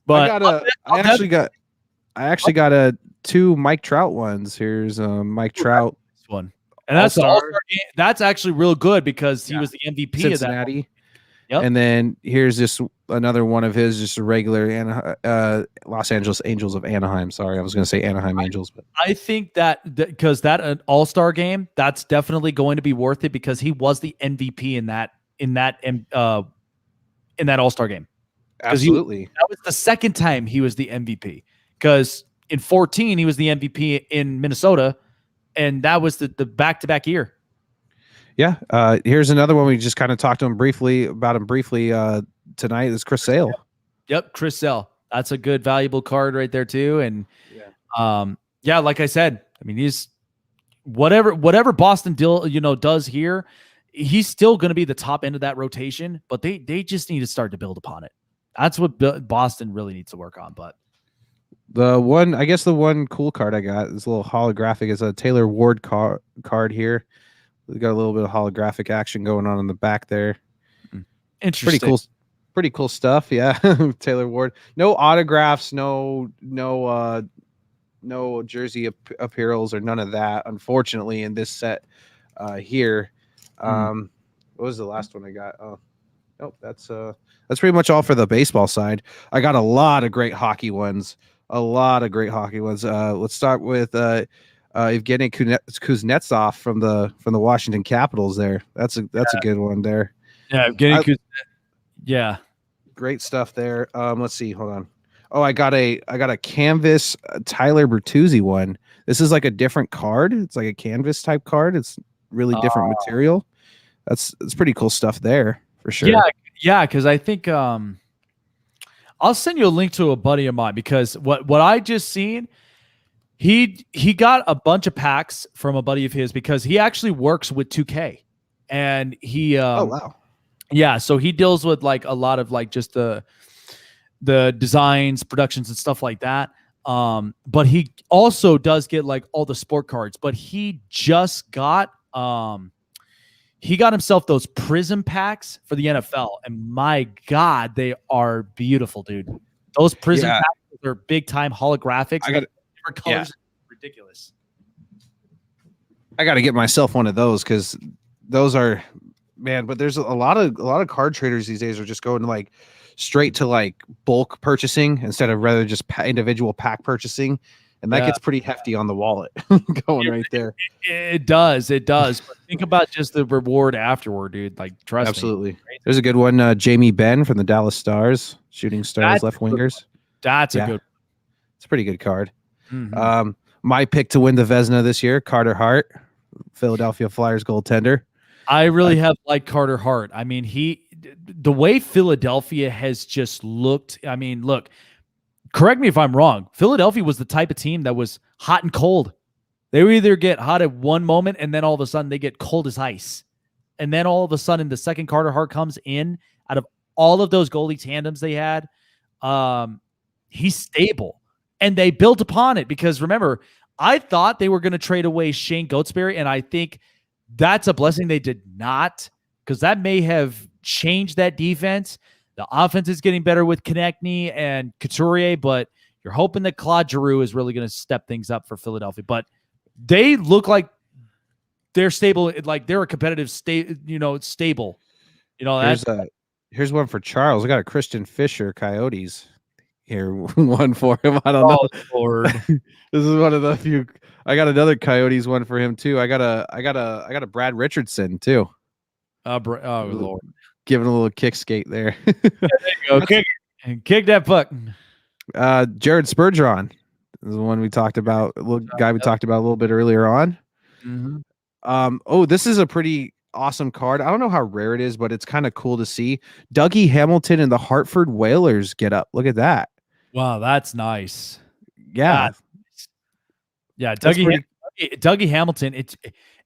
but I actually got a 2 Mike Trout ones. Here's Mike Trout one, and that's the All-Star game. That's actually real good because he was the MVP Cincinnati. of that. Yep. And then here's just another one of his, just a regular Los Angeles Angels of Anaheim. Sorry, I was going to say Anaheim Angels, but I think that because that All-Star game, that's definitely going to be worth it because he was the MVP in that All-Star game. Absolutely, that was the second time he was the MVP. Because in 2014 he was the MVP in Minnesota, and that was the back-to-back year. Yeah. Here's another one. We just kind of talked to him briefly tonight. Is Chris Sale. Yep, Chris Sale. That's a good, valuable card right there too. And like I said, I mean, he's whatever Boston does here, he's still going to be the top end of that rotation. But they just need to start to build upon it. That's what Boston really needs to work on. But the one cool card I got is a little holographic. Is a Taylor Ward card here. We got a little bit of holographic action going on in the back there. Interesting. Pretty cool stuff. Yeah. Taylor Ward. No autographs, no jersey apparels or none of that, unfortunately, in this set here. What was the last one I got? Oh, nope, that's pretty much all for the baseball side. I got a lot of great hockey ones. Let's start with Evgeny Kuznetsov from the Washington Capitals there. That's a good one there. Yeah, Evgeny Kuznetsov. Yeah. Great stuff there. Let's see. Hold on. Oh, I got a canvas Tyler Bertuzzi one. This is like a different card. It's like a canvas type card. It's really different material. It's pretty cool stuff there for sure. Yeah, because I think I'll send you a link to a buddy of mine because what I just seen. He got a bunch of packs from a buddy of his because he actually works with 2K, and he oh wow, yeah, so he deals with like a lot of like just the designs, productions, and stuff like that. But he also does get like all the sport cards. But he just got himself those Prism packs for the NFL, and my God, they are beautiful, dude. Those Prism packs are big time holographics. Colors ridiculous. I got to get myself one of those because those are, man. But there's a lot of card traders these days are just going like straight to like bulk purchasing instead of rather just individual pack purchasing, and that gets pretty hefty on the wallet going right there. It does. But think about just the reward afterward, dude. Like trust absolutely. me. There's a good one. Jamie Benn from the Dallas Stars, shooting stars, left wingers. That's a good. It's a pretty good card. Mm-hmm. My pick to win the Vezina this year, Carter Hart, Philadelphia Flyers goaltender. I really have liked Carter Hart. I mean, the way Philadelphia has just looked. I mean, look, correct me if I'm wrong. Philadelphia was the type of team that was hot and cold. They would either get hot at one moment and then all of a sudden they get cold as ice. And then all of a sudden the second Carter Hart comes in out of all of those goalie tandems they had. He's stable. And they built upon it because remember, I thought they were going to trade away Shane Goatsberry, and I think that's a blessing they did not because that may have changed that defense. The offense is getting better with Konechny and Couturier, but you're hoping that Claude Giroux is really going to step things up for Philadelphia. But they look like they're stable, like they're a competitive stable. Here's one for Charles. I got a Christian Fisher Coyotes. Here, one for him. I don't know. Lord. This is one of the few. I got another Coyotes one for him too. I got a Brad Richardson too. Lord, giving a little kick skate there. There you go. Kick that puck. Jared Spurgeon is the one we talked about. A little guy we talked about a little bit earlier on. Mm-hmm. This is a pretty awesome card. I don't know how rare it is, but it's kind of cool to see. Dougie Hamilton and the Hartford Whalers get up. Look at that. Wow, that's nice. Yeah. Dougie Hamilton.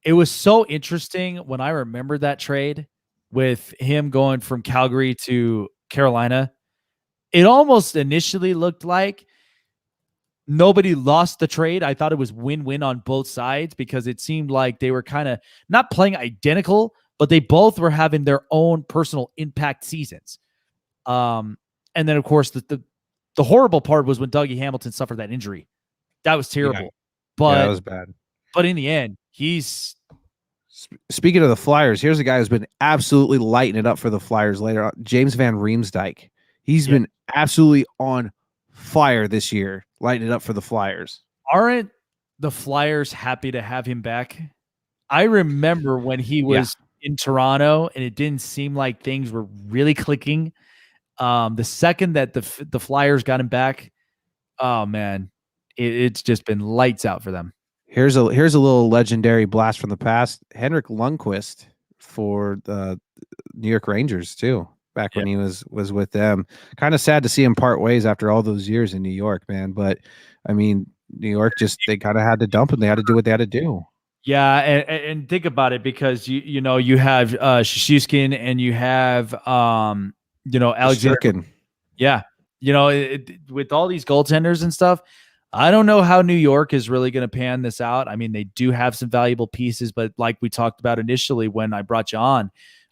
It was so interesting when I remember that trade with him going from Calgary to Carolina, it almost initially looked like nobody lost the trade. I thought it was win-win on both sides because it seemed like they were kind of not playing identical, but they both were having their own personal impact seasons. And then, of course, the horrible part was when Dougie Hamilton suffered that injury. That was terrible. Yeah. But that was bad. But in the end, he's... Speaking of the Flyers, here's a guy who's been absolutely lighting it up for the Flyers later on. James Van Riemsdyk. He's been absolutely on fire this year, lighting it up for the Flyers. Aren't the Flyers happy to have him back? I remember when he was in Toronto and it didn't seem like things were really clicking. The second that the Flyers got him back, oh man, it's just been lights out for them. Here's a little legendary blast from the past. Henrik Lundqvist for the New York Rangers too, back when he was with them. Kind of sad to see him part ways after all those years in New York, man. But I mean, New York they kind of had to dump him. They had to do what they had to do. Yeah, and think about it because you have Shishkin and you have Alexander. Yeah, with all these goaltenders and stuff. I don't know how New York is really going to pan this out. I mean, they do have some valuable pieces, but like we talked about initially when I brought you on,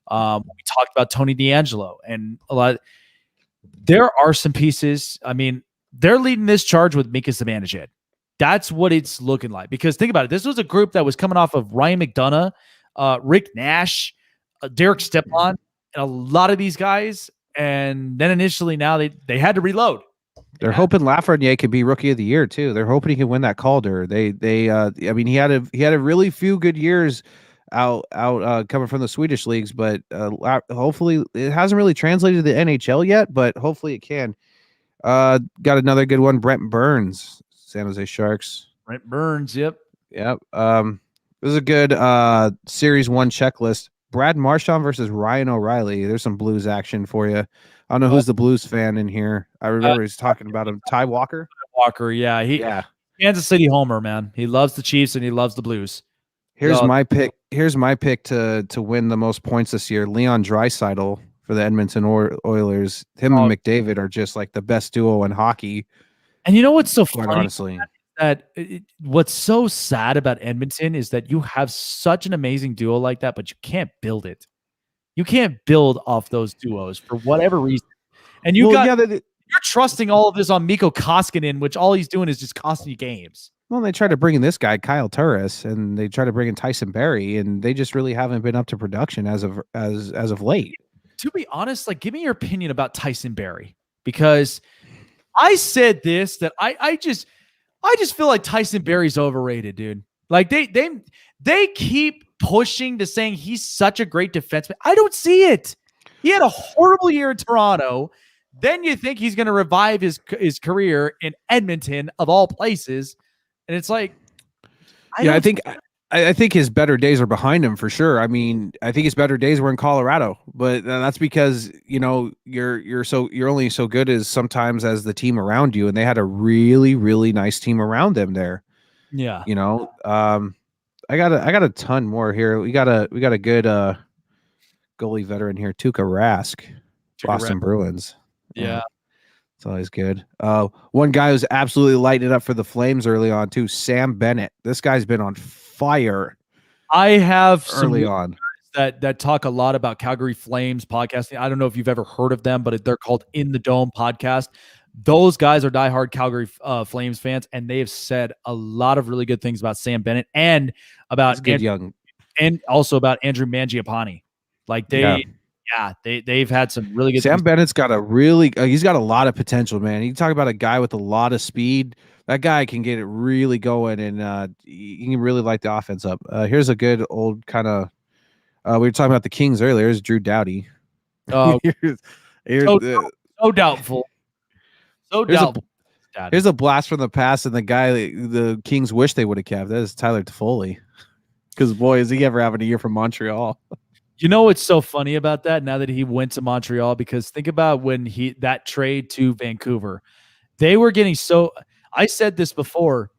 we talked about Tony DeAngelo and a lot. There are some pieces. I mean, they're leading this charge with Mika Zibanejad. That's what it's looking like. Because think about it. This was a group that was coming off of Ryan McDonough, Rick Nash, Derek Stepan, and a lot of these guys. And then initially now they had to reload. They're hoping Lafreniere could be Rookie of the Year too. They're hoping he can win that Calder. I mean, he had a really few good years out coming from the Swedish leagues, but hopefully it hasn't really translated to the NHL yet. But hopefully it can. Got another good one, Brent Burns, San Jose Sharks. Brent Burns, yep. This is a good Series 1 checklist. Brad Marchand versus Ryan O'Reilly. There's some Blues action for you. I don't know who's the Blues fan in here. I remember he's talking about him. Ty Walker? Walker, yeah. Kansas City homer, man. He loves the Chiefs and he loves the Blues. Here's my pick to win the most points this year. Leon Draisaitl for the Edmonton Oilers. Him and McDavid are just like the best duo in hockey. And you know what's so funny? Honestly, what's so sad about Edmonton is that you have such an amazing duo like that, but you can't build it. You can't build off those duos for whatever reason. And you're trusting all of this on Mikko Koskinen, which all he's doing is just costing you games. Well, they tried to bring in this guy, Kyle Turris, and they tried to bring in Tyson Barrie, and they just really haven't been up to production as of late. To be honest, give me your opinion about Tyson Barrie, because I said this, that I just feel like Tyson Barrie's overrated, dude. Like they keep pushing to saying he's such a great defenseman. I don't see it. He had a horrible year in Toronto. Then you think he's going to revive his career in Edmonton of all places, and it's like, I think his better days are behind him for sure. I mean, I think his better days were in Colorado, but that's because you're only so good as sometimes as the team around you, and they had a really, really nice team around them there. Yeah, I got a ton more here. We got a good goalie veteran here, Tuukka Rask, Boston Bruins. Yeah. It's always good. One guy who's absolutely lighting it up for the Flames early on too, Sam Bennett. This guy's been on fire. I have early on that talk a lot about Calgary Flames podcasting. I don't know if you've ever heard of them, but they're called In the Dome podcast. Those guys are diehard Calgary Flames fans, and they have said a lot of really good things about Sam Bennett and about and also about Andrew Mangiapane. They've had some really good. Sam Bennett's got he's got a lot of potential, man. You talk about a guy with a lot of speed. That guy can get it really going, and he can really light the offense up. Here's a good old kind of. We were talking about the Kings earlier. Here's Drew Doughty. Oh, so doubtful. So doubtful. Here's a blast from the past, and the guy the Kings wish they would have kept. That is Tyler Toffoli. Because boy, is he ever having a year from Montreal. You know what's so funny about that now that he went to Montreal? Because think about when that trade to Vancouver. They were getting so – I said this before.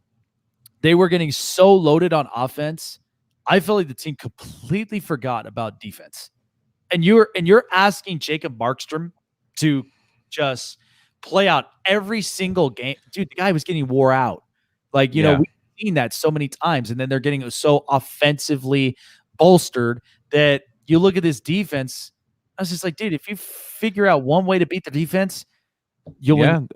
They were getting so loaded on offense. I feel like the team completely forgot about defense. And you're asking Jacob Markstrom to just play out every single game. Dude, the guy was getting wore out. Like, we've seen that so many times, and then they're getting so offensively bolstered that you look at this defense. I was just like, dude, if you figure out one way to beat the defense, you'll win.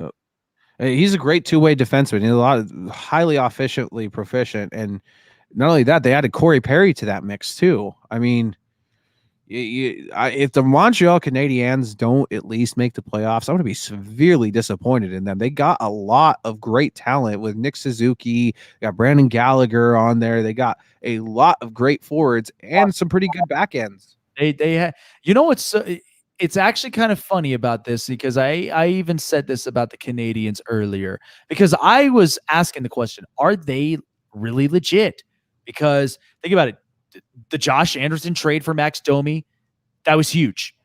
He's a great two-way defenseman. He's highly efficiently proficient, and not only that, they added Corey Perry to that mix too. I mean, if the Montreal Canadiens don't at least make the playoffs, I'm going to be severely disappointed in them. They got a lot of great talent with Nick Suzuki, got Brandon Gallagher on there. They got a lot of great forwards and some pretty good back ends. It's actually kind of funny about this because I even said this about the Canadians earlier because I was asking the question, are they really legit? Because think about it. The Josh Anderson trade for Max Domi, that was huge.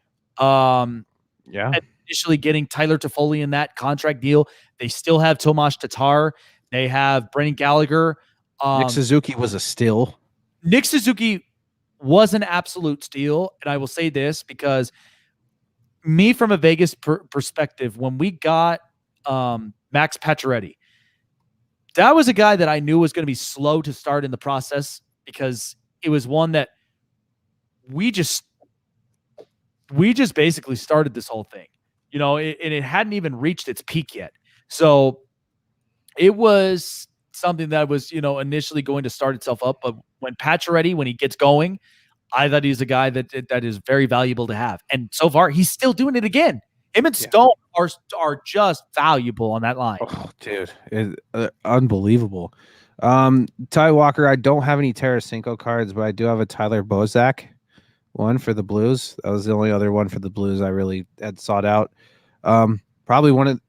Initially getting Tyler Toffoli in that contract deal. They still have Tomas Tatar. They have Brendan Gallagher. Nick Suzuki was a steal. Nick Suzuki was an absolute steal. And I will say this because me from a Vegas perspective, when we got Max Pacioretty, that was a guy that I knew was going to be slow to start in the process because it was one that we just basically started this whole thing, and it hadn't even reached its peak yet. So it was something that was, initially going to start itself up. But when Pacioretty, when he gets going, I thought he's a guy that is very valuable to have. And so far, he's still doing it again. Him and Stone are just valuable on that line. Oh, dude, unbelievable. Ty Walker, I don't have any Tarasenko cards, but I do have a Tyler Bozak one for the Blues. That was the only other one for the Blues I really had sought out. Probably one of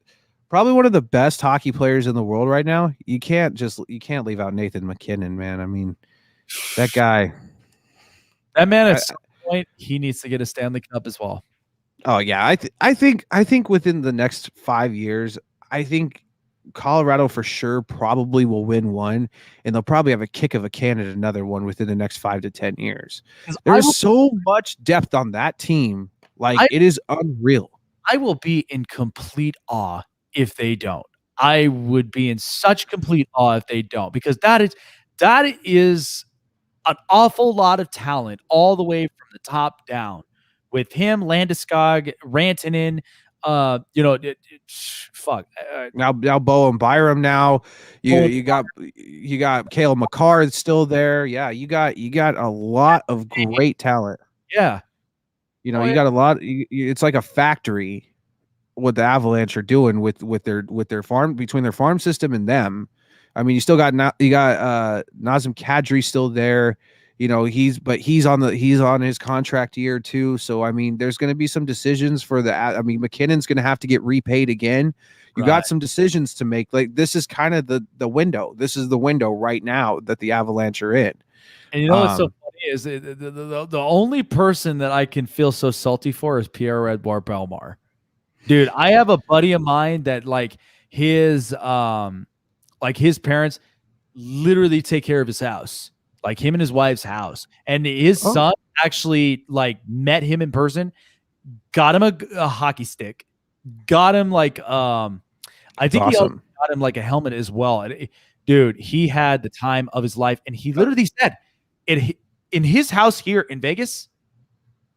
the best hockey players in the world right now. You can't leave out Nathan McKinnon, man. I mean, that guy. That man at some point he needs to get a Stanley Cup as well. Oh yeah, I think within the next 5 years, I think Colorado for sure probably will win one, and they'll probably have a kick of a can at another one within the next 5 to 10 years. There's so much depth on that team, it is unreal. I will be in complete awe if they don't. I would be in such complete awe if they don't, because that is an awful lot of talent all the way from the top down. With him, Landeskog, Rantanen, now Bo and Byram. Now you got Cale Makar still there. Yeah, you got a lot of great talent. Yeah, you got a lot. It's like a factory. What the Avalanche are doing with their farm, between their farm system and them. I mean, you still got Nazem Kadri still there. He's on his contract year too. So I mean, there's going to be some decisions for McKinnon's going to have to get repaid again. You got some decisions to make. Like, this is kind of the window. This is the window right now that the Avalanche are in. And what's so funny is the only person that I can feel so salty for is Pierre-Edouard Bellemare. Dude, I have a buddy of mine that his parents literally take care of his house, like him and his wife's house. And his son actually met him in person, got him a hockey stick, got him I think he also got him a helmet as well. And dude, he had the time of his life. And he literally said in his house here in Vegas,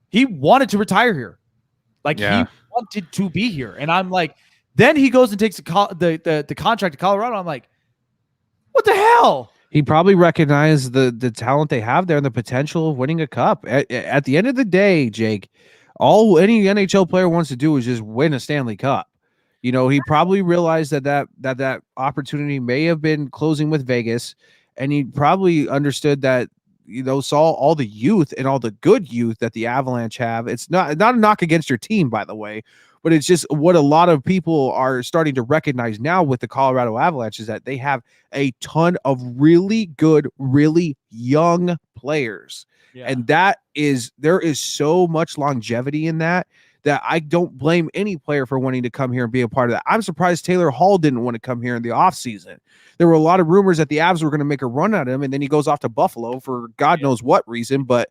he wanted to retire here. He wanted to be here. And I'm like, then he goes and takes the contract to Colorado. I'm like, what the hell? He probably recognized the talent they have there and the potential of winning a cup. At the end of the day, Jake, all any NHL player wants to do is just win a Stanley Cup. He probably realized that opportunity may have been closing with Vegas, and he probably understood that, saw all the youth and all the good youth that the Avalanche have. It's not a knock against your team, by the way, but it's just what a lot of people are starting to recognize now with the Colorado Avalanche is that they have a ton of really good, really young players. Yeah. And there is so much longevity in that I don't blame any player for wanting to come here and be a part of that. I'm surprised Taylor Hall didn't want to come here in the offseason. There were a lot of rumors that the Avs were going to make a run at him, and then he goes off to Buffalo for God knows what reason. But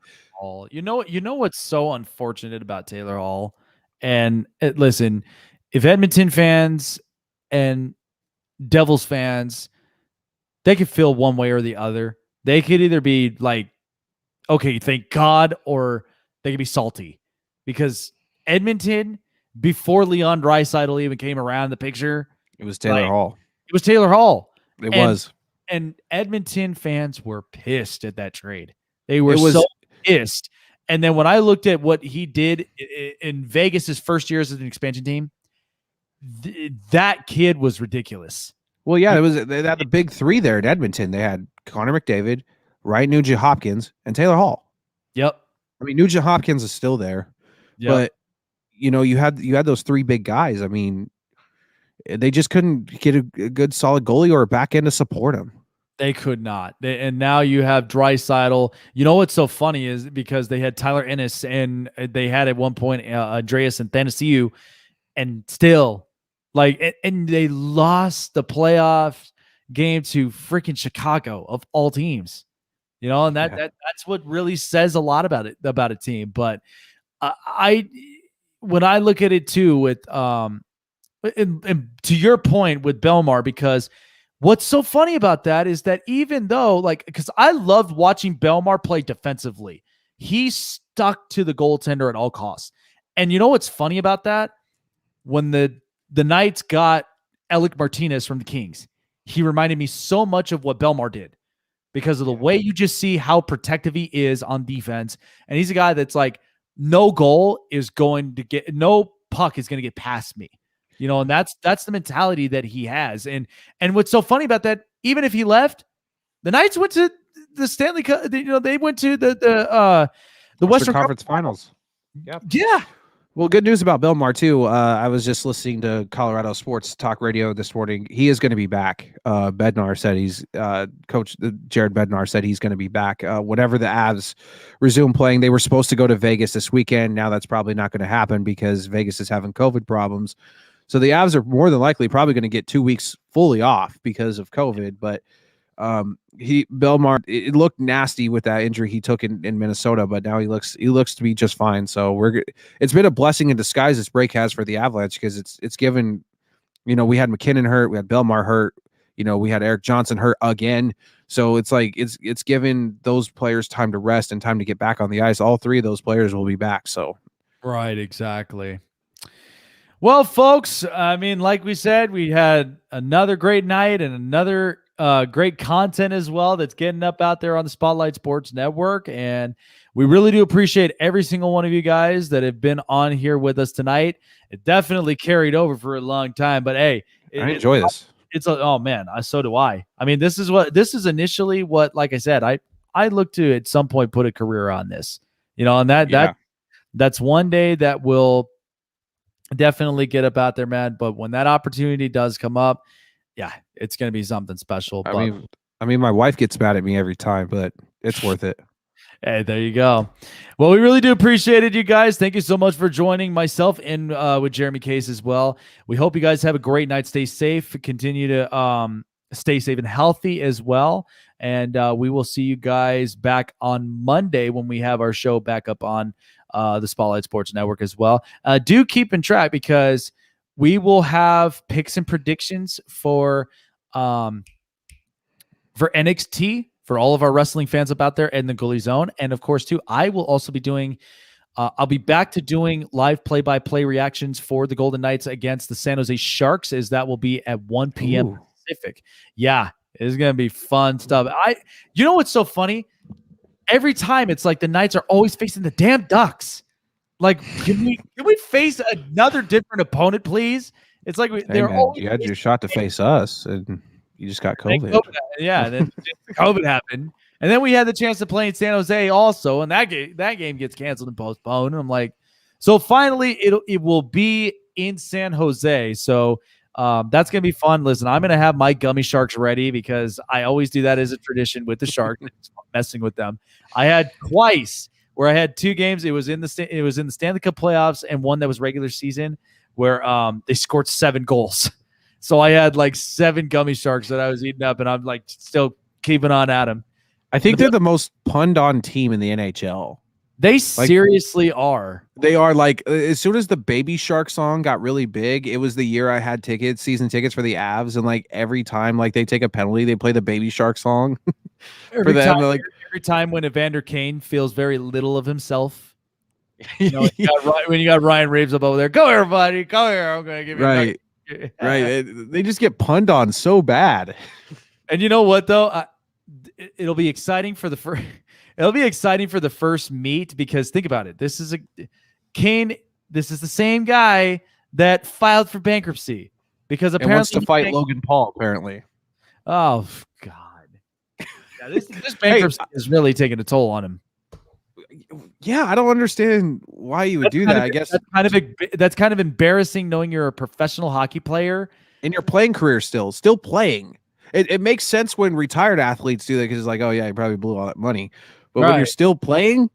you know what's so unfortunate about Taylor Hall And listen, if Edmonton fans and Devils fans, they could feel one way or the other. They could either be like, okay, thank God, or they could be salty because Edmonton, before Leon Draisaitl even came around the picture, It was Taylor Hall. It was Taylor Hall. It was. And Edmonton fans were pissed at that trade. They were so pissed. And then when I looked at what he did in Vegas, his first year as an expansion team, that kid was ridiculous. Well, yeah, they had the big three there at Edmonton. They had Connor McDavid, Ryan Nugent-Hopkins, and Taylor Hall. Yep. I mean, Nugent-Hopkins is still there, but you had those three big guys. I mean, they just couldn't get a good solid goalie or a back end to support him. They could not. And now you have Draisaitl. You know what's so funny is because they had Tyler Ennis and they had at one point Andreas and Thanasiu, and still and they lost the playoff game to freaking Chicago of all teams. And that's what really says a lot about a team. But when I look at it too with and to your point with Belmar, because what's so funny about that is that even though, because I loved watching Belmar play defensively, he stuck to the goaltender at all costs. And you know what's funny about that? When the Knights got Alec Martinez from the Kings, he reminded me so much of what Belmar did because of the way you just see how protective he is on defense. And he's a guy that's like, no puck is going to get past me. And that's the mentality that he has. And what's so funny about that, even if he left, the Knights went to the Stanley Cup. They went to the Western Conference Finals. Yep. Yeah. Well, good news about Belmar too. I was just listening to Colorado Sports Talk Radio this morning. He is going to be back. Bednar said Coach Jared Bednar said he's going to be back. Whenever the Avs resume playing, they were supposed to go to Vegas this weekend. Now that's probably not going to happen because Vegas is having COVID problems. So the Avs are more than likely probably going to get 2 weeks fully off because of COVID. But Belmar, it looked nasty with that injury he took in Minnesota, but now he looks to be just fine. So it's been a blessing in disguise this break has for the Avalanche because it's given, we had McKinnon hurt, we had Belmar hurt, we had Eric Johnson hurt again. So it's like it's given those players time to rest and time to get back on the ice. All three of those players will be back. So right, exactly. Well, folks, I mean, like we said, we had another great night and another great content as well that's getting up out there on the Spotlight Sports Network. And we really do appreciate every single one of you guys that have been on here with us tonight. It definitely carried over for a long time, but hey, I enjoy this. Oh man, so do I. I mean, this is initially what, like I said, I look to at some point put a career on this, and that's one day that will definitely get up out there, man. But when that opportunity does come up, yeah, it's going to be something special. I mean, my wife gets mad at me every time, but it's worth it. Hey, there you go. Well, we really do appreciate it, you guys. Thank you so much for joining myself and with Jeremy Case as well. We hope you guys have a great night. Stay safe. Continue to stay safe and healthy as well. And we will see you guys back on Monday when we have our show back up on the Spotlight Sports Network as well. Do keep in track because we will have picks and predictions for NXT for all of our wrestling fans up out there in the Goalie Zone. And of course, too, I will also be doing I'll be back to doing live play-by-play reactions for the Golden Knights against the San Jose Sharks, as that will be at 1 p.m. Pacific. Yeah, it's going to be fun stuff. You know what's so funny? Every time it's like the Knights are always facing the damn Ducks. Like, can we face another different opponent, please? It's like you had your shot to face us, and you just got COVID. Yeah, then COVID happened, and then we had the chance to play in San Jose also, and that game gets canceled and postponed. And I'm like, so finally it will be in San Jose. So that's gonna be fun. Listen, I'm gonna have my gummy sharks ready because I always do that as a tradition with the Sharks, messing with them. I had twice where I had two games. It was in the Stanley Cup playoffs and one that was regular season where they scored 7 goals. So I had like 7 gummy sharks that I was eating up, and I'm like still keeping on at them. I think they're the most punned on team in the NHL. They seriously are. They are like, as soon as the Baby Shark song got really big, it was the year I had season tickets for the Avs, and like every time like they take a penalty, they play the Baby Shark song for them. Every time when Evander Kane feels very little of himself, when you got Ryan Reeves up over there, go here, buddy, go here. I'm gonna give you right. They just get punned on so bad. And you know what though, it'll be exciting for the first. It'll be exciting for the first meet because think about it. This is the same guy that filed for bankruptcy because apparently wants to fight Logan Paul. Apparently, oh God, yeah, this bankruptcy is really taking a toll on him. Yeah, I don't understand why you would do that. I guess that's kind of embarrassing knowing you're a professional hockey player and your playing career still playing. It makes sense when retired athletes do that because it's like, oh yeah, you probably blew all that money. But when you're still playing,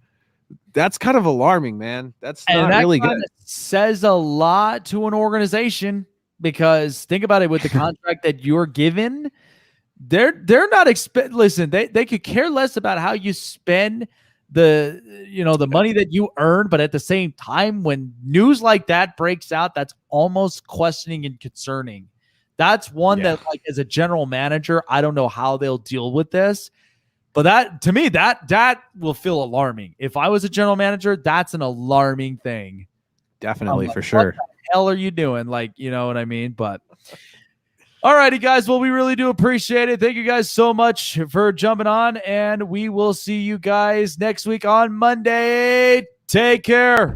that's kind of alarming, man. That's not really good. Says a lot to an organization because think about it with the contract that you're given. They're not listen, they could care less about how you spend the money that you earn, but at the same time, when news like that breaks out, that's almost questioning and concerning. That's one that, like, as a general manager, I don't know how they'll deal with this. But that, to me, that will feel alarming. If I was a general manager, that's an alarming thing. Definitely, for sure. What the hell are you doing? Like, you know what I mean? But all righty, guys. Well, we really do appreciate it. Thank you guys so much for jumping on, and we will see you guys next week on Monday. Take care.